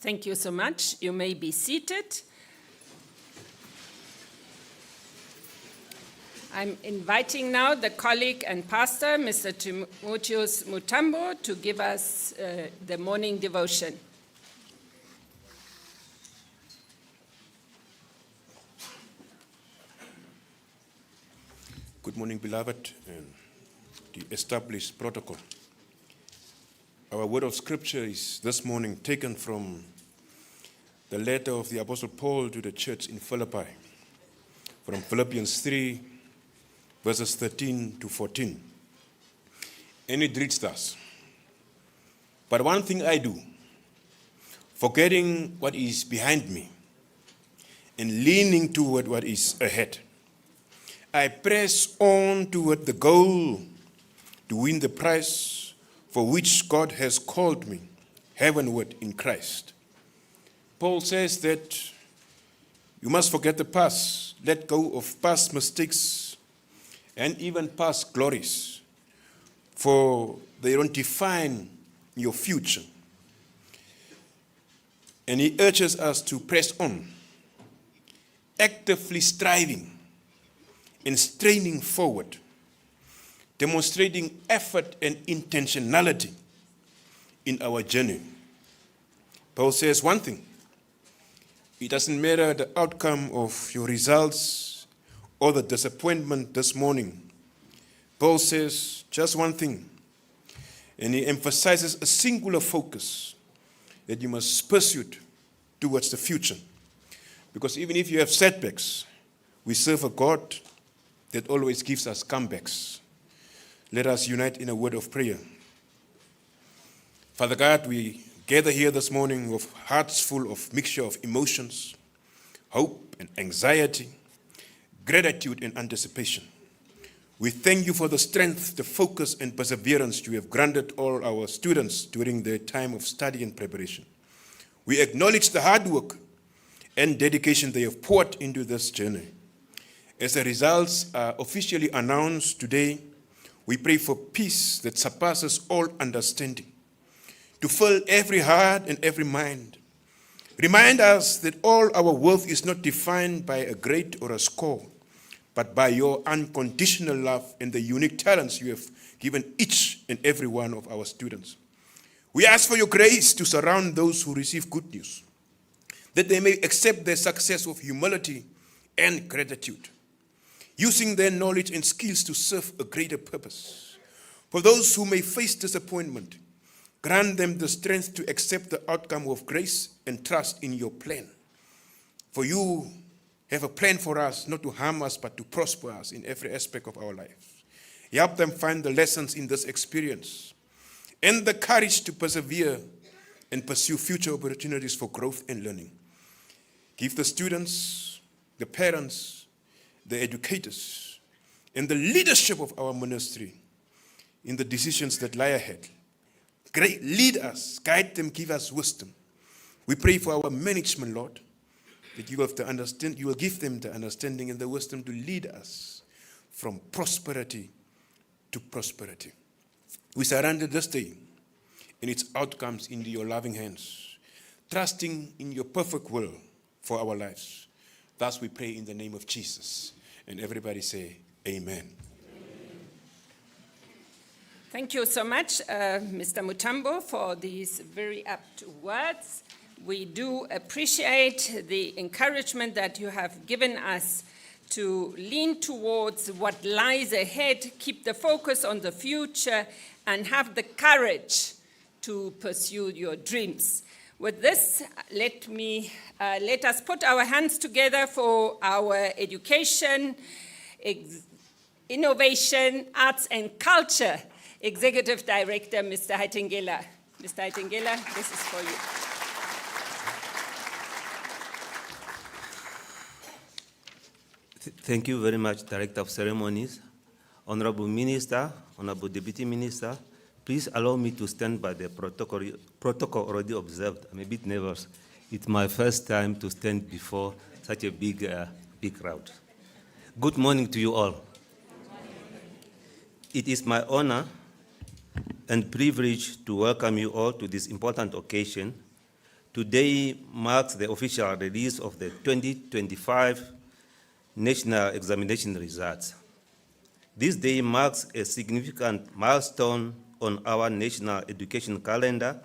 Thank you so much. You may be seated. I'm inviting now the colleague and pastor, Mr. Timotheus Mutambo, to give us the morning devotion. Good morning, beloved, and the established protocol. Our word of scripture is this morning taken from the letter of the Apostle Paul to the church in Philippi, from Philippians 3, verses 13 to 14. And it reads thus: "But one thing I do, forgetting what is behind me and leaning toward what is ahead, I press on toward the goal to win the prize for which God has called me heavenward in Christ." Paul says that you must forget the past, let go of past mistakes and even past glories, for they don't define your future. And he urges us to press on, actively striving and straining forward, demonstrating effort and intentionality in our journey. Paul says one thing: it doesn't matter the outcome of your results or the disappointment this morning. Paul says just one thing, and he emphasizes a singular focus that you must pursue towards the future. Because even if you have setbacks, we serve a God that always gives us comebacks. Let us unite in a word of prayer. Father God, we gather here this morning with hearts full of mixture of emotions, hope and anxiety, gratitude and anticipation. We thank you for the strength, the focus and perseverance you have granted all our students during their time of study and preparation. We acknowledge the hard work and dedication they have poured into this journey. As the results are officially announced today, we pray for peace that surpasses all understanding, to fill every heart and every mind. Remind us that all our worth is not defined by a grade or a score, but by your unconditional love and the unique talents you have given each and every one of our students. We ask for your grace to surround those who receive good news, that they may accept their success with humility and gratitude, using their knowledge and skills to serve a greater purpose. For those who may face disappointment, grant them the strength to accept the outcome of grace and trust in your plan. For you have a plan for us, not to harm us, but to prosper us in every aspect of our lives. Help them find the lessons in this experience and the courage to persevere and pursue future opportunities for growth and learning. Give the students, the parents, the educators, and the leadership of our ministry in the decisions that lie ahead. Lead us, guide them, give us wisdom. We pray for our management, Lord, that you will give them the understanding and the wisdom to lead us from prosperity to prosperity. We surrender this day and its outcomes into your loving hands, trusting in your perfect will for our lives. Thus we pray in the name of Jesus. And everybody say, Amen. Thank you so much, Mr. Mutambo, for these very apt words. We do appreciate the encouragement that you have given us to lean towards what lies ahead, keep the focus on the future, and have the courage to pursue your dreams. With this, let us put our hands together for our education, innovation, arts and culture Executive Director, Mr. Haitengela. Mr. Haitengela, this is for you. Thank you very much, Director of Ceremonies. Honorable Minister, Honorable Deputy Minister, please allow me to stand by the protocol already observed. I'm a bit nervous. It's my first time to stand before such a big crowd. Good morning to you all. It is my honor and privilege to welcome you all to this important occasion Today marks the official release of the 2025 National Examination results. This day marks a significant milestone on our national education calendar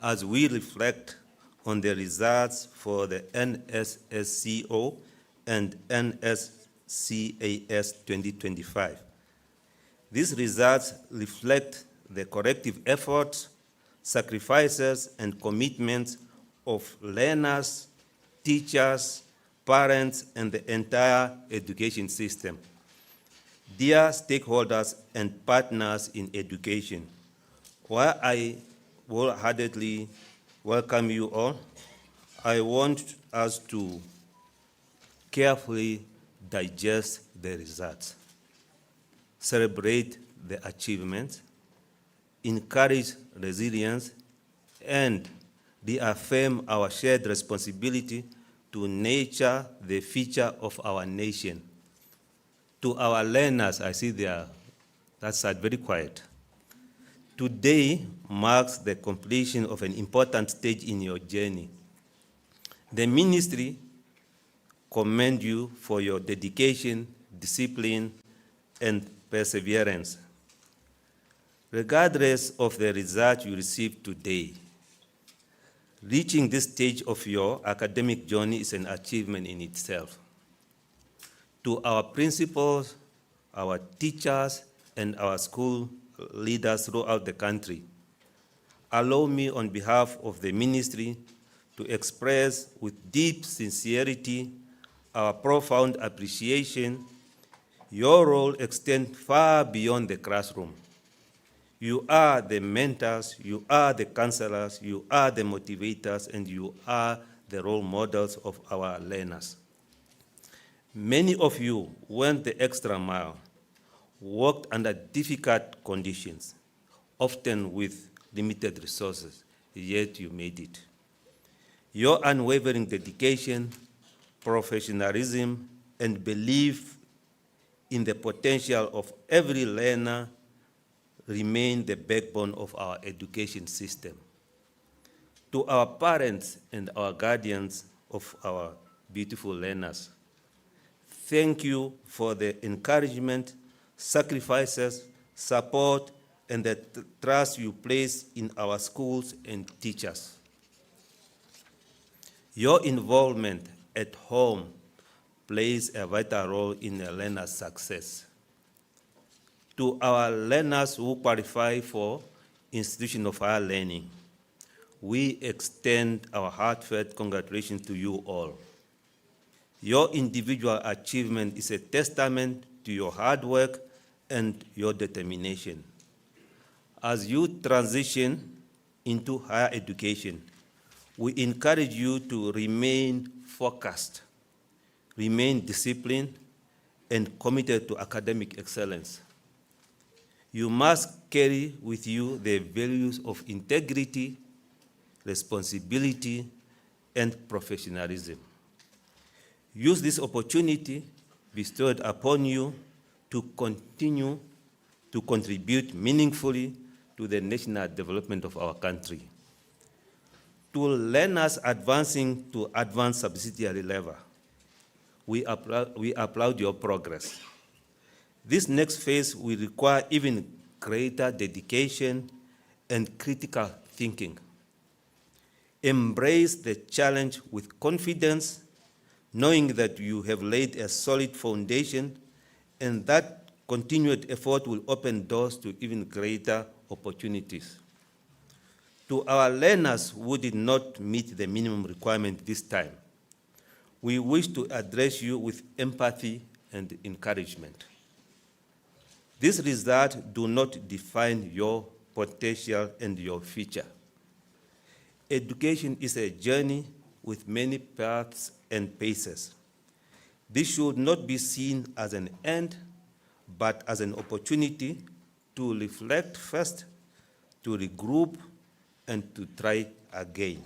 as we reflect on the results for the Nssco and Nsscas 2025. These results reflect the collective efforts, sacrifices, and commitments of learners, teachers, parents, and the entire education system. Dear stakeholders and partners in education, while I wholeheartedly welcome you all, I want us to carefully digest the results, celebrate the achievements, encourage resilience, and reaffirm our shared responsibility to nurture the future of our nation. To our learners, I see that side very quiet. Today marks the completion of an important stage in your journey. The ministry commend you for your dedication, discipline, and perseverance. Regardless of the result you receive today, reaching this stage of your academic journey is an achievement in itself. To our principals, our teachers, and our school leaders throughout the country, allow me on behalf of the ministry to express with deep sincerity our profound appreciation. Your role extends far beyond the classroom. You are the mentors, you are the counselors, you are the motivators, and you are the role models of our learners. Many of you went the extra mile, worked under difficult conditions, often with limited resources, yet you made it. Your unwavering dedication, professionalism, and belief in the potential of every learner remain the backbone of our education system. To our parents and our guardians of our beautiful learners, thank you for the encouragement, sacrifices, support, and the trust you place in our schools and teachers. Your involvement at home plays a vital role in a learner's success. To our learners who qualify for institution of higher learning, we extend our heartfelt congratulations to you all. Your individual achievement is a testament to your hard work and your determination. As you transition into higher education, we encourage you to remain focused, remain disciplined, and committed to academic excellence. You must carry with you the values of integrity, responsibility, and professionalism. Use this opportunity bestowed upon you to continue to contribute meaningfully to the national development of our country. To learners advancing to advanced subsidiary level, we applaud your progress. This next phase will require even greater dedication and critical thinking. Embrace the challenge with confidence, knowing that you have laid a solid foundation and that continued effort will open doors to even greater opportunities. To our learners who did not meet the minimum requirement this time, we wish to address you with empathy and encouragement. These results do not define your potential and your future. Education is a journey with many paths and paces. This should not be seen as an end, but as an opportunity to reflect first, to regroup, and to try again.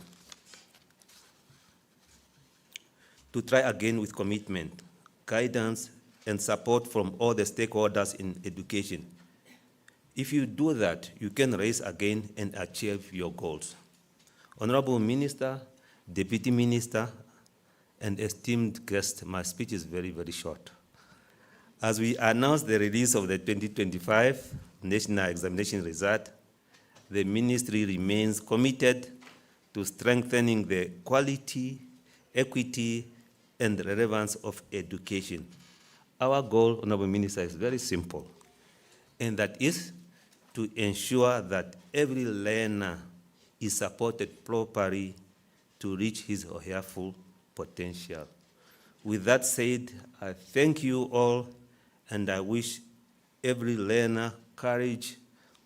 To try again with commitment, guidance, and support from all the stakeholders in education. If you do that, you can raise again and achieve your goals. Honorable Minister, Deputy Minister, and esteemed guests, my speech is very, very short. As we announce the release of the 2025 National Examination Result, the Ministry remains committed to strengthening the quality, equity, and relevance of education. Our goal, Honorable Minister, is very simple, and that is to ensure that every learner is supported properly to reach his or her full potential. With that said, I thank you all, and I wish every learner courage,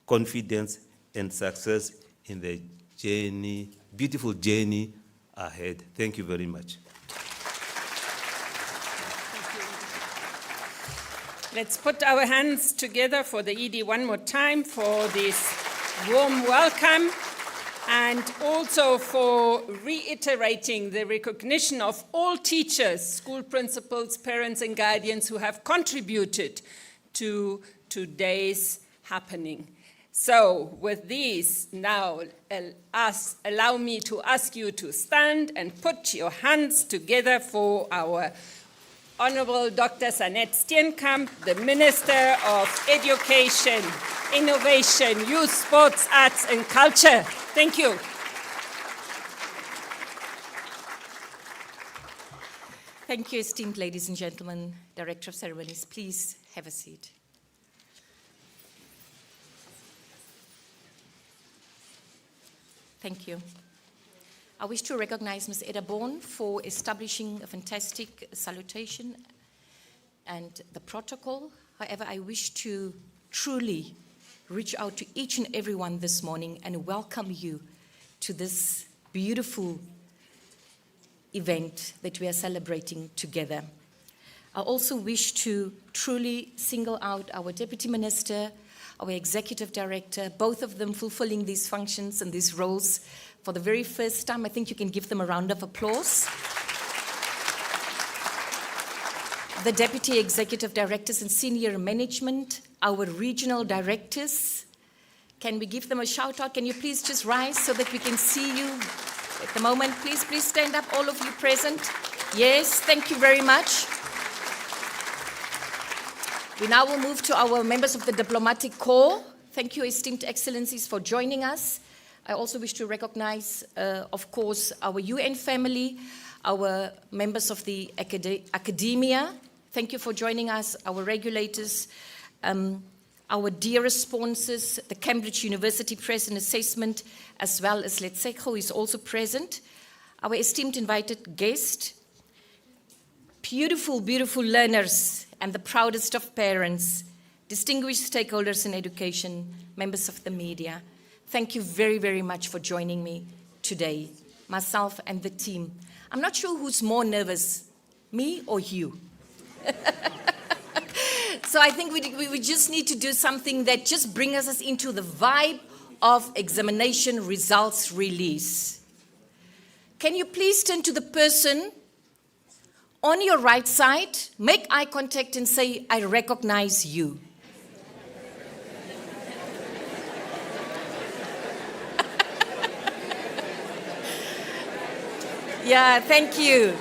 confidence, and success in the journey, beautiful journey ahead. Thank you very much. Let's put our hands together for the ED one more time for this warm welcome, and also for reiterating the recognition of all teachers, school principals, parents, and guardians who have contributed to today's happening. So with these, now allow me to ask you to stand and put your hands together for our Honorable Dr. Sanet Steenkamp, the Minister of Education, Innovation, Youth, Sports, Arts and Culture. Thank you. Thank you, esteemed ladies and gentlemen. Director of Ceremonies, please have a seat. Thank you. I wish to recognize Ms. Eda Bourne for establishing a fantastic salutation and the protocol. However, I wish to truly reach out to each and everyone this morning and welcome you to this beautiful event that we are celebrating together. I also wish to truly single out our Deputy Minister, our Executive Director, both of them fulfilling these functions and these roles for the very first time. I think you can give them a round of applause. The Deputy Executive Directors and Senior Management, our Regional Directors. Can we give them a shout out? Can you please just rise so that we can see you at the moment? Please stand up, all of you present. Yes, thank you very much. We now will move to our members of the Diplomatic Corps. Thank you, esteemed excellencies, for joining us. I also wish to recognize, of course, our UN family, our members of the academia. Thank you for joining us, our regulators, our dearest sponsors, the Cambridge University Press and Assessment, as well as Nssco, who is also present, our esteemed invited guest, beautiful, beautiful learners, and the proudest of parents, distinguished stakeholders in education, members of the media. Thank you very, very much for joining me today, myself and the team. I'm not sure who's more nervous, me or you. So I think we just need to do something that just brings us into the vibe of examination results release. Can you please turn to the person on your right side, make eye contact and say, I recognize you. Yeah, thank you.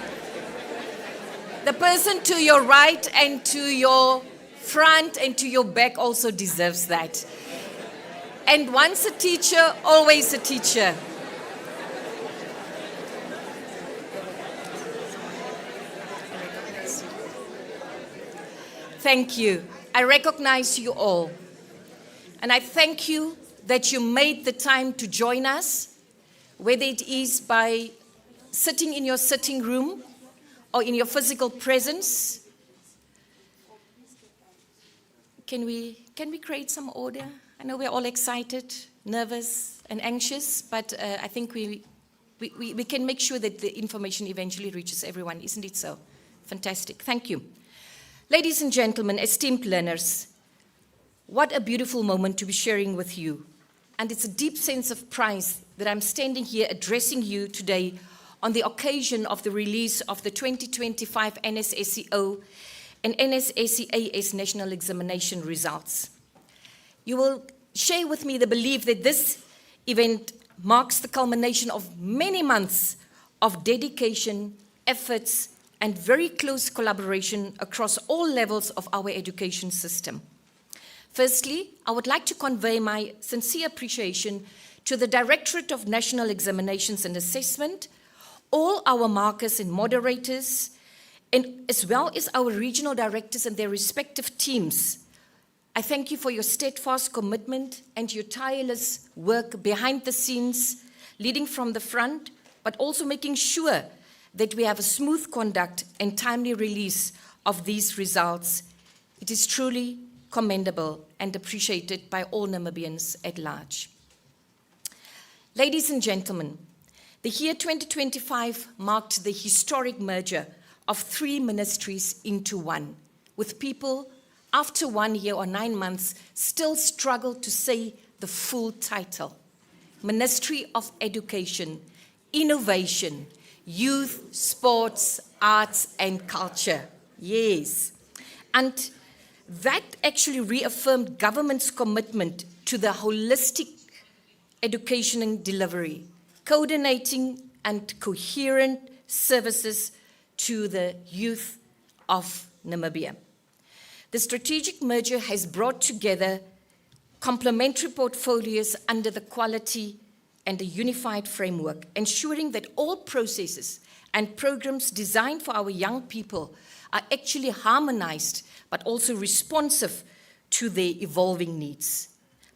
The person to your right and to your front and to your back also deserves that. And once a teacher, always a teacher. Thank you. I recognize you all. And I thank you that you made the time to join us, whether it is by sitting in your sitting room or in your physical presence. Can we create some order? I know we're all excited, nervous, and anxious, but I think we can make sure that the information eventually reaches everyone. Isn't it so? Fantastic. Thank you. Ladies and gentlemen, esteemed learners, what a beautiful moment to be sharing with you. And it's a deep sense of pride that I'm standing here addressing you today on the occasion of the release of the 2025 Nssco and NSSCAS national examination results. You will share with me the belief that this event marks the culmination of many months of dedication, efforts, and very close collaboration across all levels of our education system. Firstly, I would like to convey my sincere appreciation to the Directorate of National Examinations and Assessment, all our markers and moderators, and as well as our regional directors and their respective teams. I thank you for your steadfast commitment and your tireless work behind the scenes, leading from the front, but also making sure that we have a smooth conduct and timely release of these results. It is truly commendable and appreciated by all Namibians at large. Ladies and gentlemen, the year 2025 marked the historic merger of 3 ministries into one, with people, after 1 year or 9 months, still struggle to say the full title. Ministry of Education, Innovation, Youth, Sports, Arts and Culture. Yes. And that actually reaffirmed government's commitment to the holistic education and delivery, coordinating and coherent services to the youth of Namibia. The strategic merger has brought together complementary portfolios under the quality and a unified framework, ensuring that all processes and programs designed for our young people are actually harmonized, but also responsive to their evolving needs.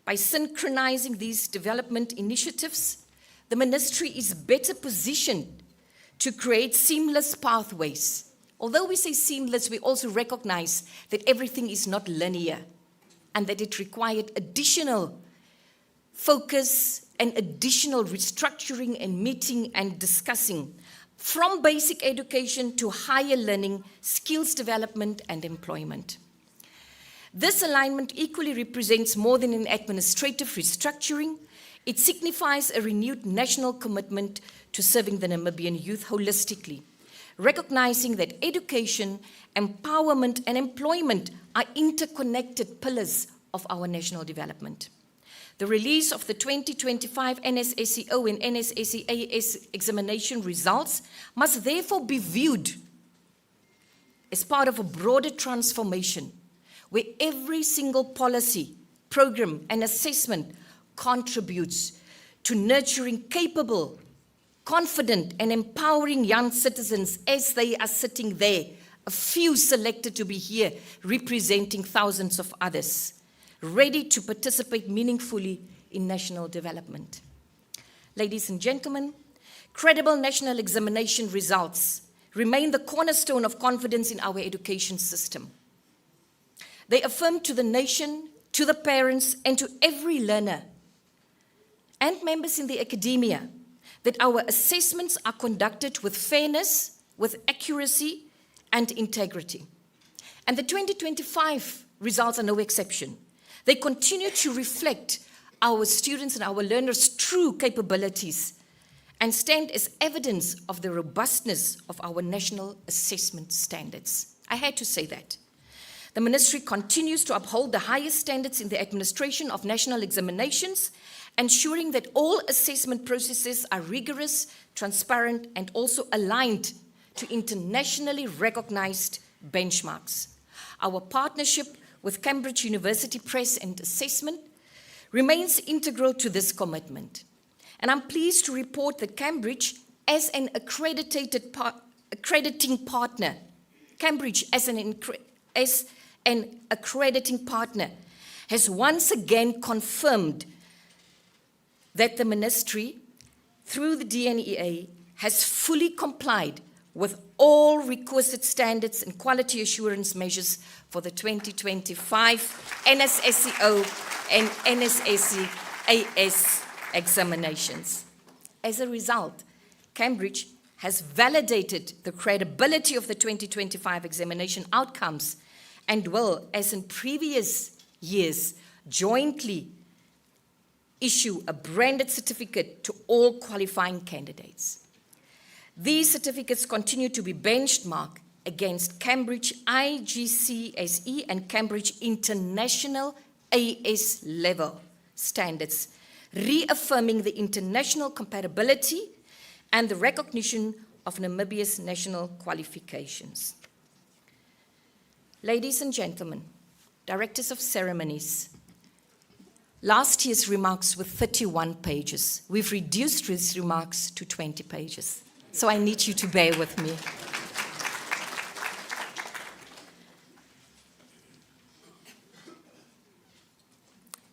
By synchronizing these development initiatives, the ministry is better positioned to create seamless pathways. Although we say seamless, we also recognize that everything is not linear and that it required additional focus and additional restructuring and meeting and discussing from basic education to higher learning, skills development and employment. This alignment equally represents more than an administrative restructuring. It signifies a renewed national commitment to serving the Namibian youth holistically, recognizing that education, empowerment, and employment are interconnected pillars of our national development. The release of the 2025 Nssco and NSSCAS examination results must therefore be viewed as part of a broader transformation where every single policy, program, and assessment contributes to nurturing capable, confident, and empowering young citizens as they are sitting there, a few selected to be here representing thousands of others, ready to participate meaningfully in national development. Ladies and gentlemen, credible national examination results remain the cornerstone of confidence in our education system. They affirm to the nation, to the parents, and to every learner and members in the academia that our assessments are conducted with fairness, with accuracy, and integrity. And the 2025 results are no exception. They continue to reflect our students and our learners' true capabilities and stand as evidence of the robustness of our national assessment standards. I had to say that. The ministry continues to uphold the highest standards in the administration of national examinations, ensuring that all assessment processes are rigorous, transparent, and also aligned to internationally recognized benchmarks. Our partnership with Cambridge University Press and Assessment remains integral to this commitment. And I'm pleased to report that Cambridge, as an accrediting partner, has once again confirmed that the ministry, through the DNEA, has fully complied with all requisite standards and quality assurance measures for the 2025 Nssco and NSSCAS examinations. As a result, Cambridge has validated the credibility of the 2025 examination outcomes and will, as in previous years, jointly issue a branded certificate to all qualifying candidates. These certificates continue to be benchmarked against Cambridge IGCSE and Cambridge International AS level standards, reaffirming the international compatibility and the recognition of Namibia's national qualifications. Ladies and gentlemen, directors of ceremonies, last year's remarks were 31 pages. We've reduced these remarks to 20 pages. So I need you to bear with me.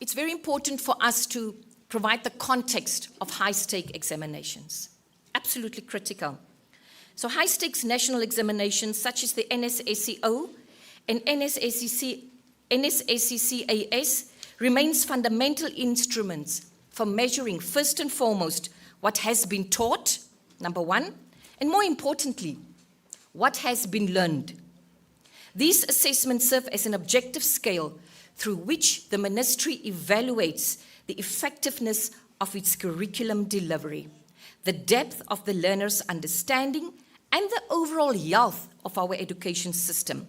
It's very important for us to provide the context of high-stake examinations. Absolutely critical. So high-stakes national examinations such as the Nssco and NSSCCAS remains fundamental instruments for measuring first and foremost what has been taught, number one, and more importantly, what has been learned. These assessments serve as an objective scale through which the ministry evaluates the effectiveness of its curriculum delivery, the depth of the learner's understanding, and the overall health of our education system.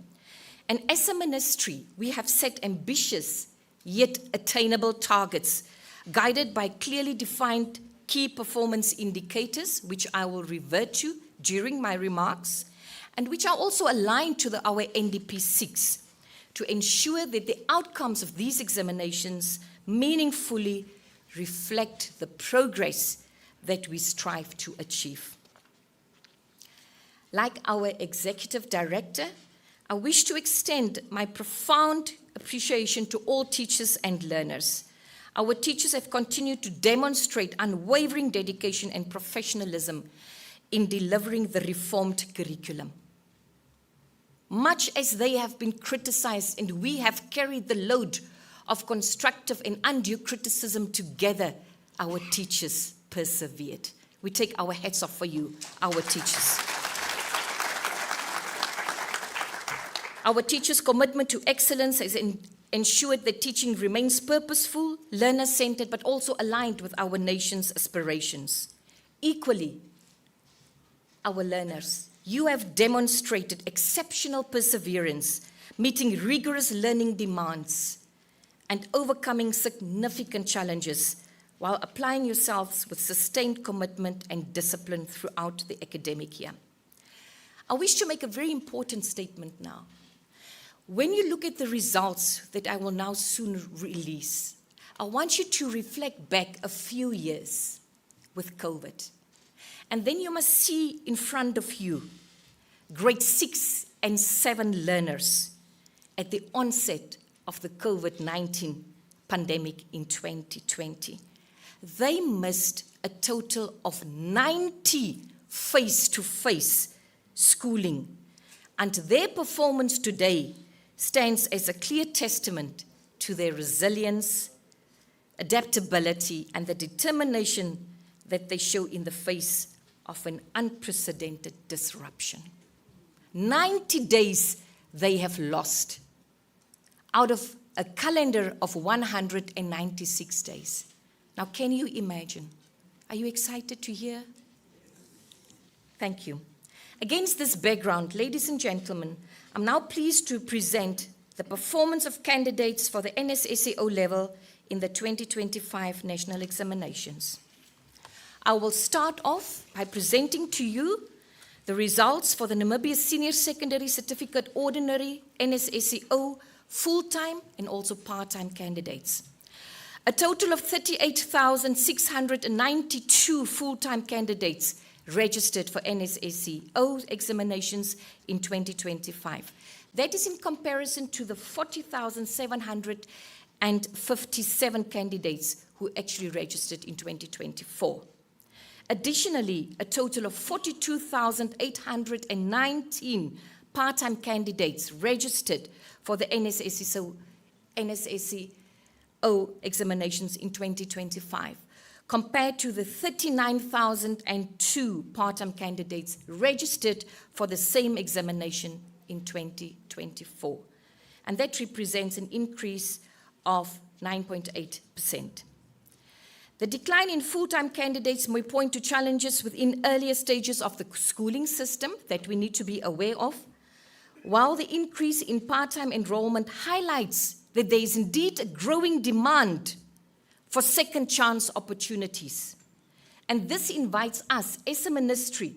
And as a ministry, we have set ambitious yet attainable targets, guided by clearly defined key performance indicators, which I will revert to during my remarks, and which are also aligned to our NDP 6, to ensure that the outcomes of these examinations meaningfully reflect the progress that we strive to achieve. Like our executive director, I wish to extend my profound appreciation to all teachers and learners. Our teachers have continued to demonstrate unwavering dedication and professionalism in delivering the reformed curriculum. Much as they have been criticized and we have carried the load of constructive and undue criticism together, our teachers persevered. We take our hats off for you, our teachers. Our teachers' commitment to excellence has ensured that teaching remains purposeful, learner-centered, but also aligned with our nation's aspirations. Equally, our learners, you have demonstrated exceptional perseverance, meeting rigorous learning demands and overcoming significant challenges while applying yourselves with sustained commitment and discipline throughout the academic year. I wish to make a very important statement now. When you look at the results that I will now soon release, I want you to reflect back a few years with COVID. And then you must see in front of you grade 6 and 7 learners at the onset of the COVID-19 pandemic in 2020. They missed a total of 90 face-to-face schooling, and their performance today stands as a clear testament to their resilience, adaptability, and the determination that they show in the face of an unprecedented disruption. 90 days they have lost out of a calendar of 196 days. Now, can you imagine? Are you excited to hear? Thank you. Against this background, ladies and gentlemen, I'm now pleased to present the performance of candidates for the Nssco level in the 2025 national examinations. I will start off by presenting to you the results for the Namibia Senior Secondary Certificate Ordinary, Nssco, full-time and also part-time candidates. A total of 38,692 full-time candidates registered for Nssco examinations in 2025. That is in comparison to the 40,757 candidates who actually registered in 2024. Additionally, a total of 42,819 part-time candidates registered for the Nssco examinations in 2025, compared to the 39,002 part-time candidates registered for the same examination in 2024. And that represents an increase of 9.8%. The decline in full-time candidates may point to challenges within earlier stages of the schooling system that we need to be aware of, while the increase in part-time enrollment highlights that there is indeed a growing demand for second chance opportunities. And this invites us as a ministry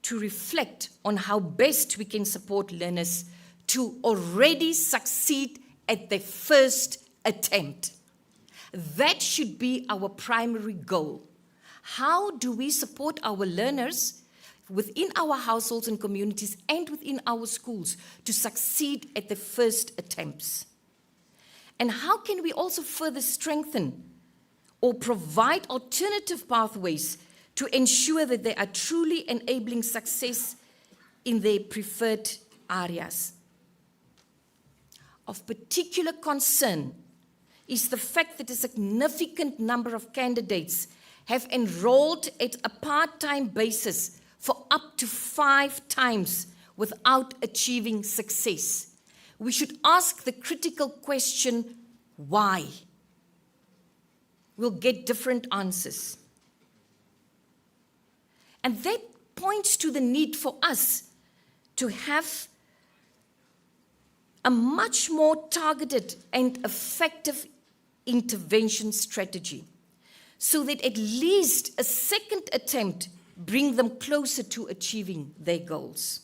to reflect on how best we can support learners to already succeed at their first attempt. That should be our primary goal. How do we support our learners within our households and communities and within our schools to succeed at the first attempts? And how can we also further strengthen or provide alternative pathways to ensure that they are truly enabling success in their preferred areas? Of particular concern is the fact that a significant number of candidates have enrolled at a part-time basis for up to 5 times without achieving success. We should ask the critical question, why? We'll get different answers. And that points to the need for us to have a much more targeted and effective intervention strategy, so that at least a second attempt bring them closer to achieving their goals.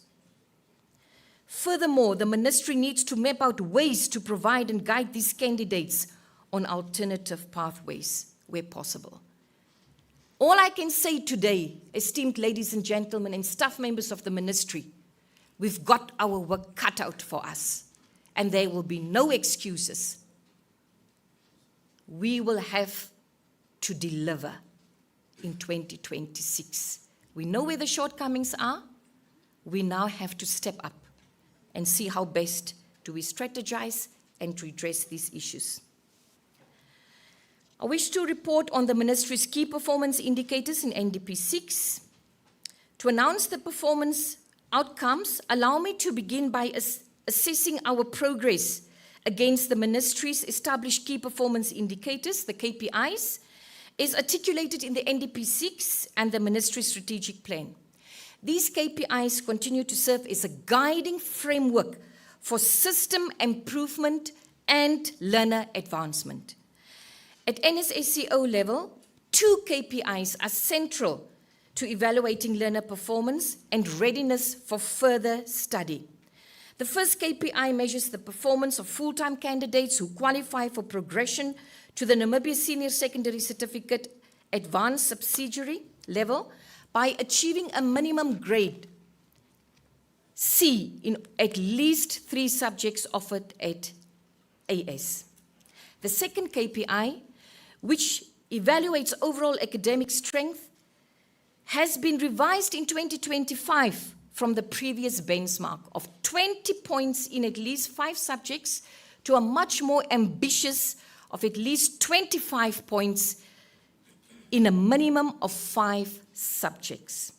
Furthermore, the ministry needs to map out ways to provide and guide these candidates on alternative pathways where possible. All I can say today, esteemed ladies and gentlemen and staff members of the ministry, we've got our work cut out for us, and there will be no excuses. We will have to deliver in 2026. We know where the shortcomings are. We now have to step up and see how best do we strategize and to address these issues. I wish to report on the ministry's key performance indicators in NDP 6. To announce the performance outcomes, allow me to begin by assessing our progress against the ministry's established key performance indicators, the KPIs, is articulated in the NDP 6 and the ministry's strategic plan. These KPIs continue to serve as a guiding framework for system improvement and learner advancement. At Nssco level, 2 KPIs are central to evaluating learner performance and readiness for further study. The first KPI measures the performance of full-time candidates who qualify for progression to the Namibia Senior Secondary Certificate Advanced Subsidiary level by achieving a minimum grade C in at least 3 subjects offered at AS. The second KPI, which evaluates overall academic strength, has been revised in 2025 from the previous benchmark of 20 points in at least 5 subjects to a much more ambitious of at least 25 points in a minimum of 5 subjects.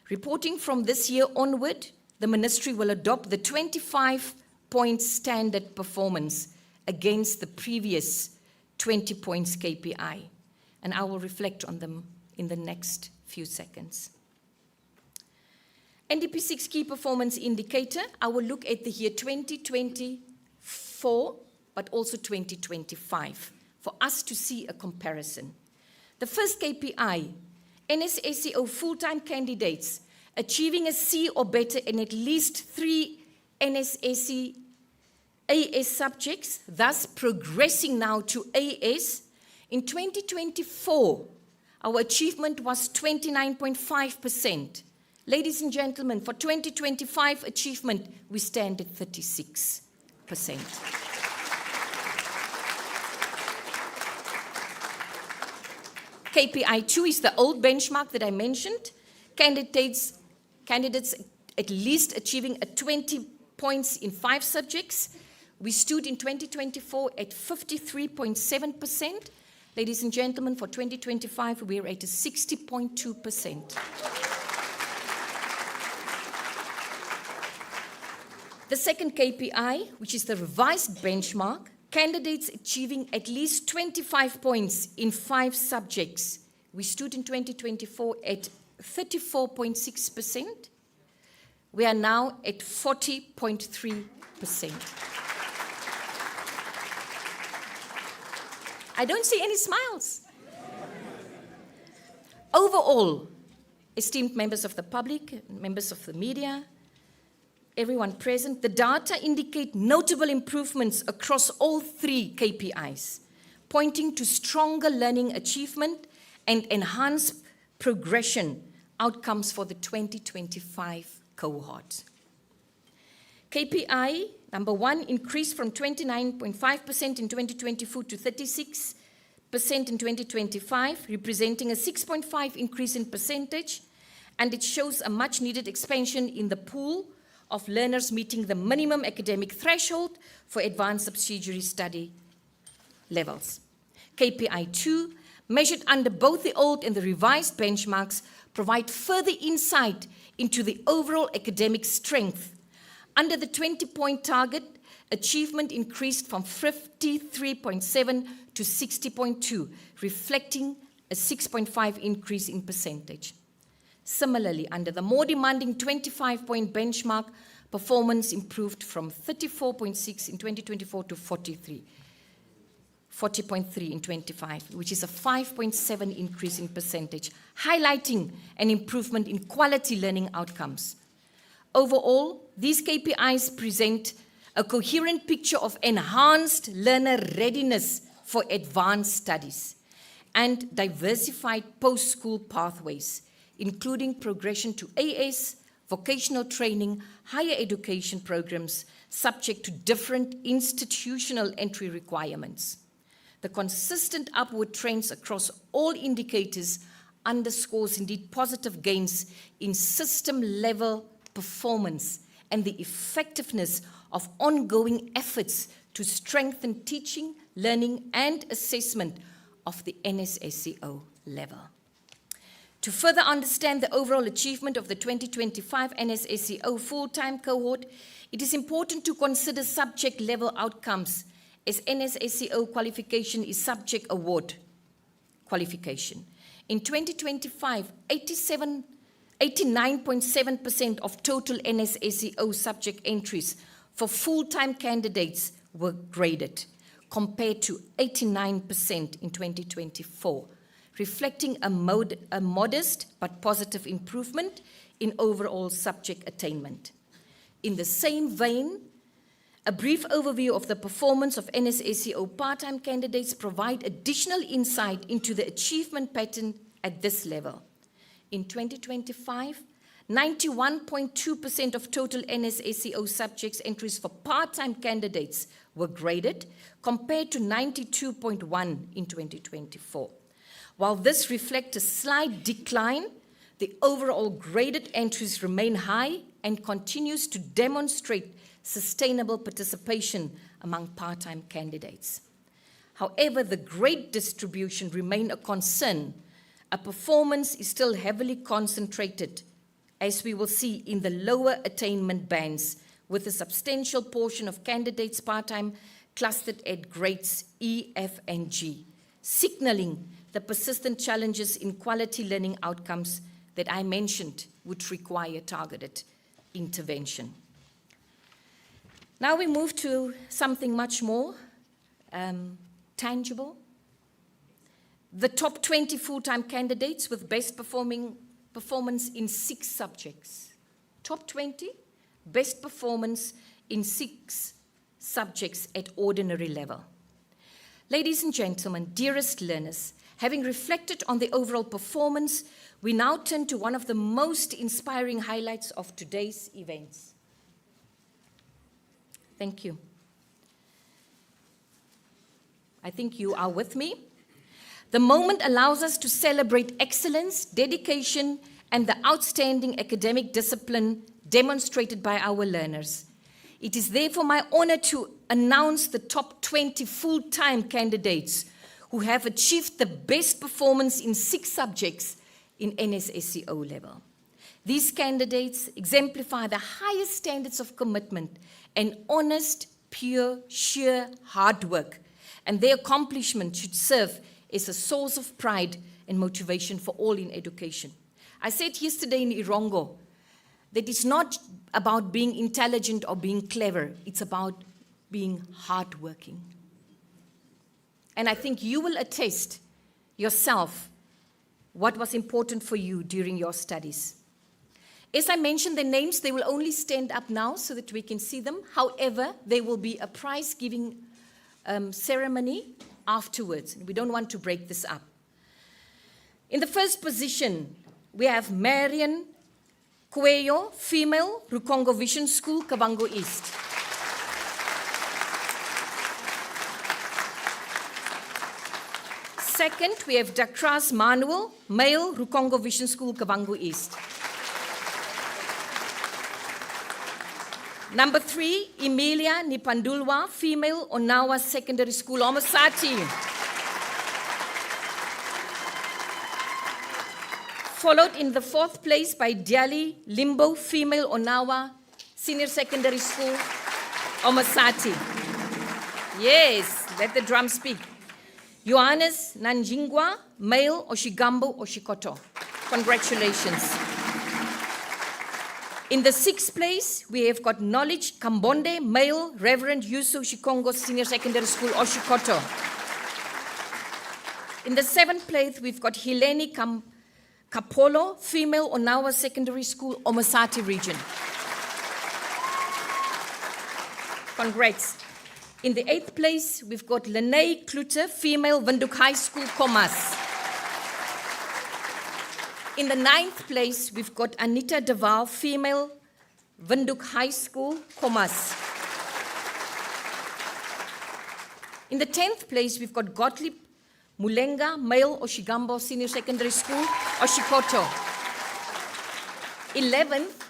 Reporting from this year onward, the ministry will adopt the 25-point standard performance against the previous 20 points KPI, and I will reflect on them in the next few seconds. NDP 6 key performance indicator, I will look at the year 2024, but also 2025, for us to see a comparison. The first KPI, Nssco full-time candidates achieving a C or better in at least 3 NSSC AS subjects, thus progressing now to AS. In 2024, our achievement was 29.5%. Ladies and gentlemen, for 2025 achievement, we stand at 36%. KPI 2 is the old benchmark that I mentioned. Candidates at least achieving a 20 points in 5 subjects. We stood in 2024 at 53.7%. Ladies and gentlemen, for 2025, we are at a 60.2%. The second KPI, which is the revised benchmark, candidates achieving at least 25 points in 5 subjects. We stood in 2024 at 34.6%. We are now at 40.3%. I don't see any smiles. Overall, esteemed members of the public, members of the media, everyone present, the data indicate notable improvements across all 3 KPIs, pointing to stronger learning achievement and enhanced progression outcomes for the 2025 cohort. KPI number 1 increased from 29.5% in 2024 to 36% in 2025, representing a 6.5 increase in percentage, and it shows a much needed expansion in the pool of learners meeting the minimum academic threshold for advanced subsidiary study levels. KPI 2, measured under both the old and the revised benchmarks, provide further insight into the overall academic strength. Under the 20-point target, achievement increased from 53.7 to 60.2, reflecting a 6.5 increase in percentage. Similarly, under the more demanding 25-point benchmark, performance improved from 34.6 in 2024 to 40.3 in 25, which is a 5.7 increase in percentage, highlighting an improvement in quality learning outcomes. Overall, these KPIs present a coherent picture of enhanced learner readiness for advanced studies and diversified post-school pathways, including progression to AS, vocational training, higher education programs, subject to different institutional entry requirements. The consistent upward trends across all indicators underscores indeed positive gains in system-level performance and the effectiveness of ongoing efforts to strengthen teaching, learning, and assessment of the Nssco level. To further understand the overall achievement of the 2025 Nssco full-time cohort, it is important to consider subject-level outcomes, as Nssco qualification is subject award qualification. In 2025, 89.7% of total Nssco subject entries for full-time candidates were graded, compared to 89% in 2024, reflecting a modest but positive improvement in overall subject attainment. In the same vein, a brief overview of the performance of Nssco part-time candidates provide additional insight into the achievement pattern at this level. In 2025, 91.2% of total Nssco subjects entries for part-time candidates were graded, compared to 92.1% in 2024. While this reflects a slight decline, the overall graded entries remain high and continues to demonstrate sustainable participation among part-time candidates. However, the grade distribution remains a concern. A performance is still heavily concentrated, as we will see in the lower attainment bands, with a substantial portion of candidates part-time clustered at grades E, F, and G, signaling the persistent challenges in quality learning outcomes that I mentioned would require targeted intervention. Now we move to something much more tangible. The top 20 full-time candidates with best performance in 6 subjects. Top 20, best performance in 6 subjects at ordinary level. Ladies and gentlemen, dearest learners, having reflected on the overall performance, we now turn to one of the most inspiring highlights of today's events. Thank you. I think you are with me. The moment allows us to celebrate excellence, dedication, and the outstanding academic discipline demonstrated by our learners. It is therefore my honor to announce the top 20 full-time candidates who have achieved the best performance in 6 subjects in Nssco level. These candidates exemplify the highest standards of commitment and honest, pure, sheer hard work, and their accomplishment should serve as a source of pride and motivation for all in education. I said yesterday in Irongo that it's not about being intelligent or being clever, it's about being hardworking. And I think you will attest yourself what was important for you during your studies. As I mentioned their names, they will only stand up now so that we can see them. However, there will be a prize-giving ceremony afterwards. We don't want to break this up. In the first position, we have Marian Cuello, female, Rukongo Vision School, Kavango East. Second, we have Dacras Manuel, male, Rukongo Vision School, Kavango East. Number 3, Emilia Nipandulwa, female, Onawa Secondary School, Omasati. Followed in the 4th place by Diali Limbo, female, Onawa Senior Secondary School, Omasati. Yes, let the drum speak. Johannes Nanjingwa, male, Oshigambo, Oshikoto. Congratulations. In the 6th place, we have got Knowledge Kambonde, male, Reverend Yusuf Shikongo Senior Secondary School, Oshikoto. In the 7th place, we've got Heleni Kapolo, female, Onawa Secondary School, Omasati region. Congrats. In the 8th place, we've got Lene Klute, female, Windhoek High School, Komas. In the 9th place, we've got Anita de Waal, female, Windhoek High School, Komas. In the 10th place, we've got Gottlieb Mulenga, male, Oshigambo Senior Secondary School, Oshikoto. 11th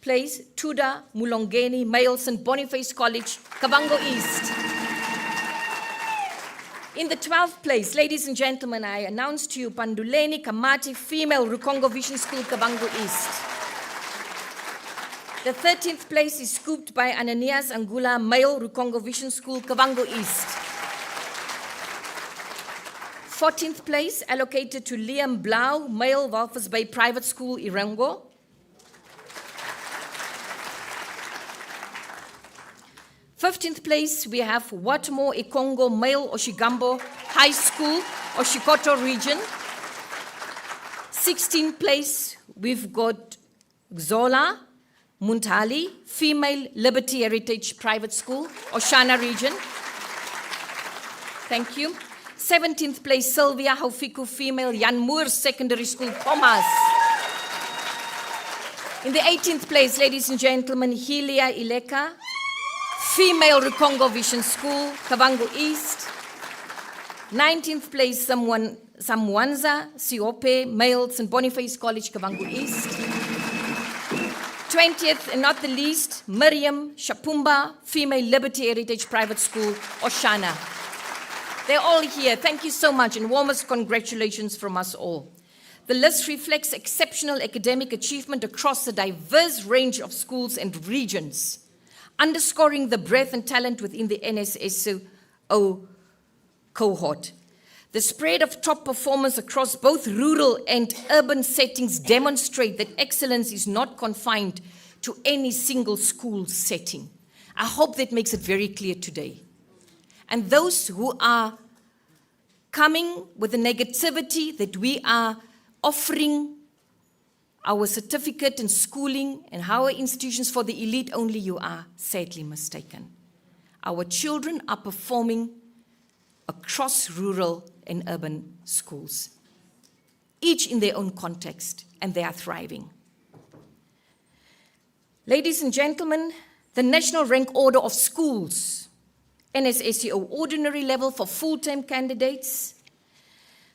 place, Tuda Mulongeni, male, St. Boniface College, Kavango East. In the 12th place, ladies and gentlemen, I announce to you Panduleni Kamati, female, Rukongo Vision School, Kavango East. The 13th place is scooped by Ananias Angula, male, Rukongo Vision School, Kavango East. 14th place allocated to Liam Blau, male, Walvis Bay Private School, Irango. 15th place, we have Watmo Ekongo, male, Oshigambo High School, Oshikoto region. 16th place, we've got Zola Muntali, female, Liberty Heritage Private School, Oshana region. Thank you. 17th place, Sylvia Haufiku, female, Jan Moore Secondary School, Komas. In the 18th place, ladies and gentlemen, Helia Ileka, female, Rukongo Vision School, Kavango East. 19th place, Samwanza Siope, male, St. Boniface College, Kavango East. 20th, and not the least, Miriam Shapumba, female, Liberty Heritage Private School, Oshana. They're all here. Thank you so much, and warmest congratulations from us all. The list reflects exceptional academic achievement across a diverse range of schools and regions, underscoring the breadth and talent within the Nssco cohort. The spread of top performance across both rural and urban settings demonstrate that excellence is not confined to any single school setting. I hope that makes it very clear today. And those who are coming with the negativity that we are offering our certificate and schooling and our institutions for the elite only, you are sadly mistaken. Our children are performing across rural and urban schools, each in their own context, and they are thriving. Ladies and gentlemen, the National Rank Order of Schools, Nssco ordinary level for full-time candidates.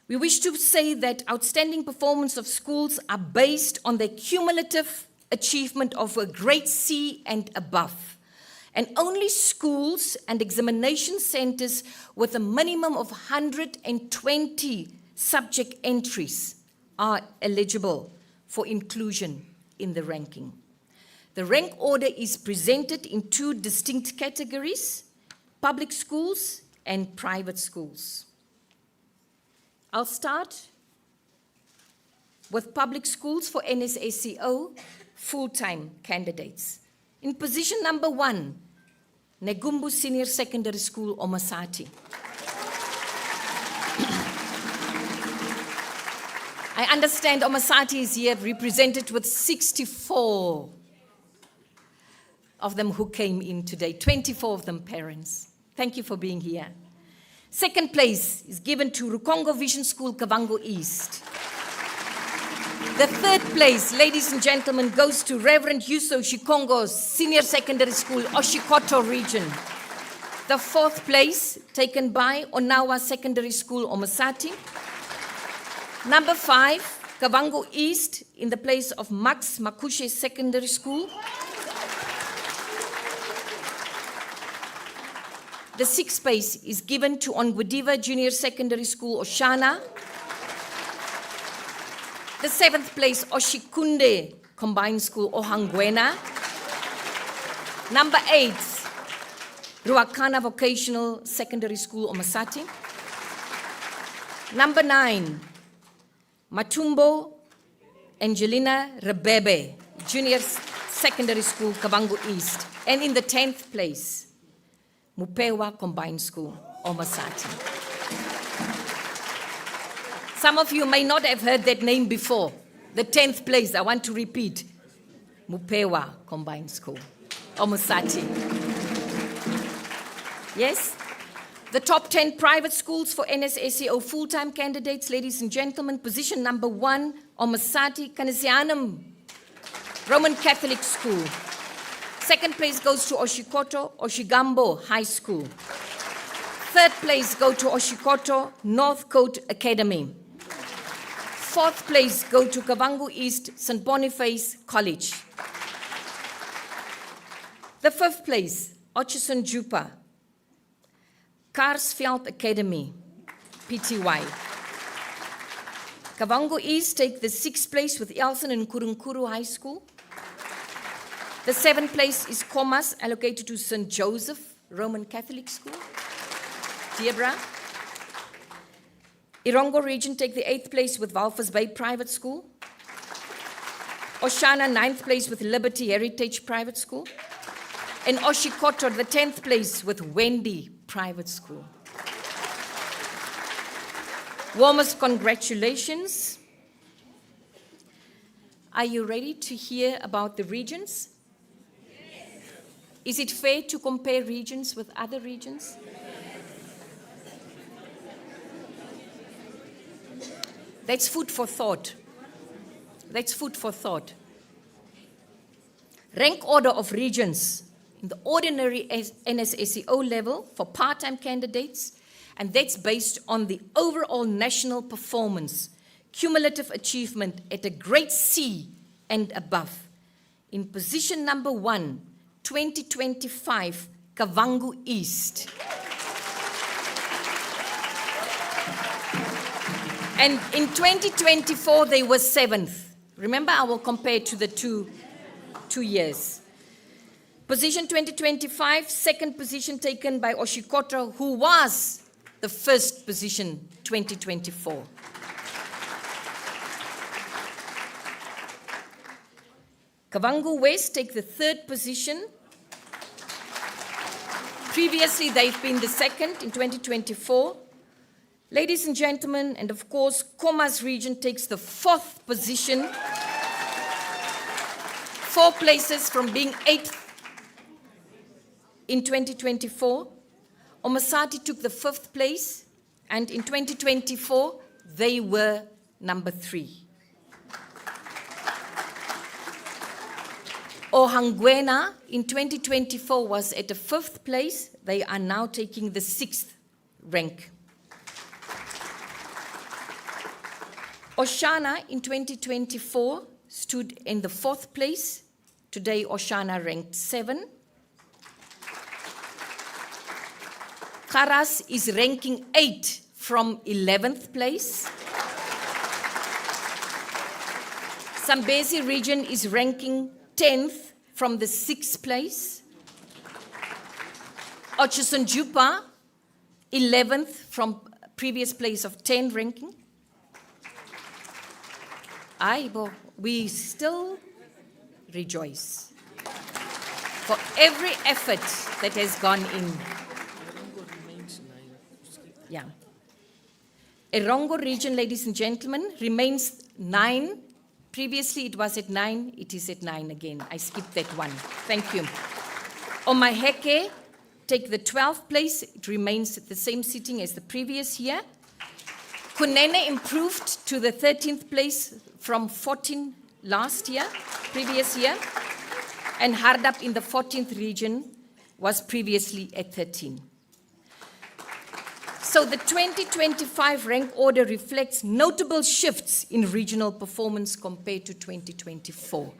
We wish to say that outstanding performance of schools are based on the cumulative achievement of a grade C and above. And only schools and examination centers with a minimum of 120 subject entries are eligible for inclusion in the ranking. The rank order is presented in two distinct categories: public schools and private schools. I'll start with public schools for Nssco full-time candidates. In position number 1, Negumbu Senior Secondary School, Omasati. I understand Omasati is here represented with 64 of them who came in today, 24 of them parents. Thank you for being here. Second place is given to Rukongo Vision School, Kavango East. The third place, ladies and gentlemen, goes to Reverend Yuso Shikongo Senior Secondary School, Oshikoto Region. The fourth place taken by Onawa Secondary School, Omasati. Number 5, Kavango East, in the place of Max Makushe Secondary School. The sixth place is given to Ongwediva Junior Secondary School, Oshana. The seventh place, Oshikunde Combined School, Ohangwena. Number 8, Ruakana Vocational Secondary School, Omasati. Number 9, Matumbo Angelina Rebebe Junior Secondary School, Kavango East. And in the 10th place, Mupewa Combined School, Omasati. Some of you may not have heard that name before. The 10th place, I want to repeat, Mupewa Combined School, Omasati. Yes? The top 10 private schools for Nssco full-time candidates, ladies and gentlemen. Position number 1, Omasati Canisianum Roman Catholic School. Second place goes to Oshikoto Oshigambo High School. Third place go to Oshikoto Northcote Academy. Fourth place go to Kavango East St. Boniface College. The fifth place, Otchison Jupa Karsveld Academy, Pty. Kavango East take the 6th place with Elson and Kurunkuru High School. The 7th place is Komas, allocated to St. Joseph Roman Catholic School, Debra. Irongo region take the 8th place with Walvis Bay Private School. Oshana, 9th place with Liberty Heritage Private School. And Oshikoto, the 10th place with Wendy Private School. Warmest congratulations. Are you ready to hear about the regions? Yes. Is it fair to compare regions with other regions? That's food for thought. That's food for thought. Rank order of regions in the ordinary Nssco level for part-time candidates, and that's based on the overall national performance, cumulative achievement at a grade C and above. In position number 1, 2025, Kavango East. And in 2024, they were 7th. Remember, I will compare to the two years. Position 2025, second position taken by Oshikoto, who was the first position 2024. Kavango West take the 3rd position. Previously, they've been the 2nd in 2024. Ladies and gentlemen, and of course, Komas region takes the 4th position. 4 places from being 8th in 2024. Omasati took the 5th place, and in 2024, they were number 3. Ohangwena in 2024 was at the 5th place. They are now taking the 6th rank. Oshana in 2024 stood in the 4th place. Today, Oshana ranked 7. Karas is ranking 8 from 11th place. Zambezi region is ranking 10th from the 6th place. Otchison Jupa, 11th from previous place of 10 ranking. We still rejoice for every effort that has gone in. Yeah. Erongo region, ladies and gentlemen, remains 9. Previously, it was at 9. It is at 9 again. I skipped that one. Thank you. Omaheke, take the 12th place. It remains at the same seating as the previous year. Kunene improved to the 13th place from 14 last year, previous year. And Hardap in the 14th region was previously at 13. So the 2025 rank order reflects notable shifts in regional performance compared to 2024.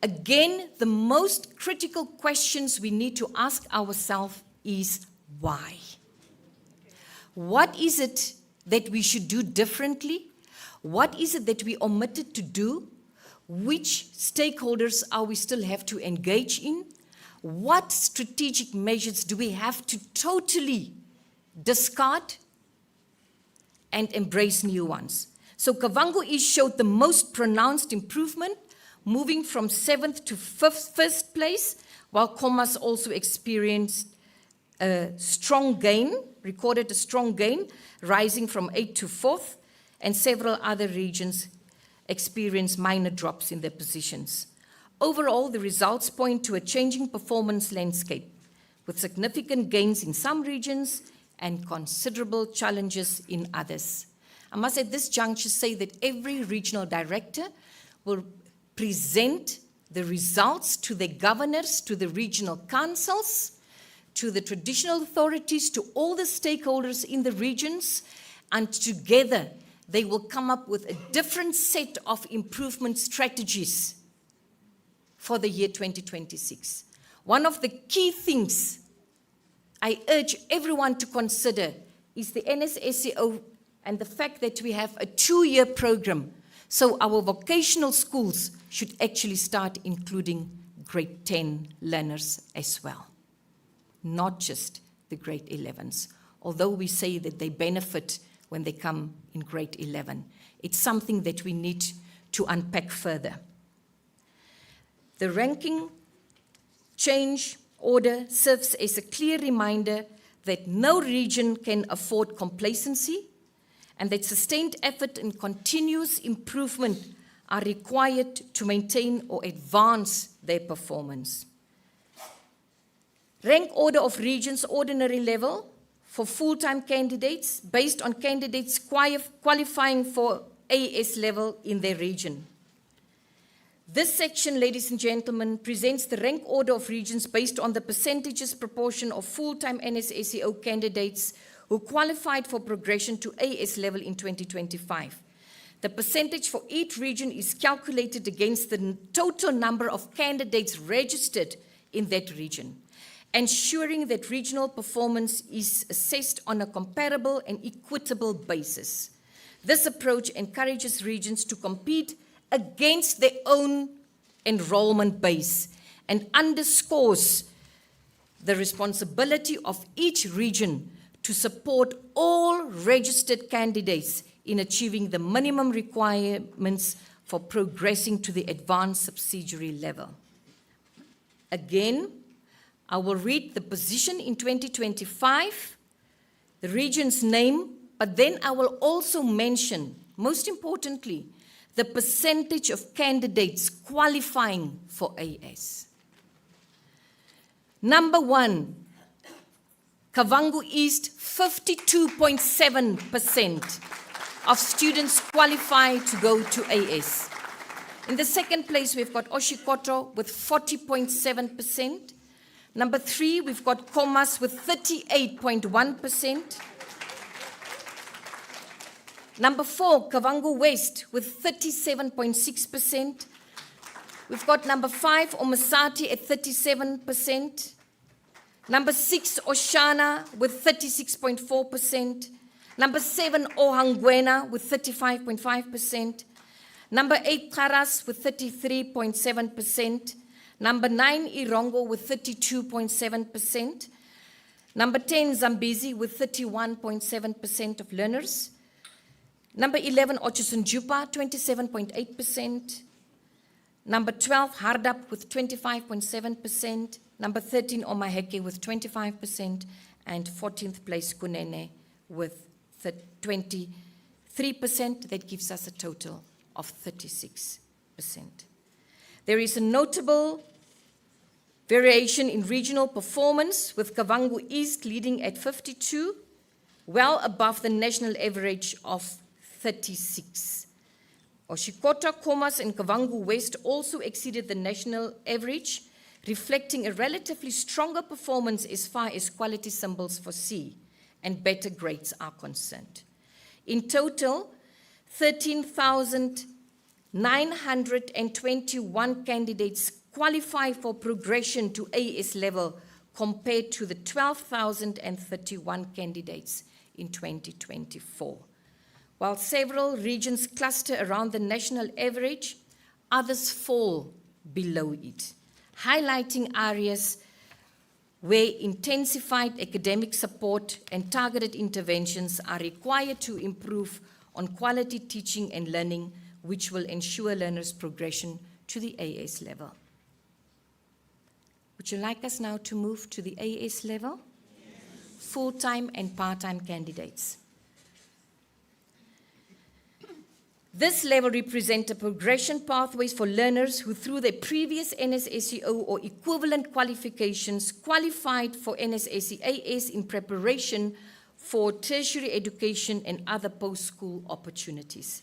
Again, the most critical questions we need to ask ourselves is why? What is it that we should do differently? What is it that we omitted to do? Which stakeholders are we still have to engage in? What strategic measures do we have to totally discard and embrace new ones? So Kavango East showed the most pronounced improvement, moving from 7th to 1st place, while Khomas also experienced a strong gain, recorded a strong gain, rising from 8th to 4th, and several other regions experienced minor drops in their positions. Overall, the results point to a changing performance landscape, with significant gains in some regions and considerable challenges in others. I must at this juncture say that every regional director will present the results to the governors, to the regional councils, to the traditional authorities, to all the stakeholders in the regions, and together they will come up with a different set of improvement strategies for the year 2026. One of the key things I urge everyone to consider is the Nssco and the fact that we have a 2-year program. So our vocational schools should actually start including grade 10 learners as well, not just the grade 11s. Although we say that they benefit when they come in grade 11. It's something that we need to unpack further. The ranking change order serves as a clear reminder that no region can afford complacency and that sustained effort and continuous improvement are required to maintain or advance their performance. Rank order of regions ordinary level for full-time candidates based on candidates qualifying for AS level in their region. This section, ladies and gentlemen, presents the rank order of regions based on the percentages proportion of full-time Nssco candidates who qualified for progression to AS level in 2025. The percentage for each region is calculated against the total number of candidates registered in that region, ensuring that regional performance is assessed on a comparable and equitable basis. This approach encourages regions to compete against their own enrollment base and underscores the responsibility of each region to support all registered candidates in achieving the minimum requirements for progressing to the advanced subsidiary level. Again, I will read the position in 2025, the region's name, but then I will also mention, most importantly, the percentage of candidates qualifying for AS. Number 1, Kavango East, 52.7% of students qualify to go to AS. In the second place, we've got Oshikoto with 40.7%. Number 3, we've got Khomas with 38.1%. Number 4, Kavango West with 37.6%. We've got number 5, Omasati at 37%. Number 6, Oshana with 36.4%. Number 7, Ohangwena with 35.5%. Number 8, Karas with 33.7%. Number 9, Irongo with 32.7%. Number 10, Zambezi with 31.7% of learners. Number 11, Otjisunjupa, 27.8%. Number 12, Hardap with 25.7%. Number 13, Omaheke with 25%. And 14th place, Kunene with 23%. That gives us a total of 36%. There is a notable variation in regional performance, with Kavango East leading at 52, well above the national average of 36. Oshikota, Khomas, and Kavango West also exceeded the national average, reflecting a relatively stronger performance as far as quality symbols for C and better grades are concerned. In total, 13,921 candidates qualify for progression to AS level compared to the 12,031 candidates in 2024. While several regions cluster around the national average, others fall below it, highlighting areas where intensified academic support and targeted interventions are required to improve on quality teaching and learning, which will ensure learners' progression to the AS level. Would you like us now to move to the AS level? Yes. Full-time and part-time candidates. This level represents a progression pathways for learners who, through their previous Nssco or equivalent qualifications, qualified for NSSC AS in preparation for tertiary education and other post-school opportunities.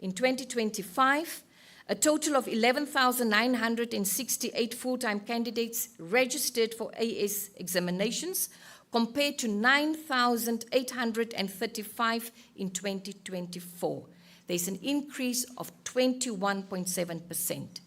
In 2025, a total of 11,968 full-time candidates registered for AS examinations, compared to 9,835 in 2024. There's an increase of 21.7%.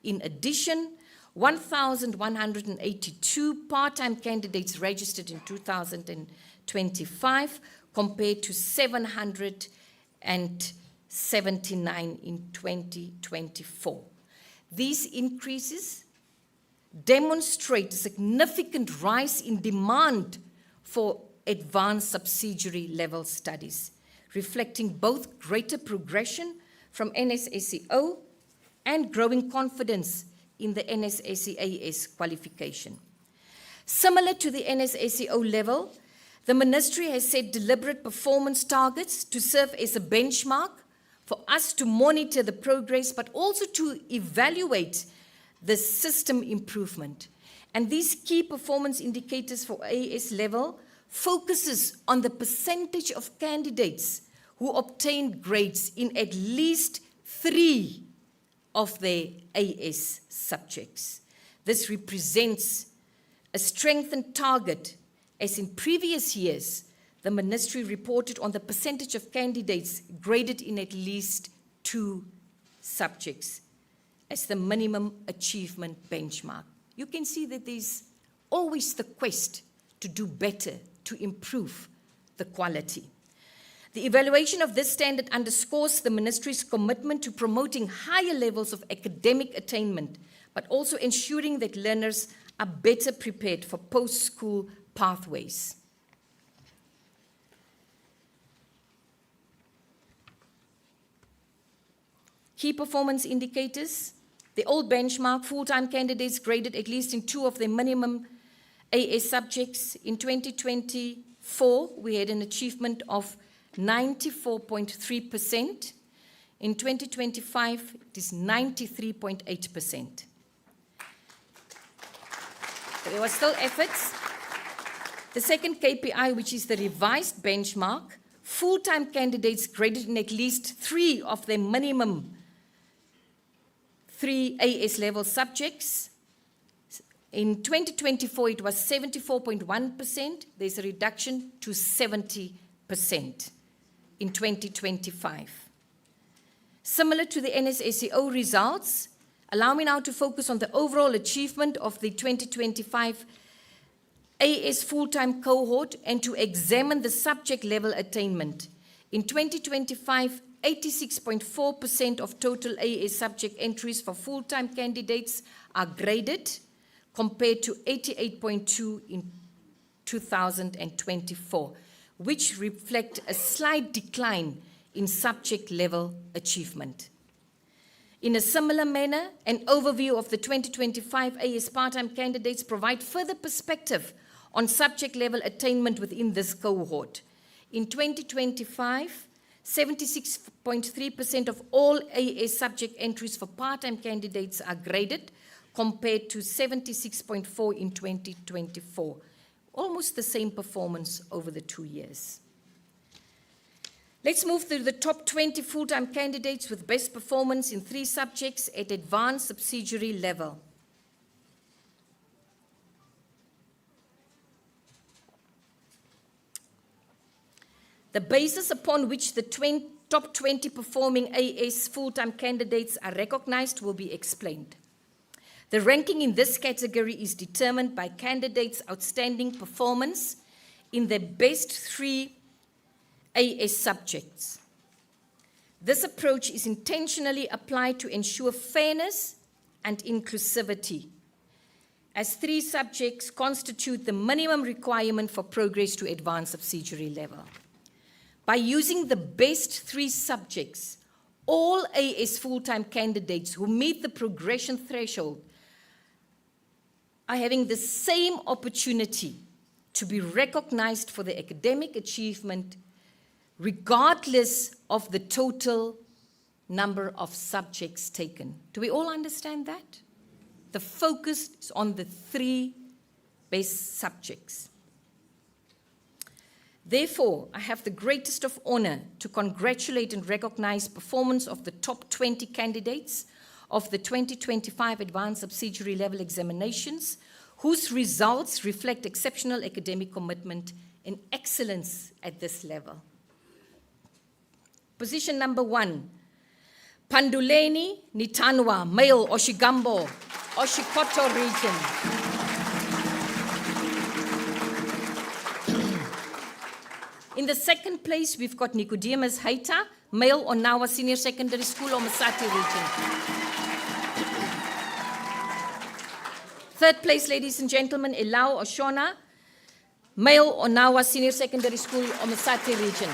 In addition, 1,182 part-time candidates registered in 2025 compared to 779 in 2024. These increases demonstrate a significant rise in demand for advanced subsidiary level studies, reflecting both greater progression from NSSCO and growing confidence in the NSSC AS qualification. Similar to the NSSCO level, the Ministry has set deliberate performance targets to serve as a benchmark for us to monitor the progress, but also to evaluate the system improvement. And these key performance indicators for AS level focuses on the percentage of candidates who obtained grades in at least 3 of their AS subjects. This represents a strengthened target, as in previous years, the Ministry reported on the percentage of candidates graded in at least 2 subjects as the minimum achievement benchmark. You can see that there's always the quest to do better, to improve the quality. The evaluation of this standard underscores the Ministry's commitment to promoting higher levels of academic attainment, but also ensuring that learners are better prepared for post-school pathways. Key performance indicators. The old benchmark, full-time candidates graded at least in 2 of their minimum AS subjects. In 2024, we had an achievement of 94.3%. In 2025, it is 93.8%. There were still efforts. The second KPI, which is the revised benchmark, full-time candidates graded in at least 3 of their minimum 3 AS level subjects. In 2024, it was 74.1%. There's a reduction to 70% in 2025. Similar to the NSSCO results, allow me now to focus on the overall achievement of the 2025 AS full-time cohort and to examine the subject level attainment. In 2025, 86.4% of total AS subject entries for full-time candidates are graded, compared to 88.2% in 2024, which reflect a slight decline in subject level achievement. In a similar manner, an overview of the 2025 AS part-time candidates provide further perspective on subject level attainment within this cohort. In 2025, 76.3% of all AS subject entries for part-time candidates are graded, compared to 76.4% in 2024. Almost the same performance over the 2 years. Let's move to the top 20 full-time candidates with best performance in 3 subjects at advanced subsidiary level. The basis upon which the top 20 performing AS full-time candidates are recognized will be explained. The ranking in this category is determined by candidates' outstanding performance in the best 3 AS subjects. This approach is intentionally applied to ensure fairness and inclusivity, as 3 subjects constitute the minimum requirement for progress to advanced subsidiary level. By using the best 3 subjects, all AS full-time candidates who meet the progression threshold are having the same opportunity to be recognized for their academic achievement, regardless of the total number of subjects taken. Do we all understand that? The focus is on the 3 best subjects. Therefore, I have the greatest of honor to congratulate and recognize performance of the top 20 candidates of the 2025 Advanced Subsidiary Level Examinations, whose results reflect exceptional academic commitment and excellence at this level. Position number 1, Panduleni Nitanwa, male, Oshigambo, Oshikoto region. In the second place, we've got Nicodemus Haita, male, Onawa Senior Secondary School, Omasati region. Third place, ladies and gentlemen, Elau Oshona, male, Onawa Senior Secondary School, Omasati region.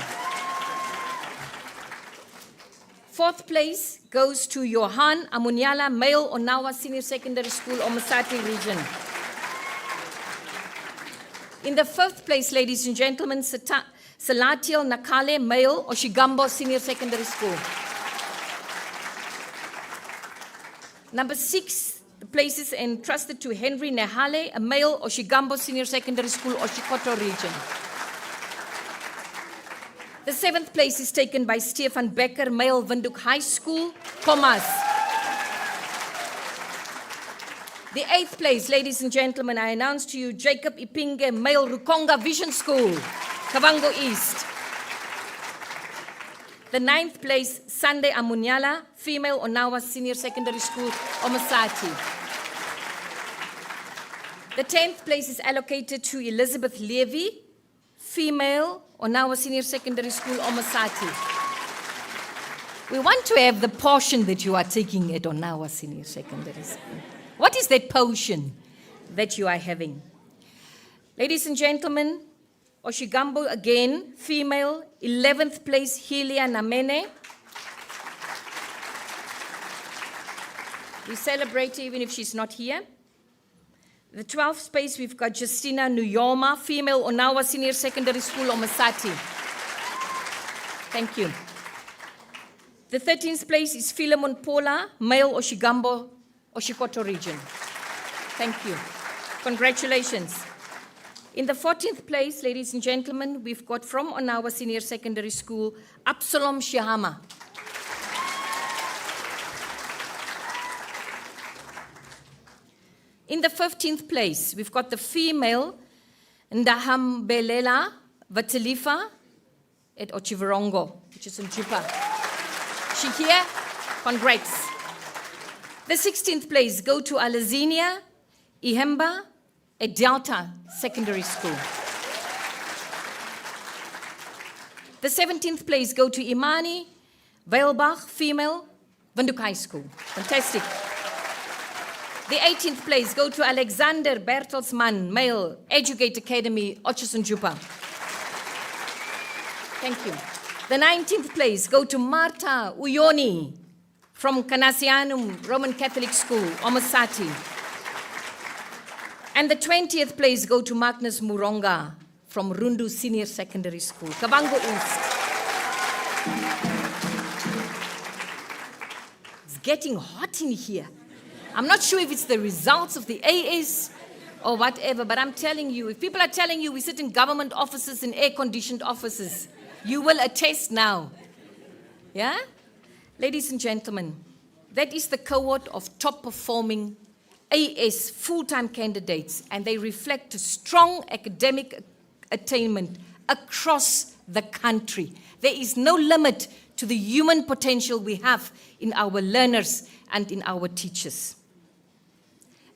Fourth place goes to Johan Amunyala, male, Onawa Senior Secondary School, Omasati region. In the fifth place, ladies and gentlemen, Salatiel Nakale, male, Oshigambo Senior Secondary School. Number 6 places entrusted to Henry Nehale, a male, Oshigambo Senior Secondary School, Oshikoto region. The 7th place is taken by Stefan Becker, male, Windhoek High School, Komas. The 8th place, ladies and gentlemen, I announce to you Jacob Ipinge, male, Rukonga Vision School, Kavango East. The 9th place, Sunday Amunyala, female, Onawa Senior Secondary School, Omasati. The 10th place is allocated to Elizabeth Levy, female, Onawa Senior Secondary School, Omasati. We want to have the portion that you are taking at Onawa Senior Secondary School. What is that portion that you are having? Ladies and gentlemen, Oshigambo again, female, 11th place, Helia Namene. We celebrate even if she's not here. The 12th space, we've got Justina Nuyoma, female, Onawa Senior Secondary School, Omasati. Thank you. The 13th place is Philemon Pola, male, Oshigambo, Oshikoto region. Thank you. Congratulations. In the 14th place, ladies and gentlemen, we've got from Onawa Senior Secondary School, Absalom Shihama. In the 15th place, we've got the female, Ndahambelela Vatilifa at Ochivarongo, which is in Jupa. She here? Congrats. The 16th place go to Alazinia Ihemba at Delta Secondary School. The 17th place go to Imani Weilbach, female, Windhoek High School. Fantastic. The 18th place go to Alexander Bertelsmann, male, Educate Academy, Otchison Jupa. Thank you. The 19th place go to Marta Uyoni from Canasianum Roman Catholic School, Omasati. And the 20th place go to Magnus Muronga from Rundu Senior Secondary School, Kavango East. It's getting hot in here. I'm not sure if it's the results of the AS or whatever, but I'm telling you, if people are telling you we sit in government offices, in air-conditioned offices, you will attest now. Yeah? Ladies and gentlemen, that is the cohort of top-performing AS full-time candidates, and they reflect a strong academic attainment across the country. There is no limit to the human potential we have in our learners and in our teachers.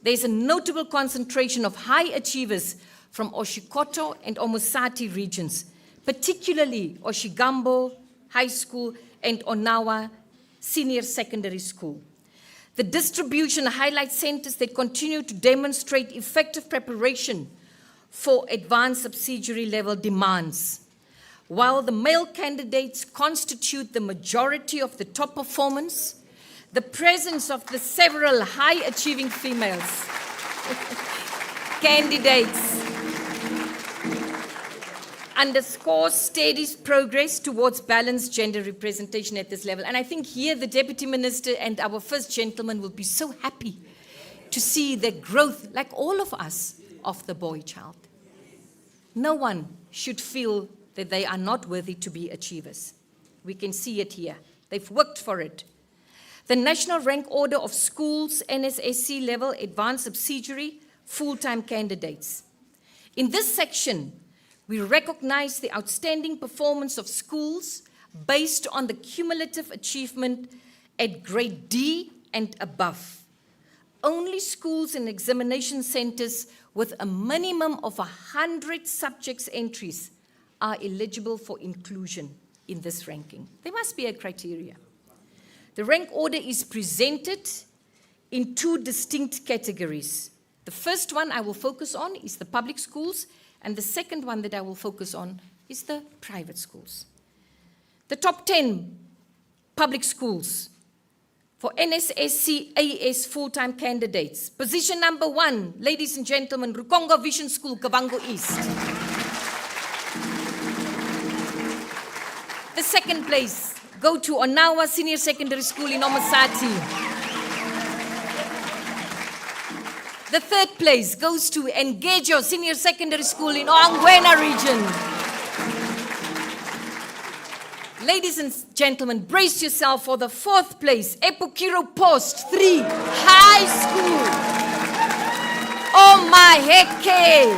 There's a notable concentration of high achievers from Oshikoto and Omusati regions, particularly Oshigambo High School and Onawa Senior Secondary School. The distribution highlights centers that continue to demonstrate effective preparation for advanced subsidiary level demands. While the male candidates constitute the majority of the top performance, the presence of the several high-achieving females candidates underscores steady progress towards balanced gender representation at this level. And I think here the Deputy Minister and our First Gentleman will be so happy to see the growth, like all of us, of the boy child. No one should feel that they are not worthy to be achievers. We can see it here. They've worked for it. The National Rank Order of Schools, NSSC level advanced subsidiary full-time candidates. In this section, we recognize the outstanding performance of schools based on the cumulative achievement at grade D and above. Only schools and examination centers with a minimum of 100 subjects entries are eligible for inclusion in this ranking. There must be a criteria. The rank order is presented in two distinct categories. The first one I will focus on is the public schools, and the second one that I will focus on is the private schools. The top 10 public schools for NSSC AS full-time candidates. Position number 1, ladies and gentlemen, Rukonga Vision School, Kavango East. The second place, go to Onawa Senior Secondary School in Omusati. The third place goes to Engejo Senior Secondary School in Oangwena region. Ladies and gentlemen, brace yourself for the fourth place, Epukiro Post 3 High School. Oh my heke!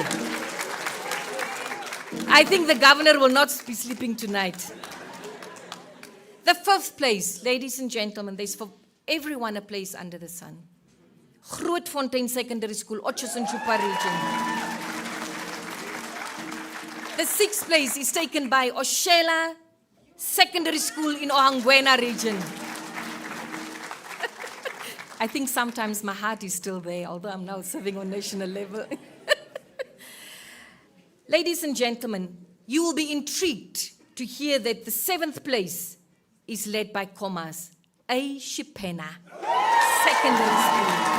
I think the governor will not be sleeping tonight. The fifth place, ladies and gentlemen, there's for everyone a place under the sun. Grootfontein Secondary School, Otjieshoekspruit region. The sixth place is taken by Oshela Secondary School in Ohangwena region. I think sometimes my heart is still there, although I'm now serving on national level. Ladies and gentlemen, you will be intrigued to hear that the seventh place is led by Komas, A. Shipena Secondary School.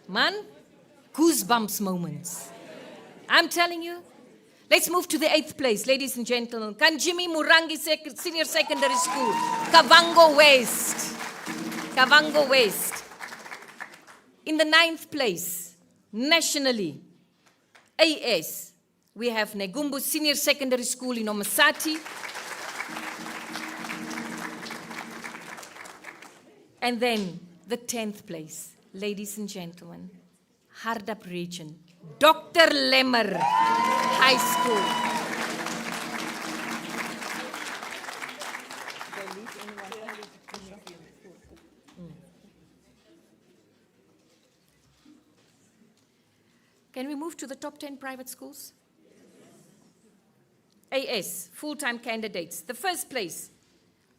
Man, goosebumps moments. I'm telling you. Let's move to the 8th place, ladies and gentlemen. Kanjimi Murangi Senior Secondary School, Kavango West. Kavango West. In the 9th place, nationally, AS, we have Negumbu Senior Secondary School in Omusati. And then the 10th place, ladies and gentlemen, Hardap region, Dr. Lemmer High School. Can we move to the top 10 private schools? AS, full-time candidates. The first place,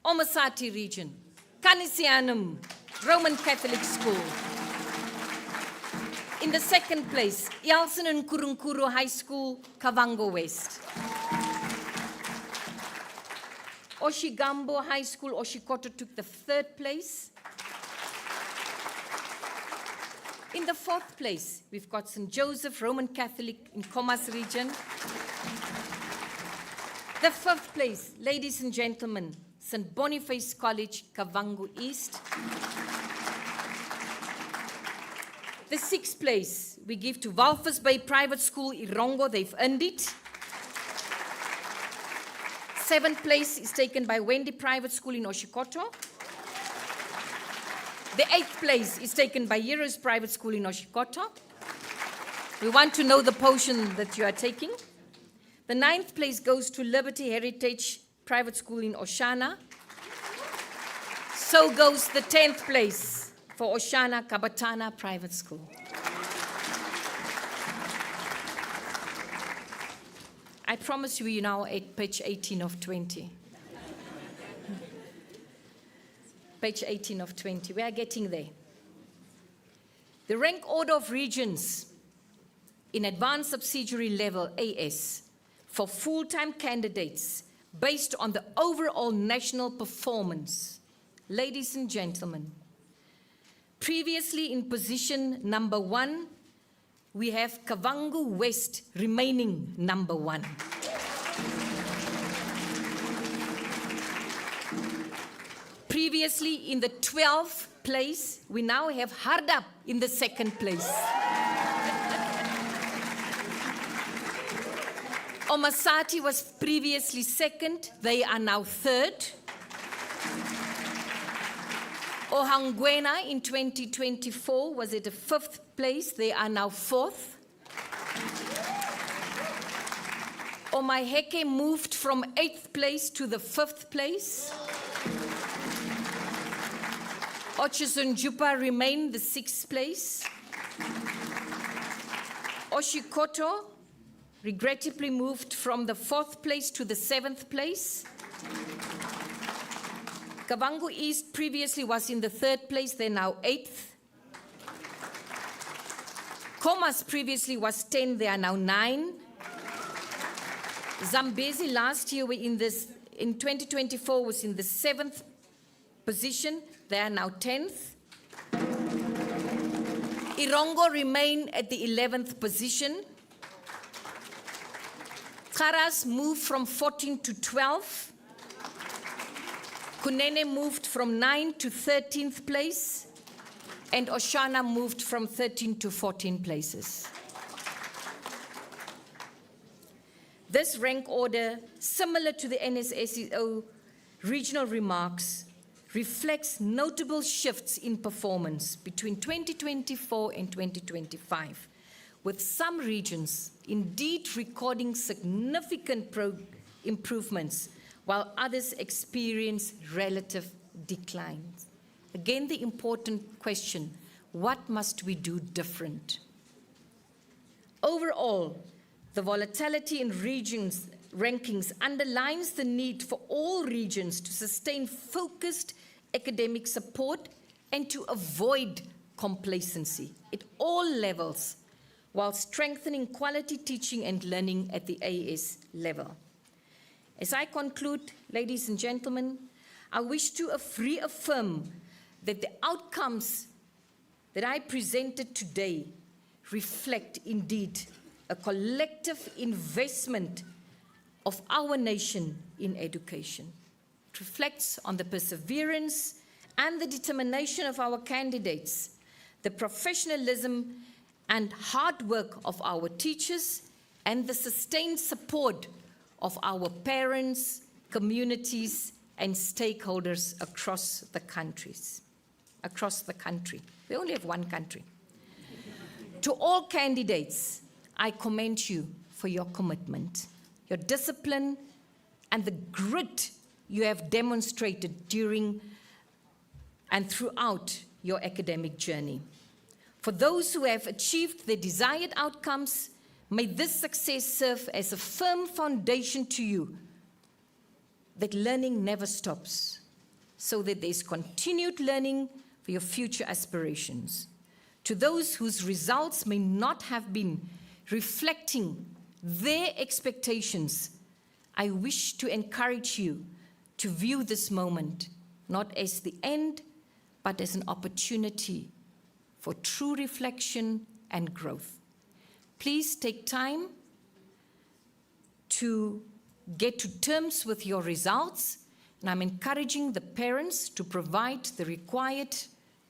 Omusati region, Canisianum Roman Catholic School. In the second place, Yalson and Kurunkuru High School, Kavango West. Oshigambo High School, Oshikoto took the third place. In the 4th place, we've got St. Joseph Roman Catholic in Khomas region. The 5th place, ladies and gentlemen, St. Boniface College, Kavango East. The 6th place, we give to Walvis Bay Private School, Irongo, they've earned it. 7th place is taken by Wendy Private School in Oshikoto. The 8th place is taken by Heroes Private School in Oshikoto. We want to know the potion that you are taking. The 9th place goes to Liberty Heritage Private School in Oshana. So goes the 10th place for Oshana Kabatana Private School. I promise you, you're now at page 18 of 20. Page 18 of 20. We are getting there. The rank order of regions in advanced subsidiary level AS for full-time candidates based on the overall national performance. Ladies and gentlemen, previously in position number 1, we have Kavango West remaining number 1. Previously in the 12th place, we now have Hardap in the 2nd place. Omasati was previously 2nd, they are now 3rd. Ohangwena in 2024 was at the 5th place, they are now 4th. Omaheke moved from 8th place to the 5th place. Ochisunjupa remained the 6th place. Oshikoto regrettably moved from the 4th place to the 7th place. Kavango East previously was in the 3rd place, they're now 8th. Khomas previously was 10, they are now 9. Zambezi last year in 2024 was in the 7th position, they are now 10th. Irongo remain at the 11th position. Karas moved from 14 to 12. Kunene moved from 9 to 13th place. And Oshana moved from 13 to 14 places. This rank order, similar to the NSSCO regional remarks, reflects notable shifts in performance between 2024 and 2025, with some regions indeed recording significant improvements, while others experience relative declines. Again, the important question, what must we do different? Overall, the volatility in regions rankings underlines the need for all regions to sustain focused academic support and to avoid complacency at all levels, while strengthening quality teaching and learning at the AS level. As I conclude, ladies and gentlemen, I wish to reaffirm that the outcomes that I presented today reflect indeed a collective investment of our nation in education. It reflects on the perseverance and the determination of our candidates, the professionalism and hard work of our teachers, and the sustained support of our parents, communities, and stakeholders across the country. We only have one country. To all candidates, I commend you for your commitment, your discipline, and the grit you have demonstrated during and throughout your academic journey. For those who have achieved their desired outcomes, may this success serve as a firm foundation to you that learning never stops, so that there's continued learning for your future aspirations. To those whose results may not have been reflecting their expectations, I wish to encourage you to view this moment not as the end, but as an opportunity for true reflection and growth. Please take time to get to terms with your results, and I'm encouraging the parents to provide the required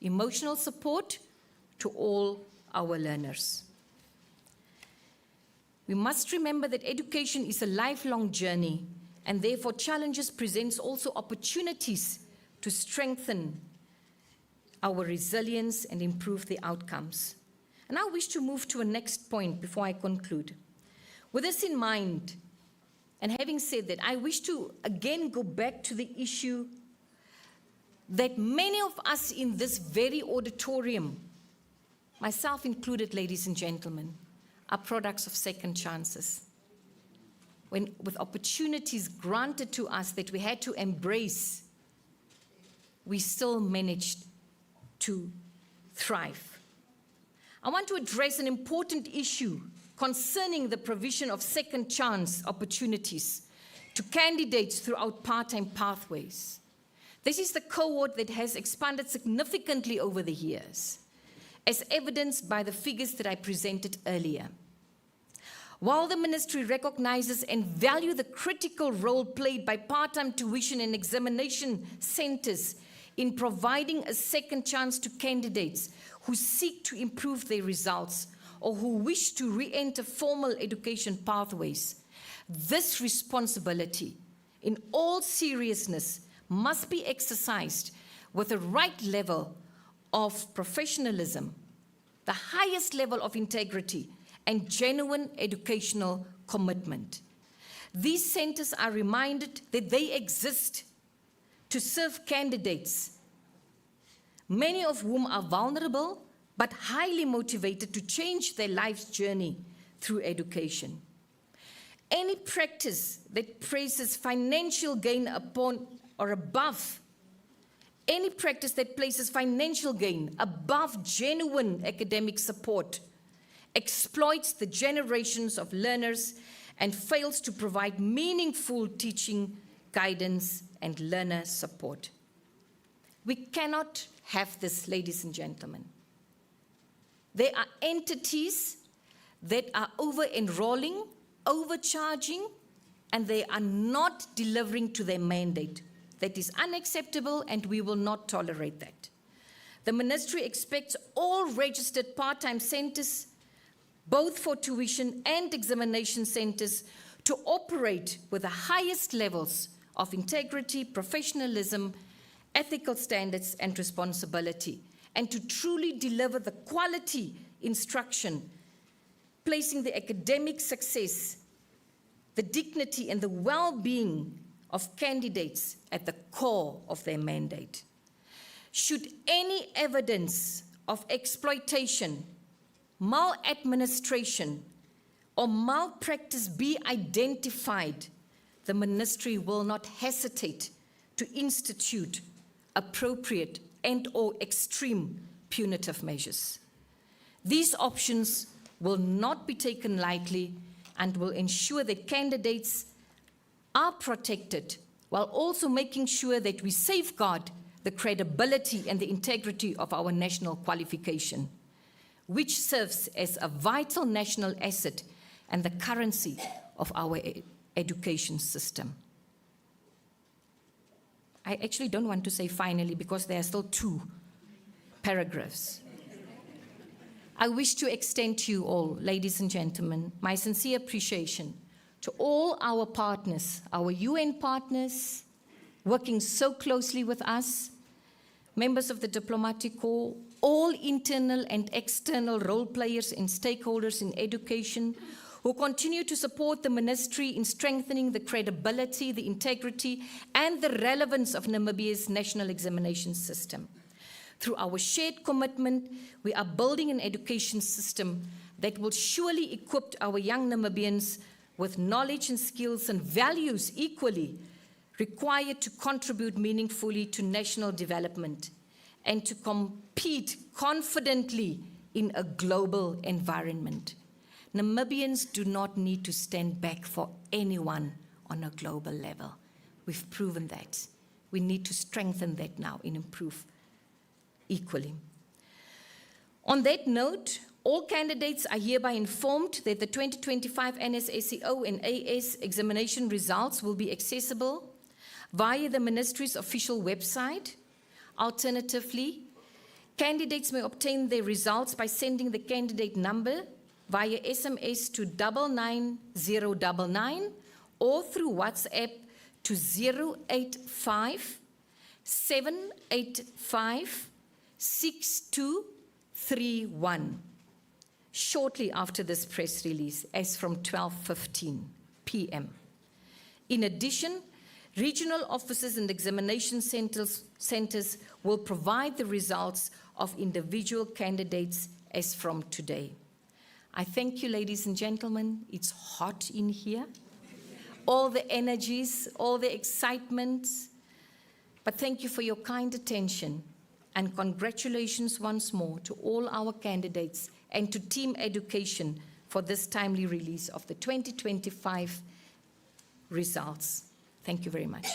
emotional support to all our learners. We must remember that education is a lifelong journey, and therefore challenges presents also opportunities to strengthen our resilience and improve the outcomes. And I wish to move to a next point before I conclude. With this in mind, and having said that, I wish to again go back to the issue that many of us in this very auditorium, myself included, ladies and gentlemen, are products of second chances. When, with opportunities granted to us that we had to embrace, we still managed to thrive. I want to address an important issue concerning the provision of second chance opportunities to candidates throughout part-time pathways. This is the cohort that has expanded significantly over the years, as evidenced by the figures that I presented earlier. While the ministry recognizes and values the critical role played by part-time tuition and examination centers in providing a second chance to candidates who seek to improve their results or who wish to re-enter formal education pathways, this responsibility, in all seriousness, must be exercised with the right level of professionalism, the highest level of integrity, and genuine educational commitment. These centers are reminded that they exist to serve candidates, many of whom are vulnerable but highly motivated to change their life's journey through education. Any practice that places financial gain upon or above, any practice that places financial gain above genuine academic support exploits the generations of learners and fails to provide meaningful teaching, guidance, and learner support. We cannot have this, ladies and gentlemen. There are entities that are over-enrolling, overcharging, and they are not delivering to their mandate. That is unacceptable, and we will not tolerate that. The ministry expects all registered part-time centers, both for tuition and examination centers, to operate with the highest levels of integrity, professionalism, ethical standards, and responsibility, and to truly deliver the quality instruction, placing the academic success, the dignity, and the well-being of candidates at the core of their mandate. Should any evidence of exploitation, maladministration, or malpractice be identified, the ministry will not hesitate to institute appropriate and/or extreme punitive measures. These options will not be taken lightly and will ensure that candidates are protected while also making sure that we safeguard the credibility and the integrity of our national qualification, which serves as a vital national asset and the currency of our education system. I actually don't want to say finally because there are still 2 paragraphs. I wish to extend to you all, ladies and gentlemen, my sincere appreciation to all our partners, our UN partners, working so closely with us, members of the diplomatic corps, all internal and external role players and stakeholders in education who continue to support the ministry in strengthening the credibility, the integrity, and the relevance of Namibia's national examination system. Through our shared commitment, we are building an education system that will surely equip our young Namibians with knowledge and skills and values equally required to contribute meaningfully to national development and to compete confidently in a global environment. Namibians do not need to stand back for anyone on a global level. We've proven that. We need to strengthen that now and improve equally. On that note, all candidates are hereby informed that the 2025 Nssco and AS examination results will be accessible via the Ministry's official website. Alternatively, candidates may obtain their results by sending the candidate number via SMS to 99099 or through WhatsApp to 085 785 6231 shortly after this press release, as from 12:15 p.m. In addition, regional offices and examination centers will provide the results of individual candidates as from today. I thank you, ladies and gentlemen. It's hot in here. All the energies, all the excitement. But thank you for your kind attention, and congratulations once more to all our candidates and to Team Education for this timely release of the 2025 results. Thank you very much.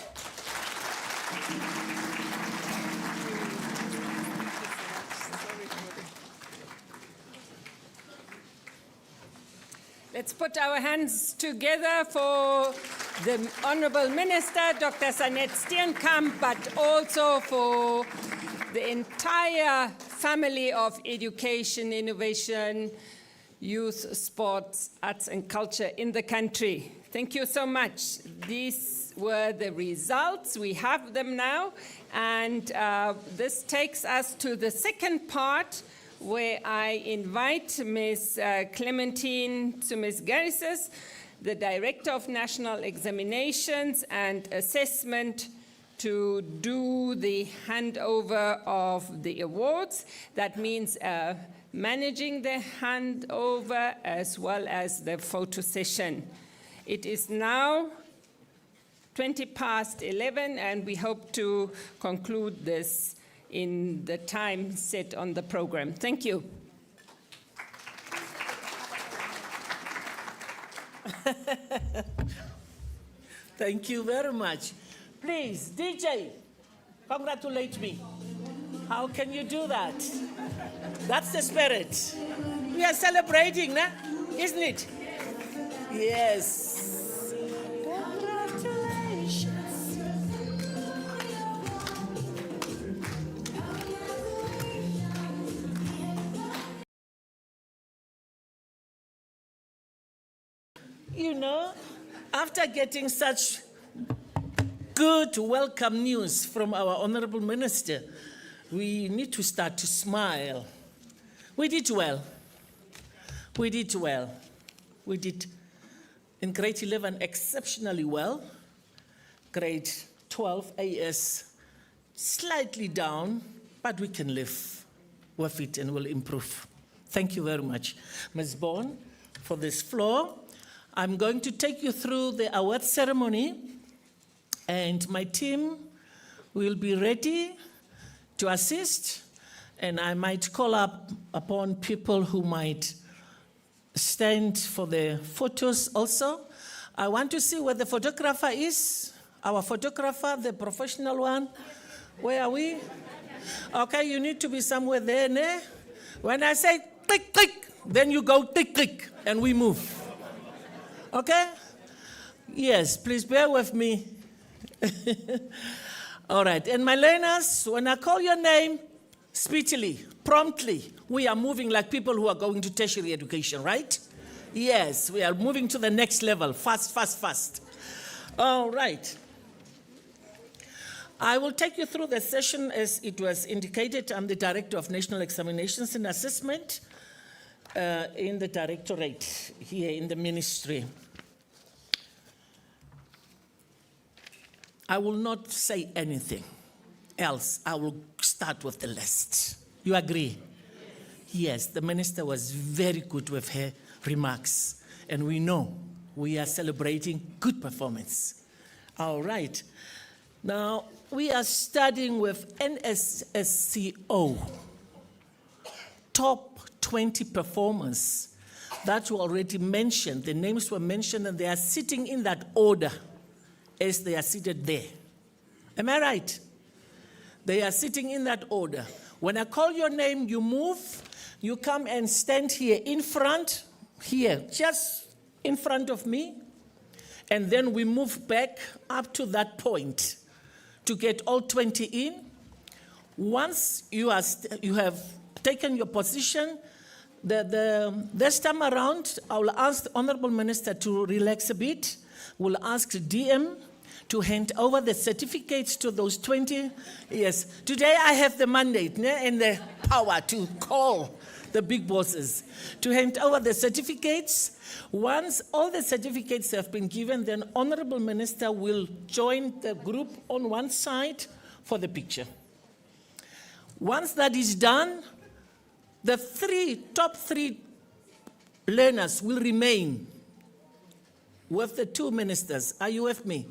Let's put our hands together for the Honorable Minister, Dr. Sanet Steenkamp, but also for the entire family of education, innovation, youth, sports, arts and culture in the country. Thank you so much. These were the results. We have them now. And this takes us to the second part, where I invite Ms. Clementine Tsumis-Garises, the Director of National Examinations and Assessment, to do the handover of the awards. That means managing the handover as well as the photo session. It is now 11:20, and we hope to conclude this in the time set on the program. Thank you. Thank you very much. Please, DJ, congratulate me. How can you do that? That's the spirit. We are celebrating, nah? Isn't it? Yes. Congratulations. You know, after getting such good welcome news from our Honorable Minister, we need to start to smile. We did well. We did well. We did in grade 11 exceptionally well. Grade 12 AS slightly down, but we can live with it and will improve. Thank you very much, Ms. Bourne, for this floor. I'm going to take you through the award ceremony, and my team will be ready to assist, and I might call upon people who might stand for the photos also. I want to see where the photographer is, our photographer, the professional one. Where are we? Okay, you need to be somewhere there, ne? When I say click, click, then you go click, click, and we move. Okay? Yes, please bear with me. All right, and my learners, when I call your name, speedily, promptly, we are moving like people who are going to tertiary education, right? Yes, we are moving to the next level, fast, fast, fast. All right. I will take you through the session as it was indicated. I'm the Director of National Examinations and Assessment in the Directorate here in the Ministry. I will not say anything else. I will start with the list. You agree? Yes, the Minister was very good with her remarks, and we know we are celebrating good performance. All right. Now, we are starting with Nssco, top 20 performers that were already mentioned. The names were mentioned, and they are sitting in that order as they are seated there. Am I right? They are sitting in that order. When I call your name, you move you come and stand here in front, here, just in front of me, and then we move back up to that point to get all 20 in. Once you have taken your position, this time around, I will ask the Honorable Minister to relax a bit. We'll ask DM to hand over the certificates to those 20. Yes, today I have the mandate and the power to call the big bosses to hand over the certificates. Once all the certificates have been given, then Honorable Minister will join the group on one side for the picture. Once that is done, the top three learners will remain with the two ministers. Are you with me?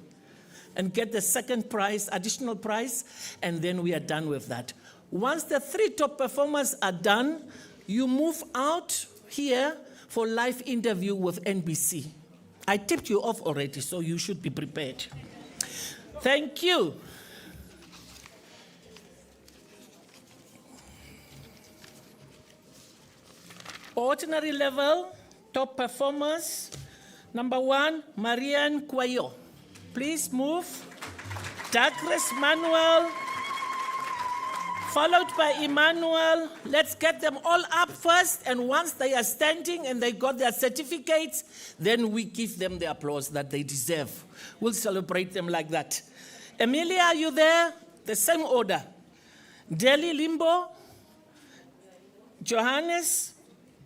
And get the second prize, additional prize, and then we are done with that. Once the three top performers are done, you move out here for live interview with NBC. I tipped you off already, so you should be prepared. Thank you. Ordinary level, top performers. Number 1, Marianne Kwayo. Please move. Douglas Manuel, followed by Emmanuel. Let's get them all up first, and once they are standing and they got their certificates, then we give them the applause that they deserve. We'll celebrate them like that. Emilia, are you there? The same order. Deli Limbo, Johannes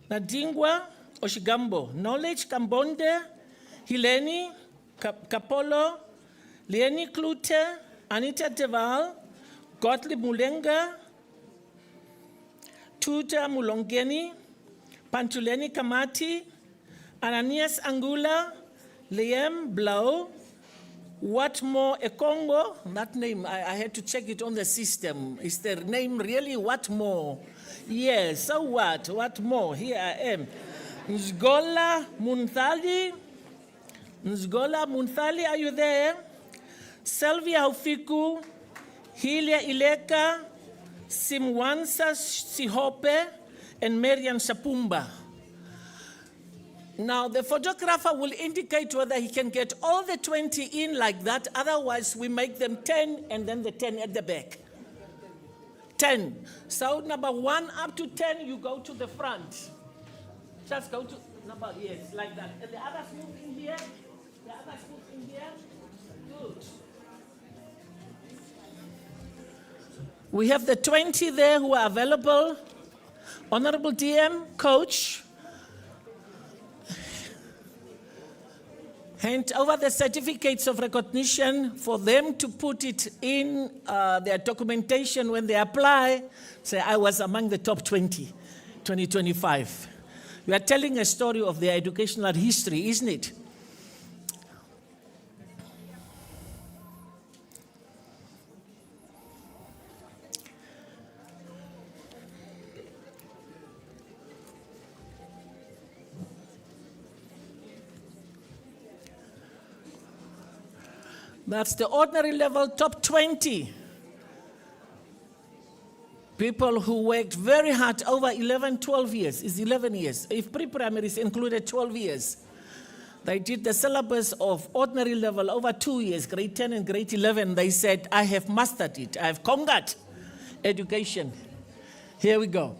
Nadingwa Oshigambo, Knowledge Kambonde, Hileni Kapolo, Leonie Klute, Anita Deval, Gottlieb Mulenga, Tuta Mulongeni, Pantuleni Kamati, Ananias Angula, Liam Blau, Watmo Ekongo. That name, I had to check it on the system. Is their name really Watmo? Yes, so what? What more? Here I am. Nzgola Munthali. Nzgola Munthali, are you there? Sylvia Ufiku, Hilia Ileka, Simwansa Sihope, and Marian Sapumba. Now, the photographer will indicate whether he can get all the 20 in like that. Otherwise, we make them 10 and then the 10 at the back. 10. So, number 1 up to 10, you go to the front. Just go to number, yes, like that. And the others move in here. The others move in here. Good. We have the 20 there who are available. Honorable DM, Coach, hand over the certificates of recognition for them to put it in their documentation when they apply. Say, I was among the top 20, 2025. We are telling a story of their educational history, isn't it? That's the ordinary level top 20. People who worked very hard over 11, 12 years. It's 11 years. If pre-primary is included, 12 years. They did the syllabus of ordinary level over 2 years, grade 10 and grade 11. They said, I have mastered it. I have conquered education. Here we go.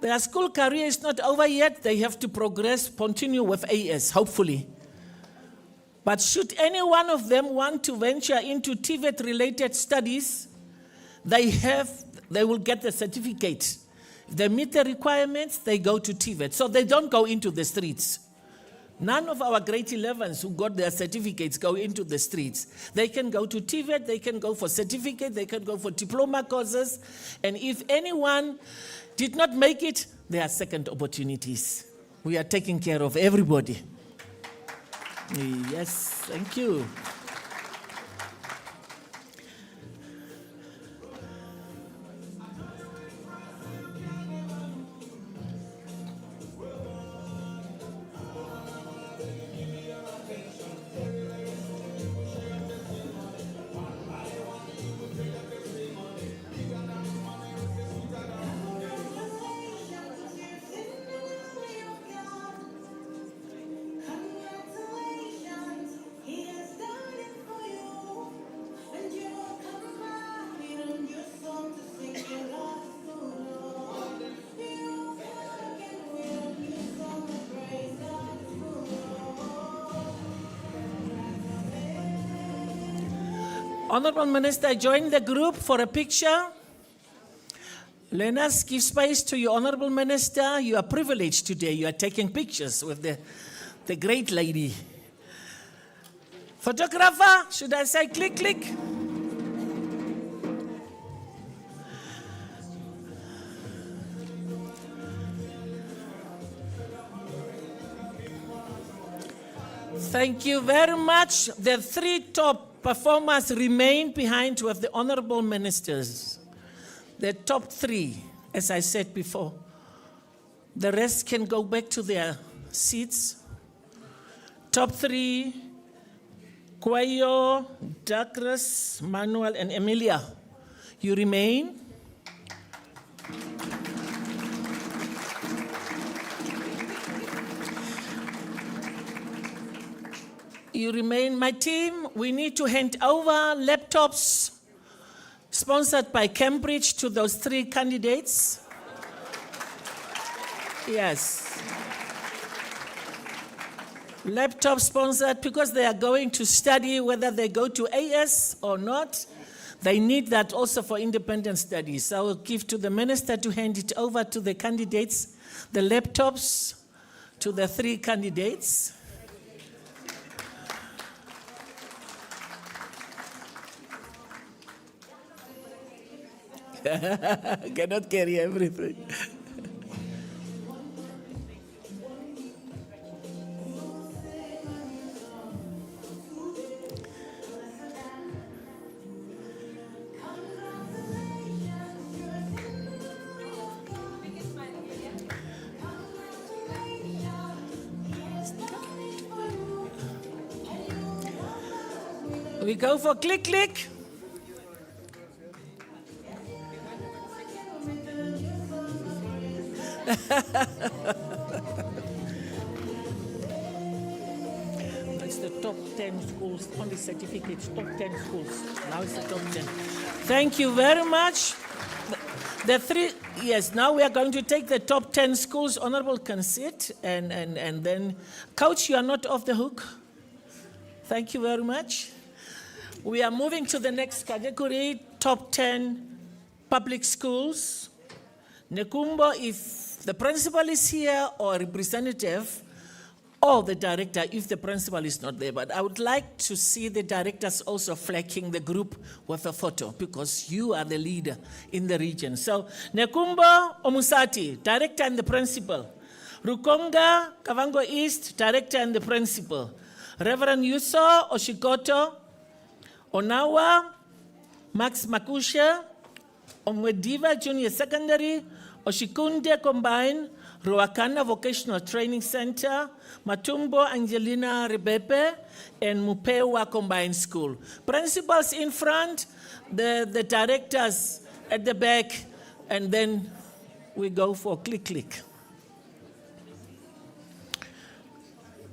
Their school career is not over yet. They have to progress, continue with AS, hopefully. But should any one of them want to venture into TVET-related studies, they will get the certificate. If they meet the requirements, they go to TVET. So they don't go into the streets. None of our grade 11s who got their certificates go into the streets. They can go to TVET, they can go for certificate, they can go for diploma courses. And if anyone did not make it, there are second opportunities. We are taking care of everybody. Yes, thank you. Honorable Minister, join the group for a picture. Lenas, give space to your Honorable Minister. You are privileged today. You are taking pictures with the great lady. Photographer, should I say click, click? Thank you very much. The three top performers remain behind with the honorable ministers. The top three, as I said before. The rest can go back to their seats. Top three, Cuello, Douglas, Manuel, and Emilia. You remain. You remain. My team, we need to hand over laptops sponsored by Cambridge to those three candidates. Yes. Laptop sponsored because they are going to study whether they go to AS or not. They need that also for independent studies. I will give to the minister to hand it over to the candidates, the laptops to the three candidates. Cannot carry everything. We go for click, click. It's the top 10 schools, only certificates, top 10 schools. Now it's the top 10. Thank you very much. The three, yes, now we are going to take the top 10 schools. Honorable can sit, and then, Coach, you are not off the hook. Thank you very much. We are moving to the next category, top 10 public schools. Nekumbo, if the principal is here, or a representative, or the director, if the principal is not there. But I would like to see the directors also flanking the group with a photo, because you are the leader in the region. So, Nekumbo Omusati, director and the principal. Rukonga Kavango East, director and the principal. Reverend Yuso Oshikoto, Onawa, Max Makusha, Omwediva Junior Secondary, Oshikunde Combined, Ruakana Vocational Training Center, Matumbo Angelina Rebepe, and Mupewa Combined School. Principals in front, the directors at the back, and then we go for click, click.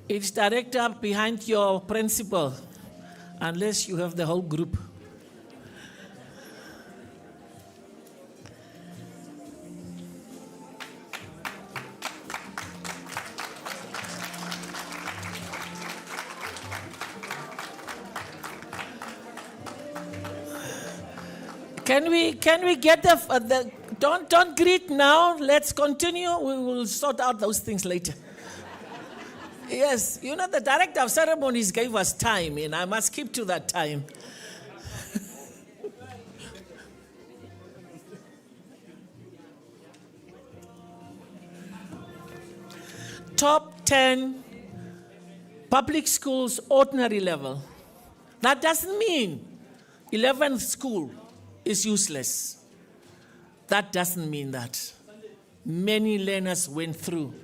Each director behind your principal, unless you have the whole group. Can we get the don't greet now, let's continue, we will sort out those things later. Yes, you know, the director of ceremonies gave us time, and I must keep to that time. Top 10 public schools, ordinary level. That doesn't mean 11th school is useless. That doesn't mean that. Many learners went through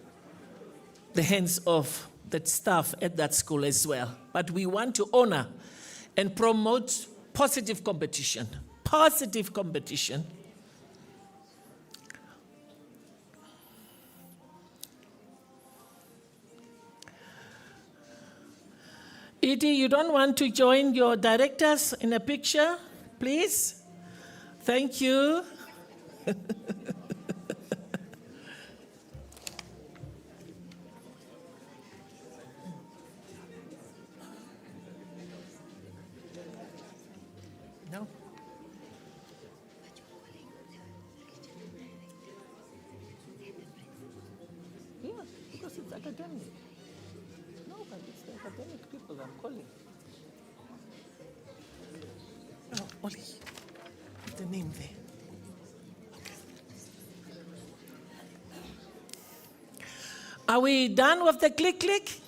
the hands of the staff at that school as well. But we want to honor and promote positive competition. Positive competition. Edie, you don't want to join your directors in a picture, please? Thank you. No? Yeah, because it's academic. No, but it's the academic people I'm calling. Oh, Oli, put the name there. Are we done with the click?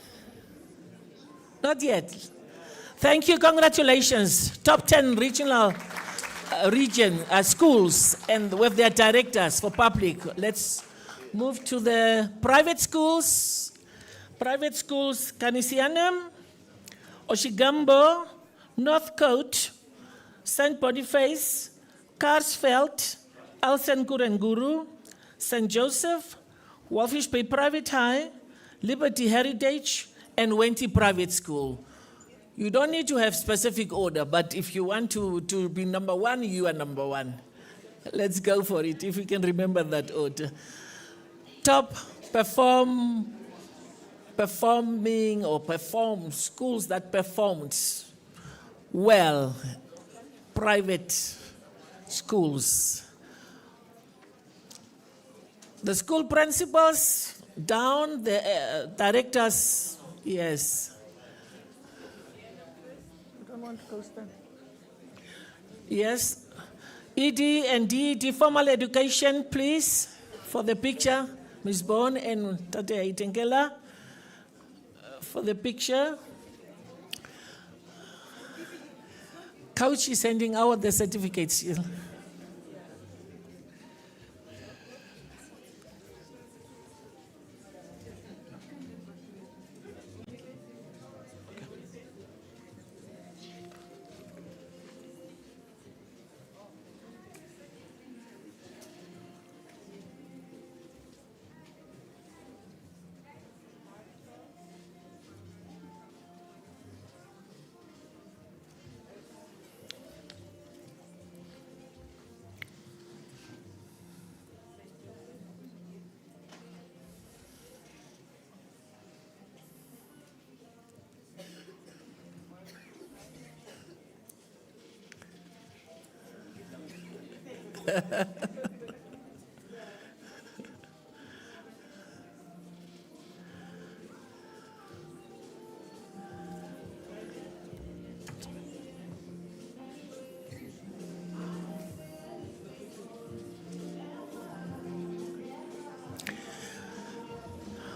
Not yet. Thank you, congratulations. Top 10 regional schools and with their directors for public. Let's move to the private schools. Private schools, Canisianum, Oshigambo, Northcote, St. Boniface, Karsfeld, Alsenkurenguru, St. Joseph, Wolfish Bay Private High, Liberty Heritage, and Wenty Private School. You don't need to have specific order, but if you want to be number one, you are number one. Let's go for it, if you can remember that order. Top performing or perform schools that performed well, private schools. The school principals down, the directors, yes. I don't want to go stand. Yes. ED and DED formal education, please, for the picture. Ms. Bone and Tate Itengela for the picture. Coach is sending out the certificates here.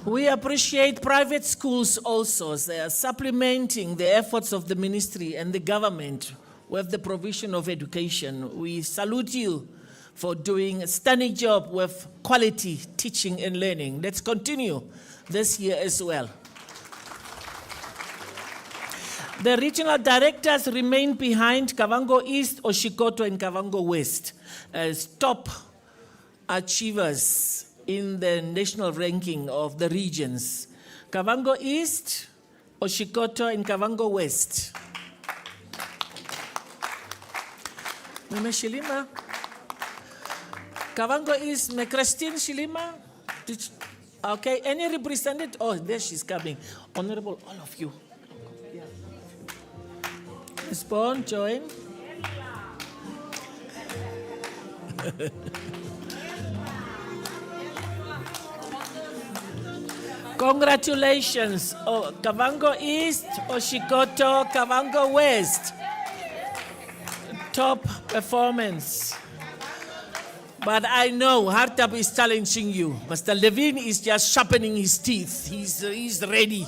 We appreciate private schools also. They are supplementing the efforts of the ministry and the government with the provision of education. We salute you for doing a stunning job with quality teaching and learning. Let's continue this year as well. The regional directors remain behind Kavango East, Oshikoto, and Kavango West as top achievers in the national ranking of the regions. Kavango East, Oshikoto, and Kavango West. Meme Shilima. Kavango East, me Christine Shilima. Okay, any representative? Oh, there she's coming. Honorable, all of you. Yeah. Ms. Bond, join. Congratulations, Kavango East, Oshikoto, Kavango West. Top performance. But I know Hartab is challenging you. Mr. Levine is just sharpening his teeth. He's ready.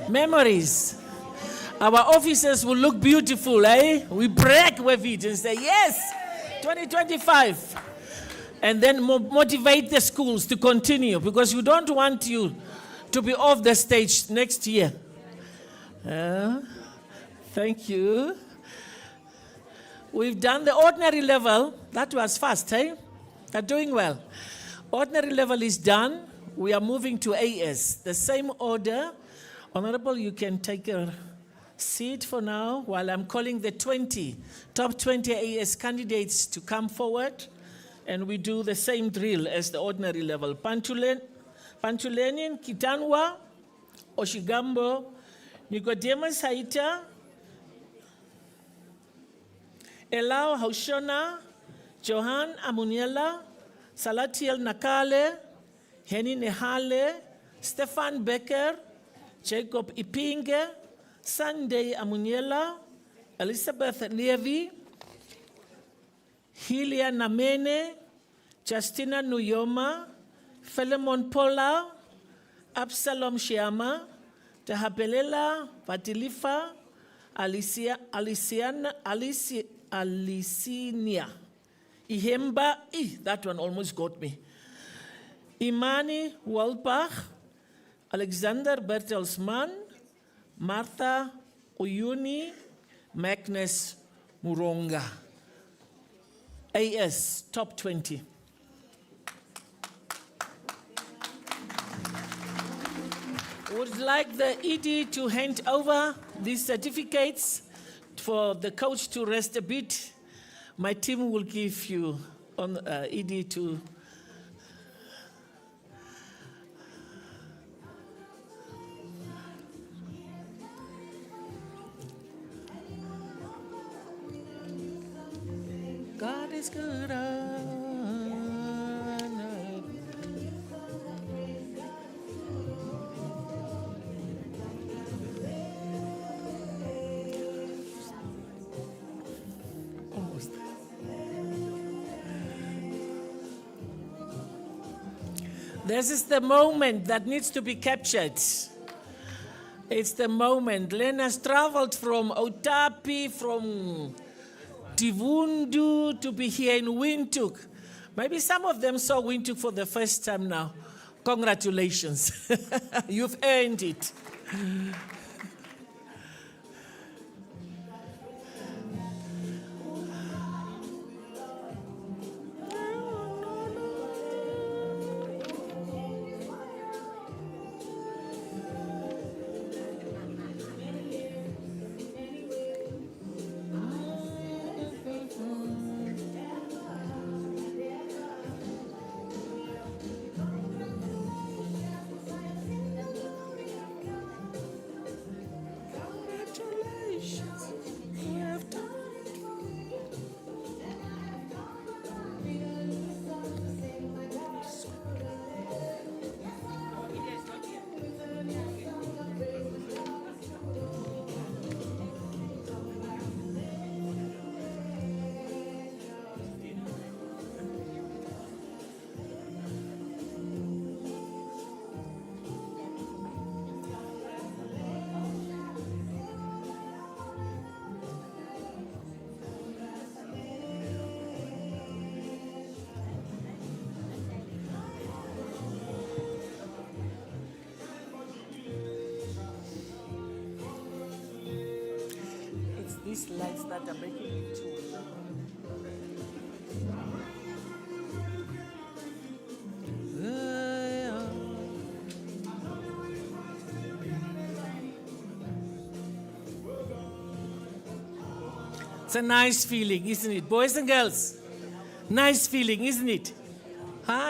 Memories. Our officers will look beautiful, eh? We brag with it and say, yes, 2025. And then motivate the schools to continue because you don't want you to be off the stage next year. Thank you. We've done the ordinary level. That was fast, eh? They're doing well. Ordinary level is done. We are moving to AS. The same order Honorable, you can take a seat for now while I'm calling the top 20 AS candidates to come forward, and we do the same drill as the ordinary level. Pantulenin, Kitanwa, Oshigambo, Nicodemus Haita, Elau Haushona, Johan Amuniela, Salatiel Nakale, Henny Nehale, Stefan Becker, Jacob Ipinge, Sunday Amuniela, Elizabeth Levy, Hilia Namene, Justina Nuyoma, Philemon Pola, Absalom Shiama, Tahapelela Patilifa, Alicinia, Ihemba, that one almost got me. Imani Walbach, Alexander Bertelsmann, Martha Uyuni, Magnus Muronga. AS, top 20. Would like the ED to hand over these certificates for the coach to rest a bit. My team will give you on ED to. God is good. Almost. This is the moment that needs to be captured. It's the moment. Len has traveled from Otapi, from Tivundu to be here in Windhoek. Maybe some of them saw Windhoek for the first time now. Congratulations. You've earned it. These lights that are making it too. It's a nice feeling, isn't it? Boys and girls, nice feeling, isn't it?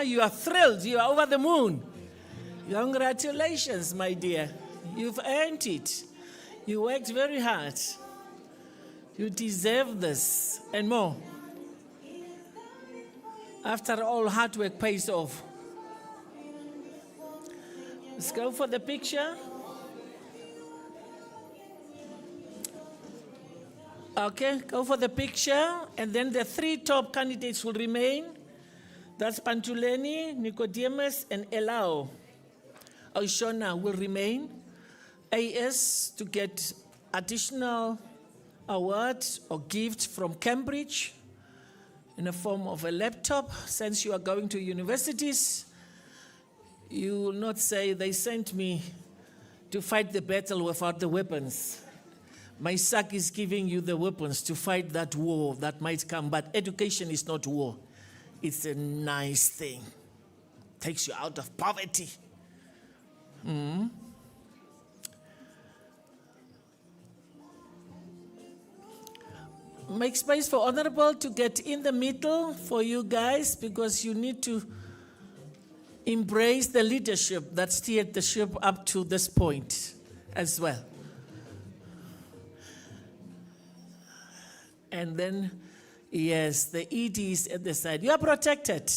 You are thrilled, you are over the moon. Congratulations, my dear. You've earned it. You worked very hard. You deserve this and more. After all, hard work pays off. Let's go for the picture. Okay, go for the picture. And then the three top candidates will remain. That's Pantuleni, Nicodemus, and Elao. Oshona will remain. AS to get additional awards or gifts from Cambridge in the form of a laptop. Since you are going to universities, you will not say, they sent me to fight the battle without the weapons. My SAC is giving you the weapons to fight that war that might come. But education is not war. It's a nice thing. Takes you out of poverty. make space for Honorable to get in the middle for you guys, because you need to embrace the leadership that steered the ship up to this point as well. And then, yes, the EDs at the side. You are protected.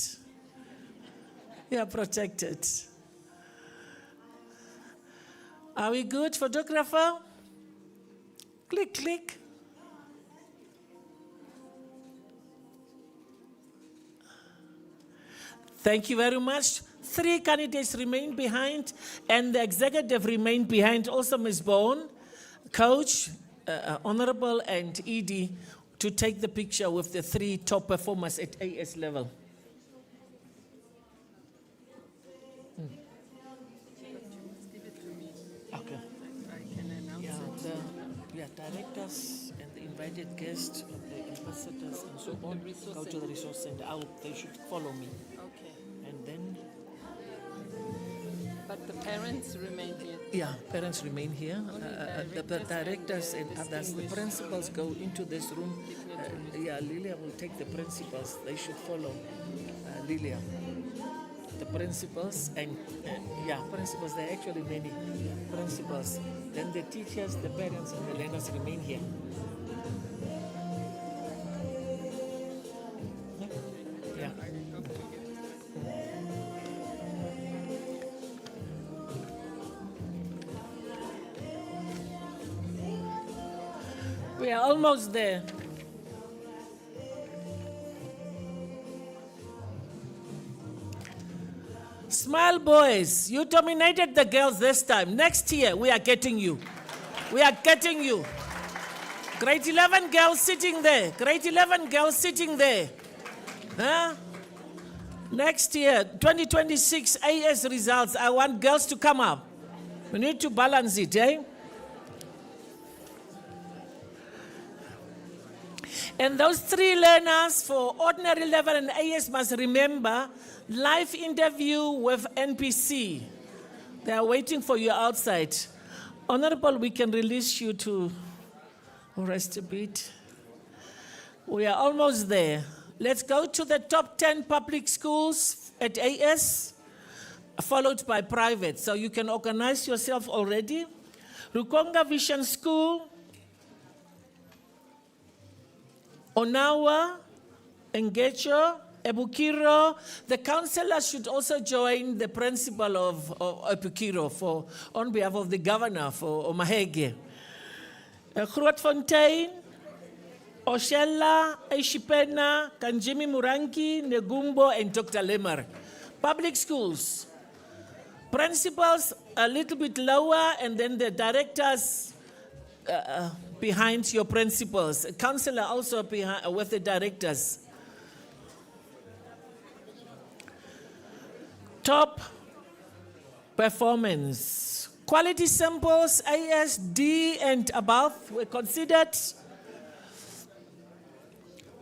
You are protected. Are we good, photographer? Click, click. Thank you very much. 3 candidates remain behind, and the executive remain behind. Also, Ms. Bone, Coach, Honorable, and ED, to take the picture with the 3 top performers at AS level. Okay. Yeah, directors and the invited guests, the ambassadors, and so on, go to the resource center. They should follow me. Okay. And then, But the parents remain here. yeah, parents remain here. The directors and others, the principals go into this room. Lilia will take the principals. They should follow Lilia. The principals and, principals, there are actually many principals. Then the teachers, the parents, and the learners remain here. Yeah. We are almost there. Smile, boys. You dominated the girls this time. Next year, we are getting you. We are getting you. Grade 11 girls sitting there. Grade 11 girls sitting there. Huh? Next year, 2026 AS results. I want girls to come up. We need to balance it, eh? And those 3 learners for ordinary level and AS must remember live interview with NPC. They are waiting for you outside. Honorable, we can release you to rest a bit. We are almost there. Let's go to the top 10 public schools at AS, followed by private. So you can organize yourself already. Rukonga Vision School, Onawa, Engecho, Ebukiro. The councillor should also join the principal of Ebukiro on behalf of the governor for Omahege. Grootfontein, Oshella, Eshipena, Kanjimi Murangi, Negumbo, and Dr. Lemar. Public schools. Principals a little bit lower, and then the directors behind your principals. Councillor also behind, with the directors. Top performance. Quality samples, AS, D, and above were considered.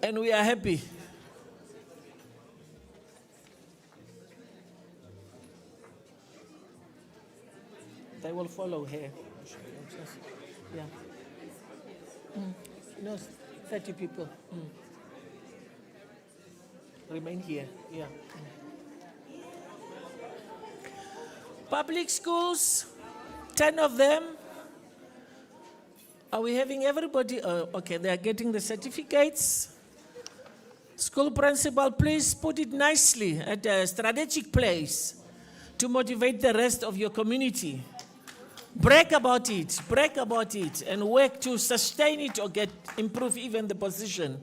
And we are happy. They will follow here. Yeah. No, 30 people. Remain here. Yeah. Public schools, 10 of them. Are we having everybody? Okay, they are getting the certificates. School principal, please put it nicely at a strategic place to motivate the rest of your community. Brag about it, and work to sustain it or improve even the position.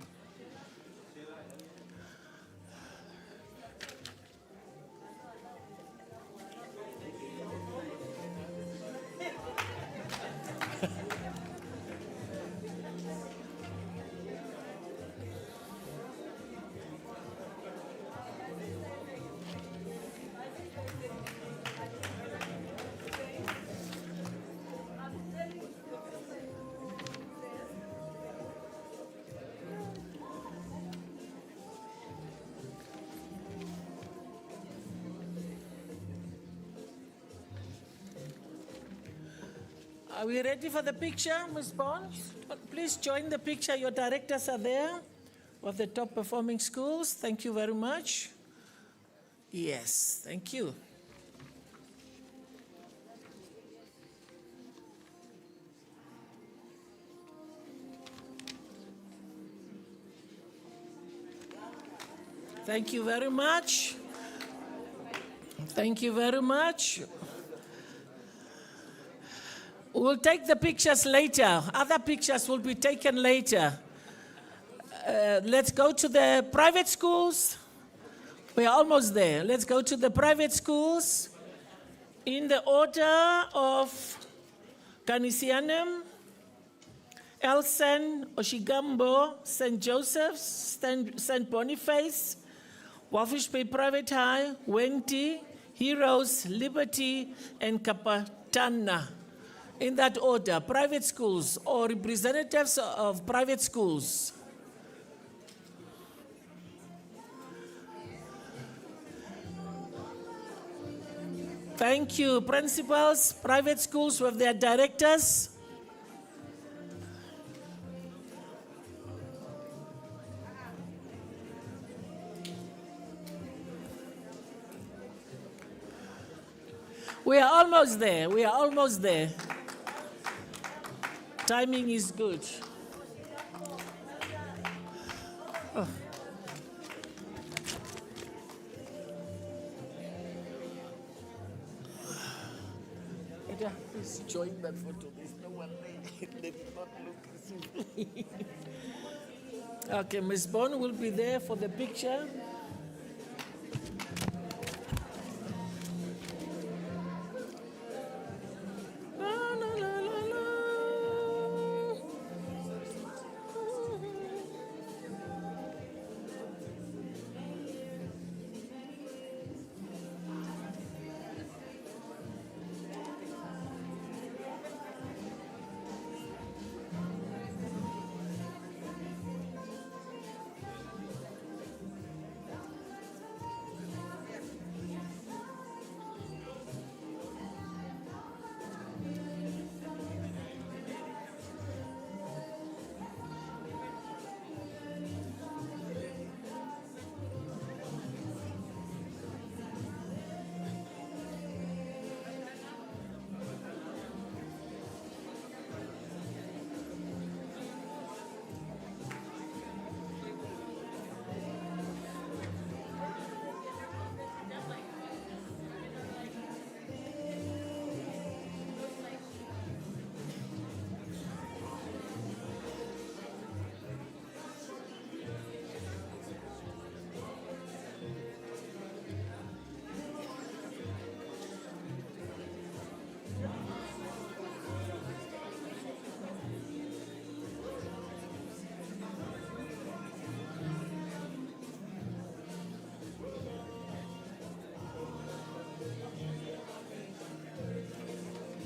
Are we ready for the picture, Ms. Bond? Please join the picture. Your directors are there of the top performing schools. Thank you very much. Yes, thank you. Thank you very much. Thank you very much. We'll take the pictures later. Other pictures will be taken later. Let's go to the private schools. We are almost there. Let's go to the private schools in the order of Canisianum, Elsen, Oshigambo, St. Joseph's, St. Boniface, Walfish Bay Private High, Wenti, Heroes, Liberty, and Kapatana. In that order, private schools or representatives of private schools. Thank you, principals, private schools with their directors. We are almost there. We are almost there. Timing is good. Oh. Eda, please join that photo. There's no one there. Let it not look. Okay, Ms. Bond will be there for the picture.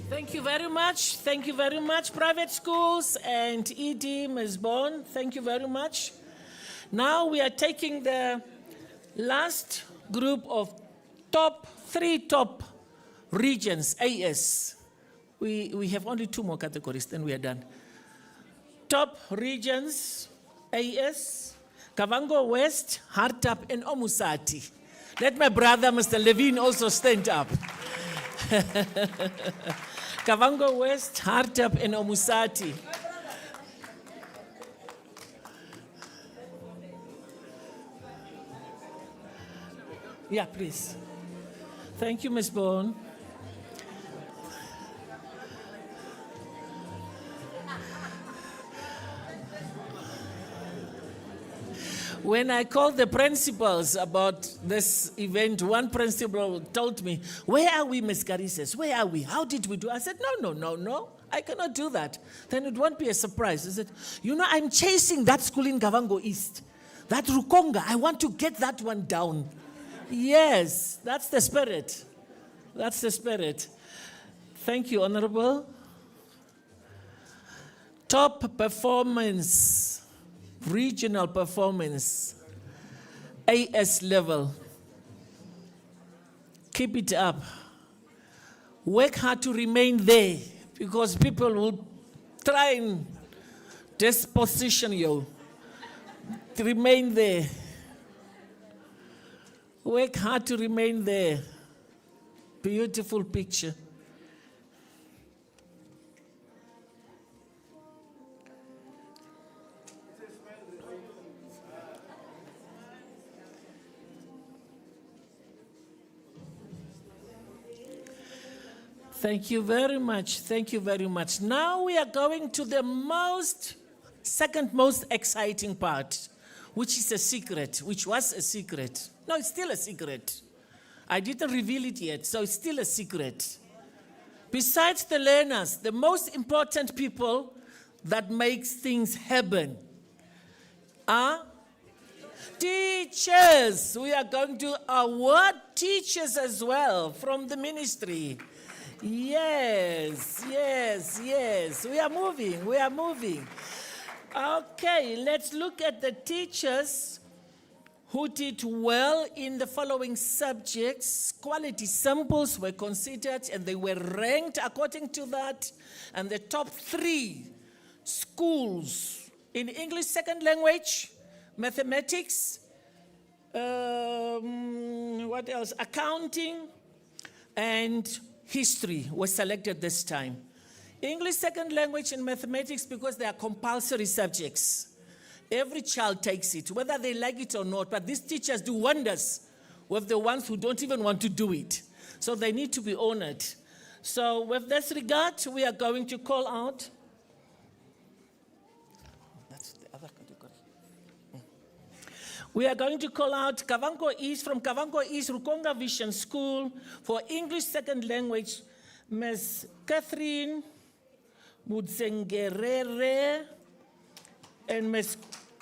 Thank you very much. Thank you very much, private schools and ED, Ms. Bond. Thank you very much. Now we are taking the last group of three top regions, AS. We have only 2 more categories, then we are done. Top regions, AS, Kavango West, Hartap, and Omusati. Let my brother, Mr. Levine, also stand up. Kavango West, Hartap, and Omusati. Yeah, please. Thank you, Ms. Bone. When I called the principals about this event, one principal told me, "Where are we, Ms. Carices? Where are we? How did we do?" I said, No. I cannot do that. Then it won't be a surprise. I said, I'm chasing that school in Kavango East. That Rukonga, I want to get that one down. Yes, that's the spirit. That's the spirit. Thank you, Honorable. Top performance, regional performance, AS level. Keep it up. Work hard to remain there because people will try and disposition you to remain there. Work hard to remain there. Beautiful picture. Thank you very much. Thank you very much. Now we are going to the second most exciting part, which is a secret, which was a secret. No, it's still a secret. I didn't reveal it yet, so it's still a secret. Besides the learners, the most important people that makes things happen are teachers. We are going to award teachers as well from the ministry. Yes. We are moving. Okay, let's look at the teachers who did well in the following subjects. Quality samples were considered and they were ranked according to that. And the top 3 schools in English second language, mathematics, what else? Accounting and history was selected this time. English second language and mathematics because they are compulsory subjects. Every child takes it, whether they like it or not, but these teachers do wonders with the ones who don't even want to do it. So they need to be honored. So with this regard, we are going to call out. That's the other category. We are going to call out Kavango East, from Kavango East, Rukonga Vision School, for English second language, Ms. Catherine Mutsengerere and Ms.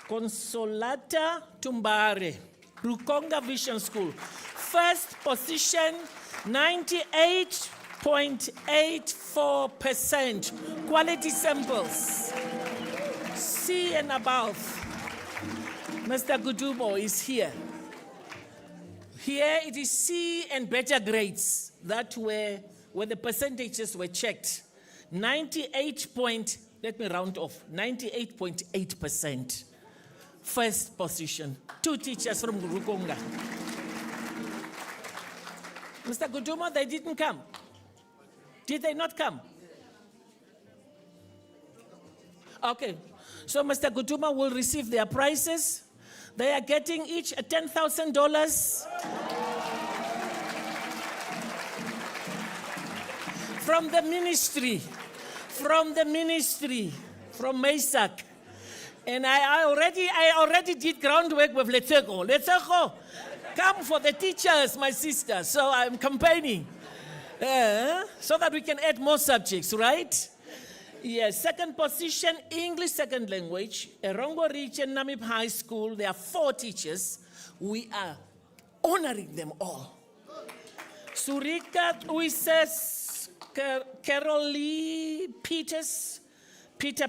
Consolata Tumbare, Rukonga Vision School. First position, 98.84%. Quality samples, C and above. Mr. Gudumo is here. Here it is C and better grades that were where the percentages were checked. 98.8%. First position. 2 teachers from Rukonga. Mr. Gudumo, they didn't come. Did they not come? Okay. So Mr. Gudumo will receive their prizes. They are getting each $10,000 from the ministry, from Mesak. And I already did groundwork with Nssco. Nssco, come for the teachers, my sister. So I'm campaigning so that we can add more subjects, right? Yes, second position, English second language, Erongo Region, Namib High School. There are 4 teachers. We are honoring them all. Surika Uises, Carol Lee Peters, Peter,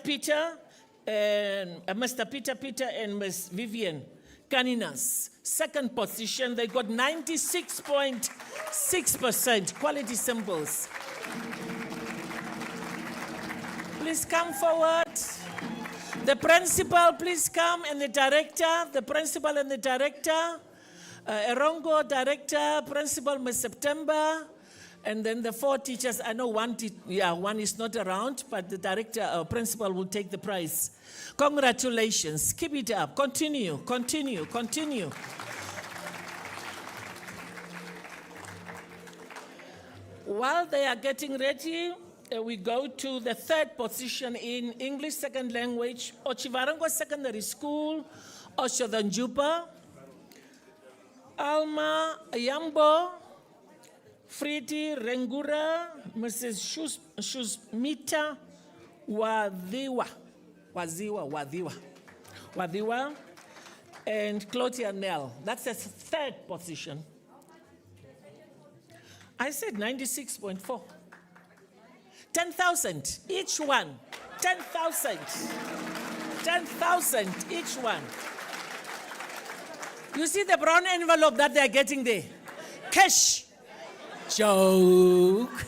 and Mr. Peter, and Ms. Vivian Caninas. Second position, they got 96.6% quality samples. Please come forward. The principal, please come, and the director, the principal and the director. Erongo, director, principal, Ms. September. And then the 4 teachers, I know one is not around, but the director, principal will take the prize. Congratulations, keep it up, continue. While they are getting ready, we go to the 3rd position in English second language, Ochivarango Secondary School, Oshodanjupa, Alma Yambo, Friti Rengura, Mrs. Shusmita Wadiwa, and Claudia Nell. That's the 3rd position. I said 96.4. 10,000 each one. 10,000. 10,000 each one. You see the brown envelope that they're getting there? Cash. Joke.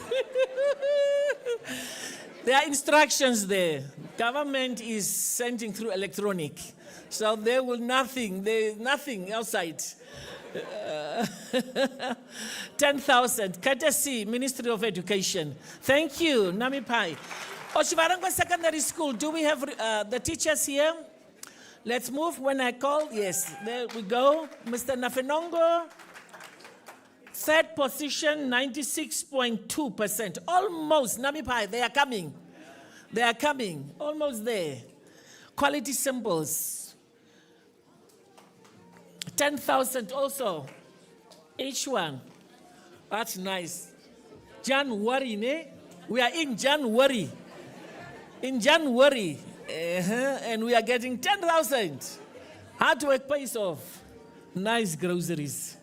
There are instructions there. Government is sending through electronic. So there will there's nothing outside. 10,000, courtesy, Ministry of Education. Thank you, Nami Pai. Oshivarangwa Secondary School, do we have the teachers here? Let's move when I call. Yes, there we go. Mr. Nafenongo, third position, 96.2%. Almost, Nami Pai, they are coming. They are coming, almost there. Quality symbols. 10,000 also, each one. That's nice. January, ne? We are in January. In January, and we are getting 10,000. Hard work pays off. Nice groceries.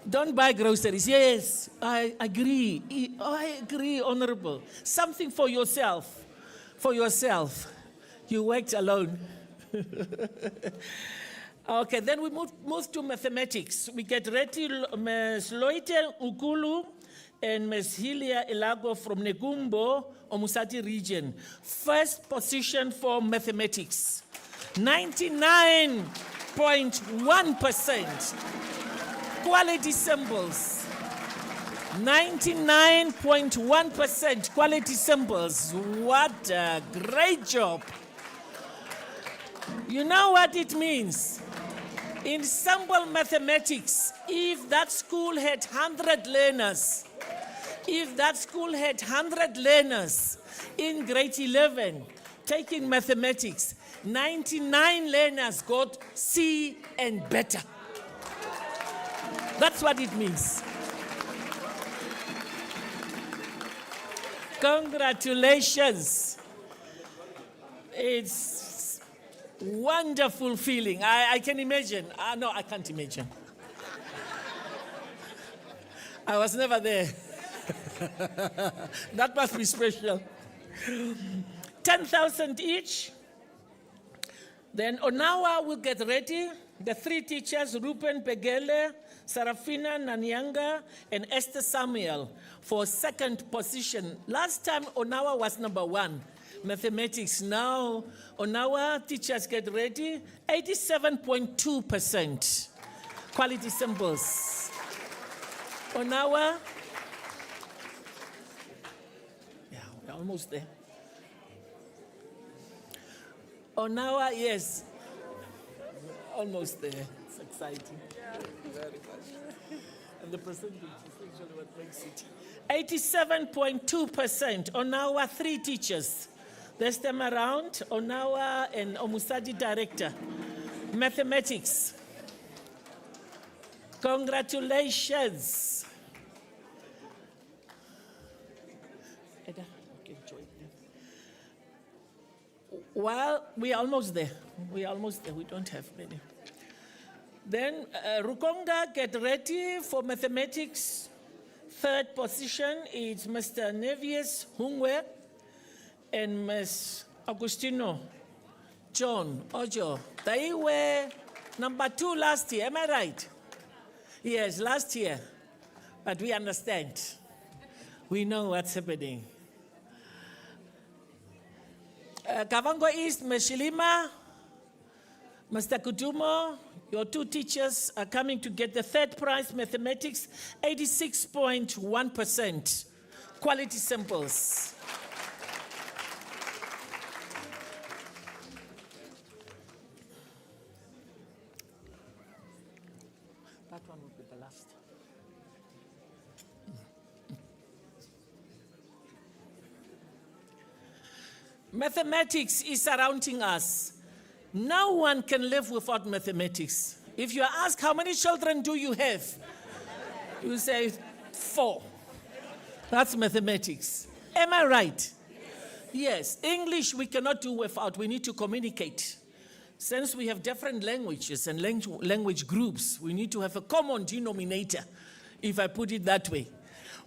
Don't buy groceries. Yes, I agree. I agree, Honorable. Something for yourself. For yourself. You worked alone. Okay, then we move to mathematics. We get ready, Ms. Loite Ukulu and Ms. Hilia Elago from Negumbo, Omusati region. First position for mathematics. 99.1%. Quality symbols. 99.1% quality symbols. What a great job. You know what it means? In symbol mathematics, if that school had 100 learners, in grade 11 taking mathematics, 99 learners got C and better. That's what it means. Congratulations. It's wonderful feeling. I can imagine. No, I can't imagine. I was never there. That must be special. 10,000 each. Then Onawa will get ready. The three teachers, Rupen Pegele, Sarafina Nanyanga, and Esther Samuel, for second position. Last time Onawa was number 1. Mathematics. Now, Onawa teachers get ready. 87.2%. Quality symbols. Onawa. Yeah, we're almost there. Onawa, yes. Almost there. It's exciting. Yeah, very much. And the percentage is actually what makes it. 87.2% on our 3 teachers. This time around, Onawa and Omusadi director. Mathematics. Congratulations. Well, we are almost there. We don't have many. Then Rukonga, get ready for mathematics. Third position is Mr. Nevius Hungwe and Ms. Agustino John Ojo. They were number 2 last year, am I right? Yes, last year. But we understand. We know what's happening. Kavango East, Ms. Shilima, Mr. Kudumo, your 2 teachers are coming to get the 3rd prize, mathematics, 86.1%. Quality samples. That one will be the last. Mathematics is surrounding us. No one can live without mathematics. If you ask how many children do you have, you say 4. That's mathematics. Am I right? Yes. English we cannot do without. We need to communicate. Since we have different languages and language groups, we need to have a common denominator, if I put it that way.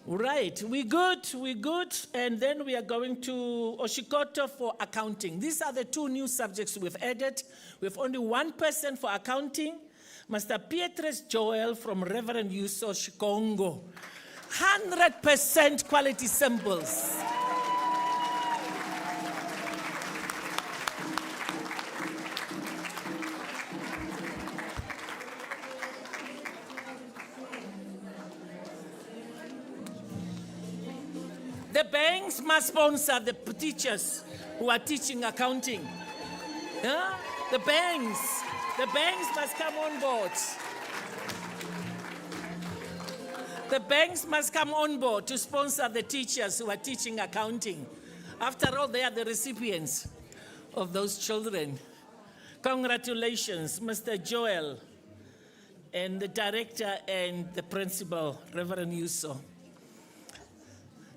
Right, we good, and then we are going to Oshikoto for accounting. These are the 2 new subjects we've added. We have only 1 person for accounting, Master Pietres Joel from Reverend Yuso Shikongo. 100% quality samples. The banks must sponsor the teachers who are teaching accounting. Yeah? The banks must come on board. The banks must come on board to sponsor the teachers who are teaching accounting. After all, they are the recipients of those children. Congratulations, Mr. Joel, and the director and the principal, Reverend Nssco.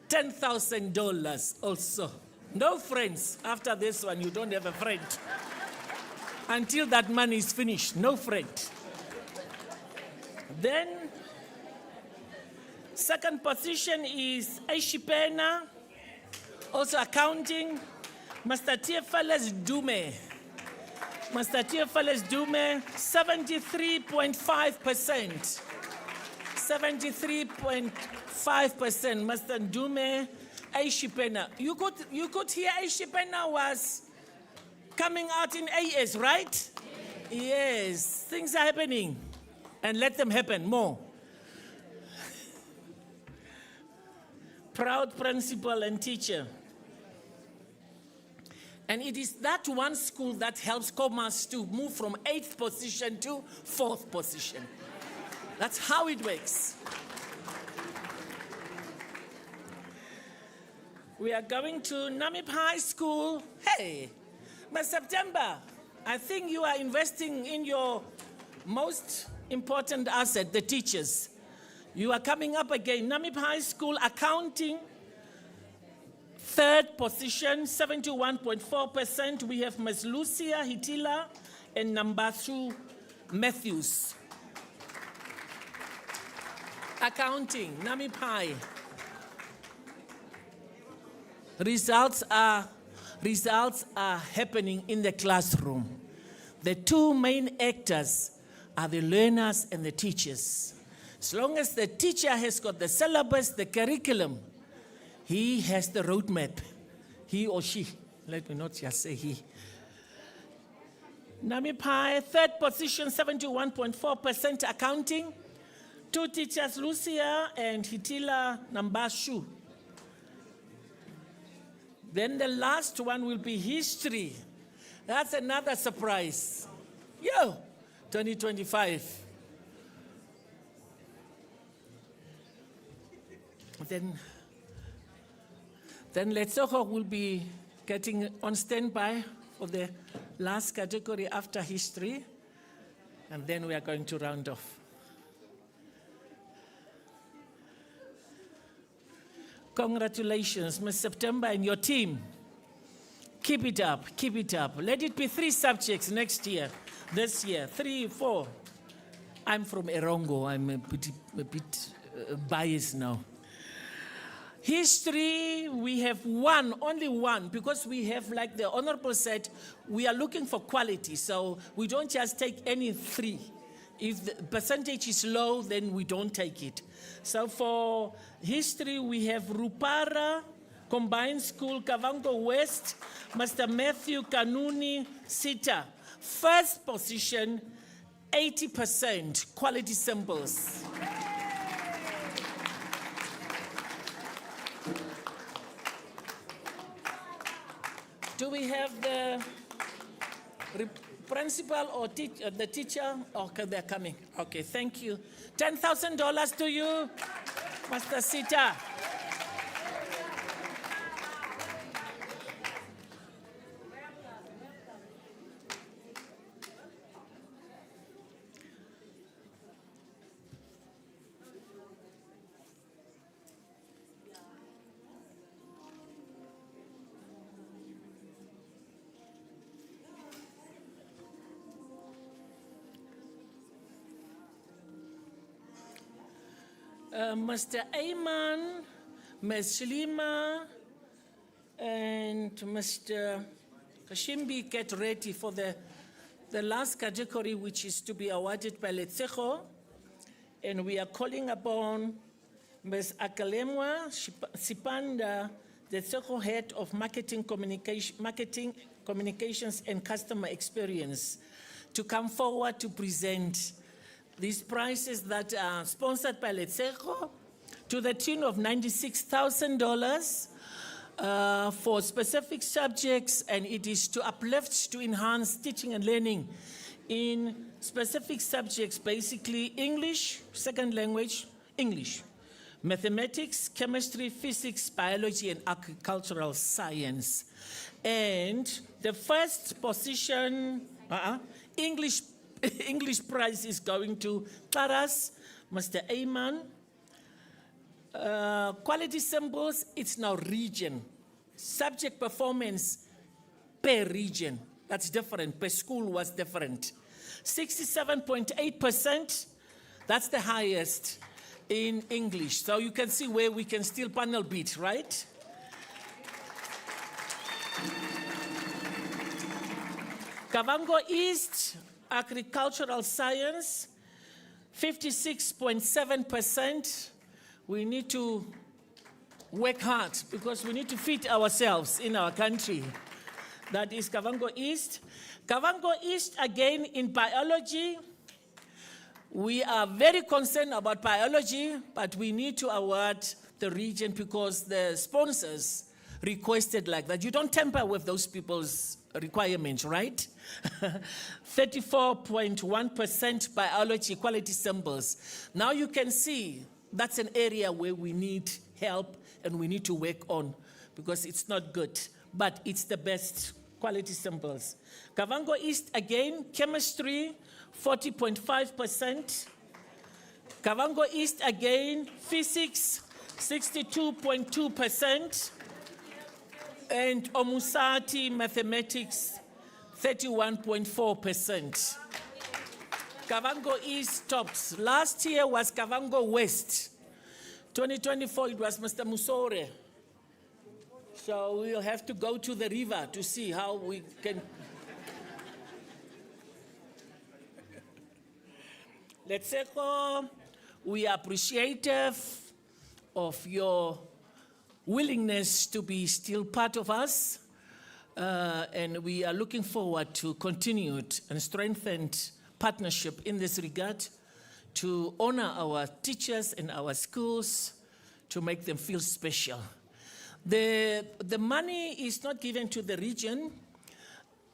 $10,000 also. No friends. After this one, you don't have a friend. Until that money is finished, no friend. Then, second position is Aishipena, also accounting. Mr. Tiefeles Dume. Mr. Tiefeles Dume, 73.5%. 73.5%. Mr. Dume, Aishipena. You could hear Aishipena was coming out in AS, right? Yes, things are happening. And let them happen more. Proud principal and teacher. And it is that one school that helps Commerce to move from 8th position to 4th position. That's how it works. We are going to Namib High School. Hey, by September, I think you are investing in your most important asset, the teachers. You are coming up again. Namib High School accounting, 3rd position, 71.4%. We have Ms. Lucia Hitila and Nambathu Matthews. Accounting, Namib High. Results are happening in the classroom. The two main actors are the learners and the teachers. As long as the teacher has got the syllabus, the curriculum, he has the roadmap. He or she. Let me not just say he. Namib High, 3rd position, 71.4% accounting. 2 teachers, Lucia and Hitila Nambashu. Then the last one will be history. That's another surprise. 2025. Then Nssco will be getting on standby for the last category after history. And then we are going to round off. Congratulations, Ms. September and your team. Keep it up, keep it up. Let it be 3 subjects next year, this year, 3, 4. I'm from Erongo, I'm a bit biased now. History, we have only one, because we have, like the Honorable said, we are looking for quality, so we don't just take any 3. If the percentage is low, then we don't take it. So for history, we have Rupara Combined School, Kavango West, Mr. Matthew Kanuni Sita. 1st position, 80% quality samples. Do we have the principal or the teacher? Okay, they're coming. Okay, thank you. $10,000 to you, Mr. Sita. Mr. Ayman, Ms. Shlima, and Mr. Kashimbi get ready for the last category, which is to be awarded by Nssco. And we are calling upon Ms. Akalemwa Sipanda, the Nssco Head of Marketing, Communications and Customer Experience, to come forward to present these prizes that are sponsored by Nssco to the tune of $96,000 for specific subjects, and it is to uplift, to enhance teaching and learning in specific subjects, basically English, second language, English, mathematics, chemistry, physics, biology, and agricultural science. And the first position, English prize is going to Taras, Mr. Ayman. Quality symbols, it's now region. Subject performance per region, that's different, per school was different. 67.8%, that's the highest in English. So you can see where we can still panel beat, right? Kavango East, agricultural science, 56.7%. We need to work hard because we need to feed ourselves in our country. That is Kavango East. Kavango East, again, in biology. We are very concerned about biology, but we need to award the region because the sponsors requested like that. You don't tamper with those people's requirements, right? 34.1% biology quality symbols. Now you can see that's an area where we need help and we need to work on because it's not good, but it's the best quality symbols. Kavango East, again, chemistry, 40.5%. Kavango East, again, physics, 62.2%. And Omusati, mathematics, 31.4%. Kavango East tops. Last year was Kavango West. 2024, it was Mr. Musore. So we'll have to go to the river to see how we can. Nssco, we are appreciative of your willingness to be still part of us, and we are looking forward to continued and strengthened partnership in this regard to honor our teachers and our schools, to make them feel special. The money is not given to the region.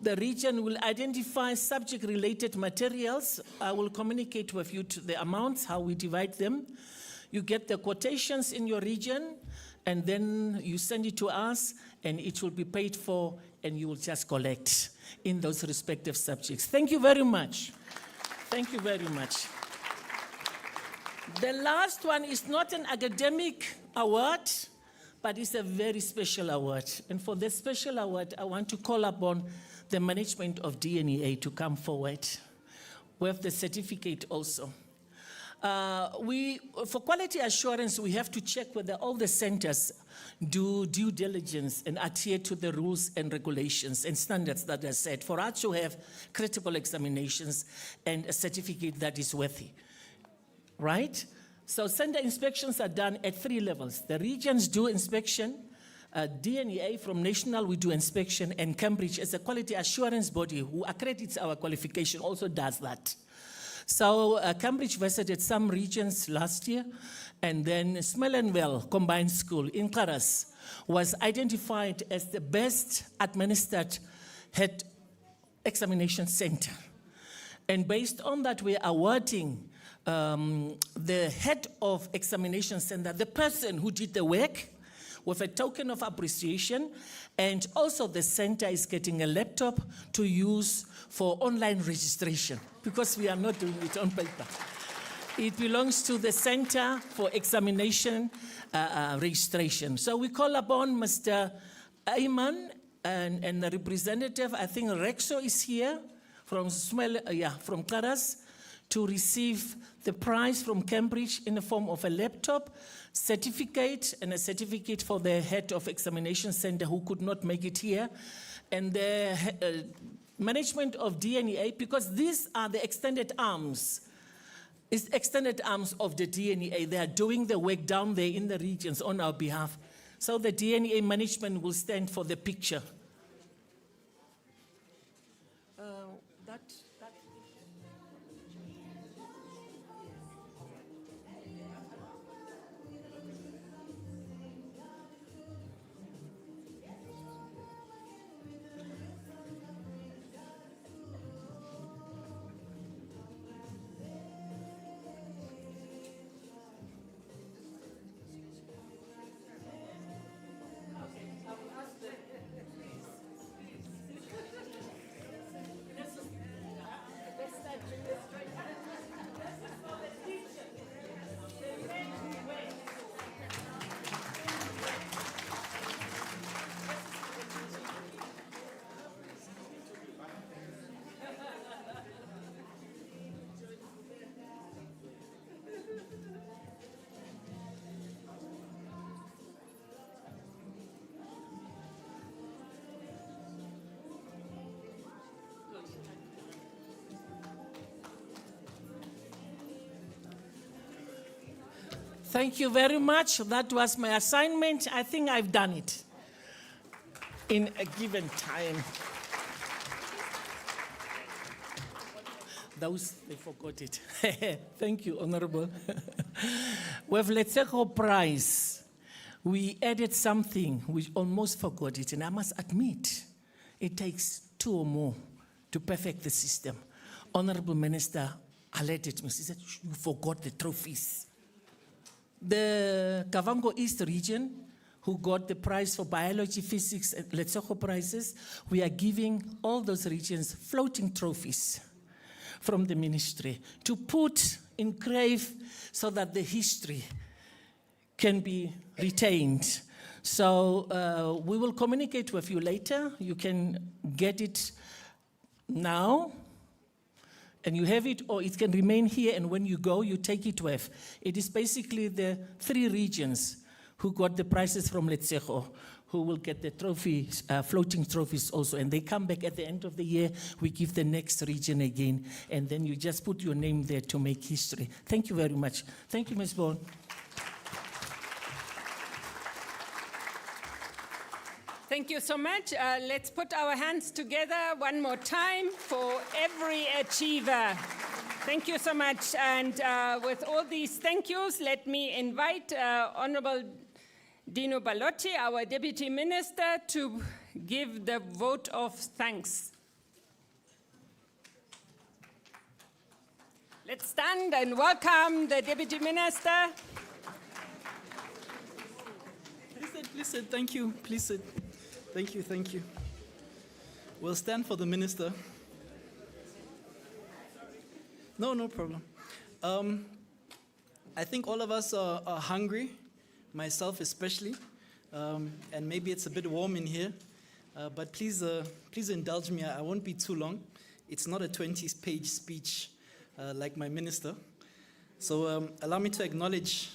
The region will identify subject-related materials. I will communicate with you to the amounts, how we divide them. You get the quotations in your region, and then you send it to us, and it will be paid for, and you will just collect in those respective subjects. Thank you very much. Thank you very much. The last one is not an academic award, but it's a very special award. And for this special award, I want to call upon the management of DNEA to come forward with the certificate also. For quality assurance, we have to check whether all the centers do due diligence and adhere to the rules and regulations and standards that are set for us to have critical examinations and a certificate that is worthy, right? So center inspections are done at 3 levels. The regions do inspection, DNEA from national, we do inspection, and Cambridge as a quality assurance body who accredits our qualification also does that. So Cambridge visited some regions last year, and then Smellenwell Combined School in Karas was identified as the best administered head examination center. And based on that, we're awarding the head of examination center, the person who did the work, with a token of appreciation, and also the center is getting a laptop to use for online registration because we are not doing it on paper. It belongs to the Center for Examination Registration. So we call upon Mr. Ayman and the representative, I think Rexo is here from from Karas, to receive the prize from Cambridge in the form of a laptop, certificate, and a certificate for the head of examination center who could not make it here, and the management of DNEA, because these are the extended arms It's extended arms of the DNEA. They are doing the work down there in the regions on our behalf. So the DNEA management will stand for the picture. Thank you very much. That was my assignment. I think I've done it in a given time. Those, they forgot it. Thank you, Honorable. With Nssco Prize, we added something, we almost forgot it, and I must admit, it takes 2 or more to perfect the system. Honorable Minister alerted me. She said, you forgot the trophies. The Kavango East region, who got the prize for biology, physics, and Nssco prizes, we are giving all those regions floating trophies from the ministry to put in grave so that the history can be retained. So we will communicate with you later. You can get it now, and you have it, or it can remain here, and when you go, you take it with. It is basically the 3 regions who got the prizes from Nssco who will get the trophies, floating trophies also, and they come back at the end of the year. We give the next region again, and then you just put your name there to make history. Thank you very much. Thank you, Ms. Bourne. Thank you so much. Let's put our hands together one more time for every achiever. Thank you so much. And with all these thank yous, let me invite Honorable Dino Balotti, our Deputy Minister, to give the vote of thanks. Let's stand and welcome the Deputy Minister. Please sit, thank you, please sit. Thank you, thank you. We'll stand for the minister. No problem. I think all of us are hungry, myself especially, and maybe it's a bit warm in here, but please indulge me. I won't be too long. It's not a 20-page speech like my minister. So allow me to acknowledge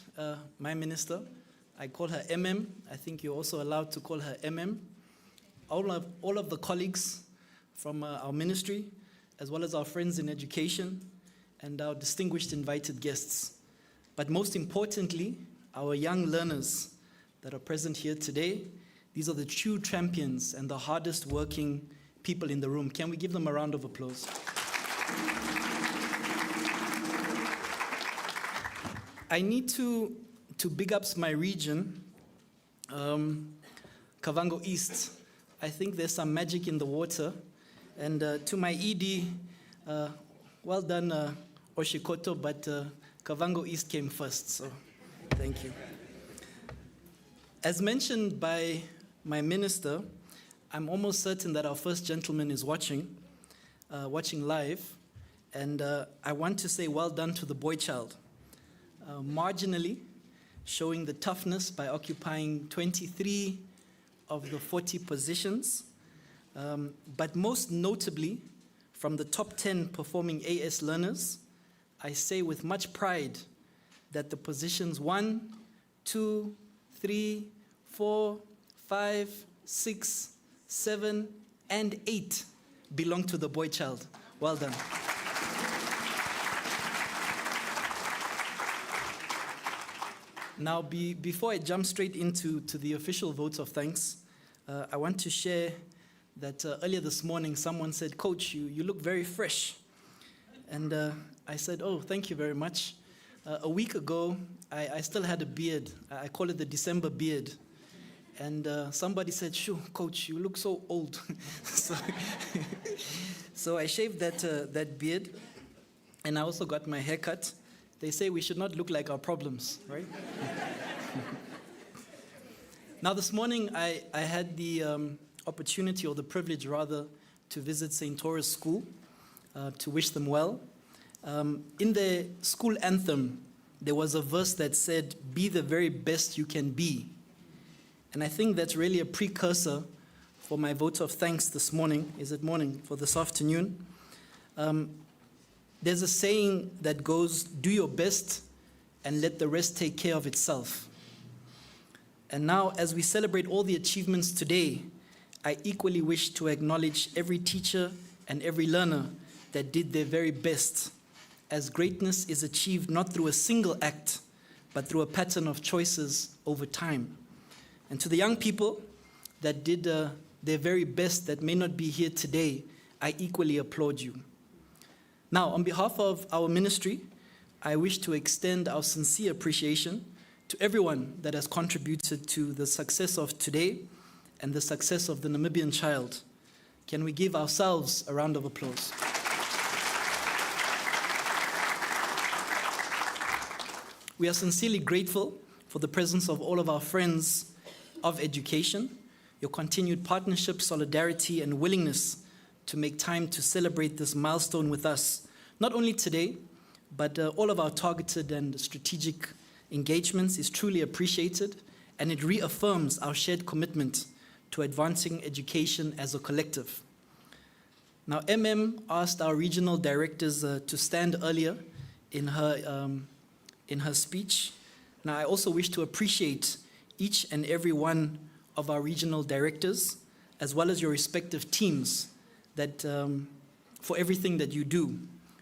my minister. I call her MM. I think you're also allowed to call her MM. All of the colleagues from our ministry, as well as our friends in education, and our distinguished invited guests. But most importantly, our young learners that are present here today. These are the true champions and the hardest working people in the room. Can we give them a round of applause? I need to big up my region, Kavango East. I think there's some magic in the water. And to my ED, well done, Oshikoto, but Kavango East came first, so thank you. As mentioned by my minister, I'm almost certain that our first gentleman is watching live, and I want to say well done to the boy child. Marginally showing the toughness by occupying 23 of the 40 positions, but most notably from the top 10 performing AS learners, I say with much pride that the positions 1, 2, 3, 4, 5, 6, 7, and 8 belong to the boy child. Well done. Now, before I jump straight into the official votes of thanks, I want to share that earlier this morning someone said, "Coach, you look very fresh." And I said, "Oh, thank you very much." A week ago, I still had a beard. I call it the December beard. And somebody said, "Shoo, Coach, you look so old." So I shaved that beard, and I also got my hair cut. They say we should not look like our problems, right? Now, this morning, I had the opportunity, or the privilege rather, to visit St. Taurus School, to wish them well. In the school anthem, there was a verse that said, "Be the very best you can be." And I think that's really a precursor for my vote of thanks this morning. Is it morning? For this afternoon. There's a saying that goes, "Do your best and let the rest take care of itself." And now, as we celebrate all the achievements today, I equally wish to acknowledge every teacher and every learner that did their very best, as greatness is achieved not through a single act, but through a pattern of choices over time. And to the young people that did their very best that may not be here today, I equally applaud you. Now, on behalf of our ministry, I wish to extend our sincere appreciation to everyone that has contributed to the success of today and the success of the Namibian child. Can we give ourselves a round of applause? We are sincerely grateful for the presence of all of our friends of education, your continued partnership, solidarity, and willingness to make time to celebrate this milestone with us, not only today, but all of our targeted and strategic engagements is truly appreciated, and it reaffirms our shared commitment to advancing education as a collective. Now, asked our regional directors to stand earlier in her speech. Now, I also wish to appreciate each and every one of our regional directors, as well as your respective teams, that for everything that you do.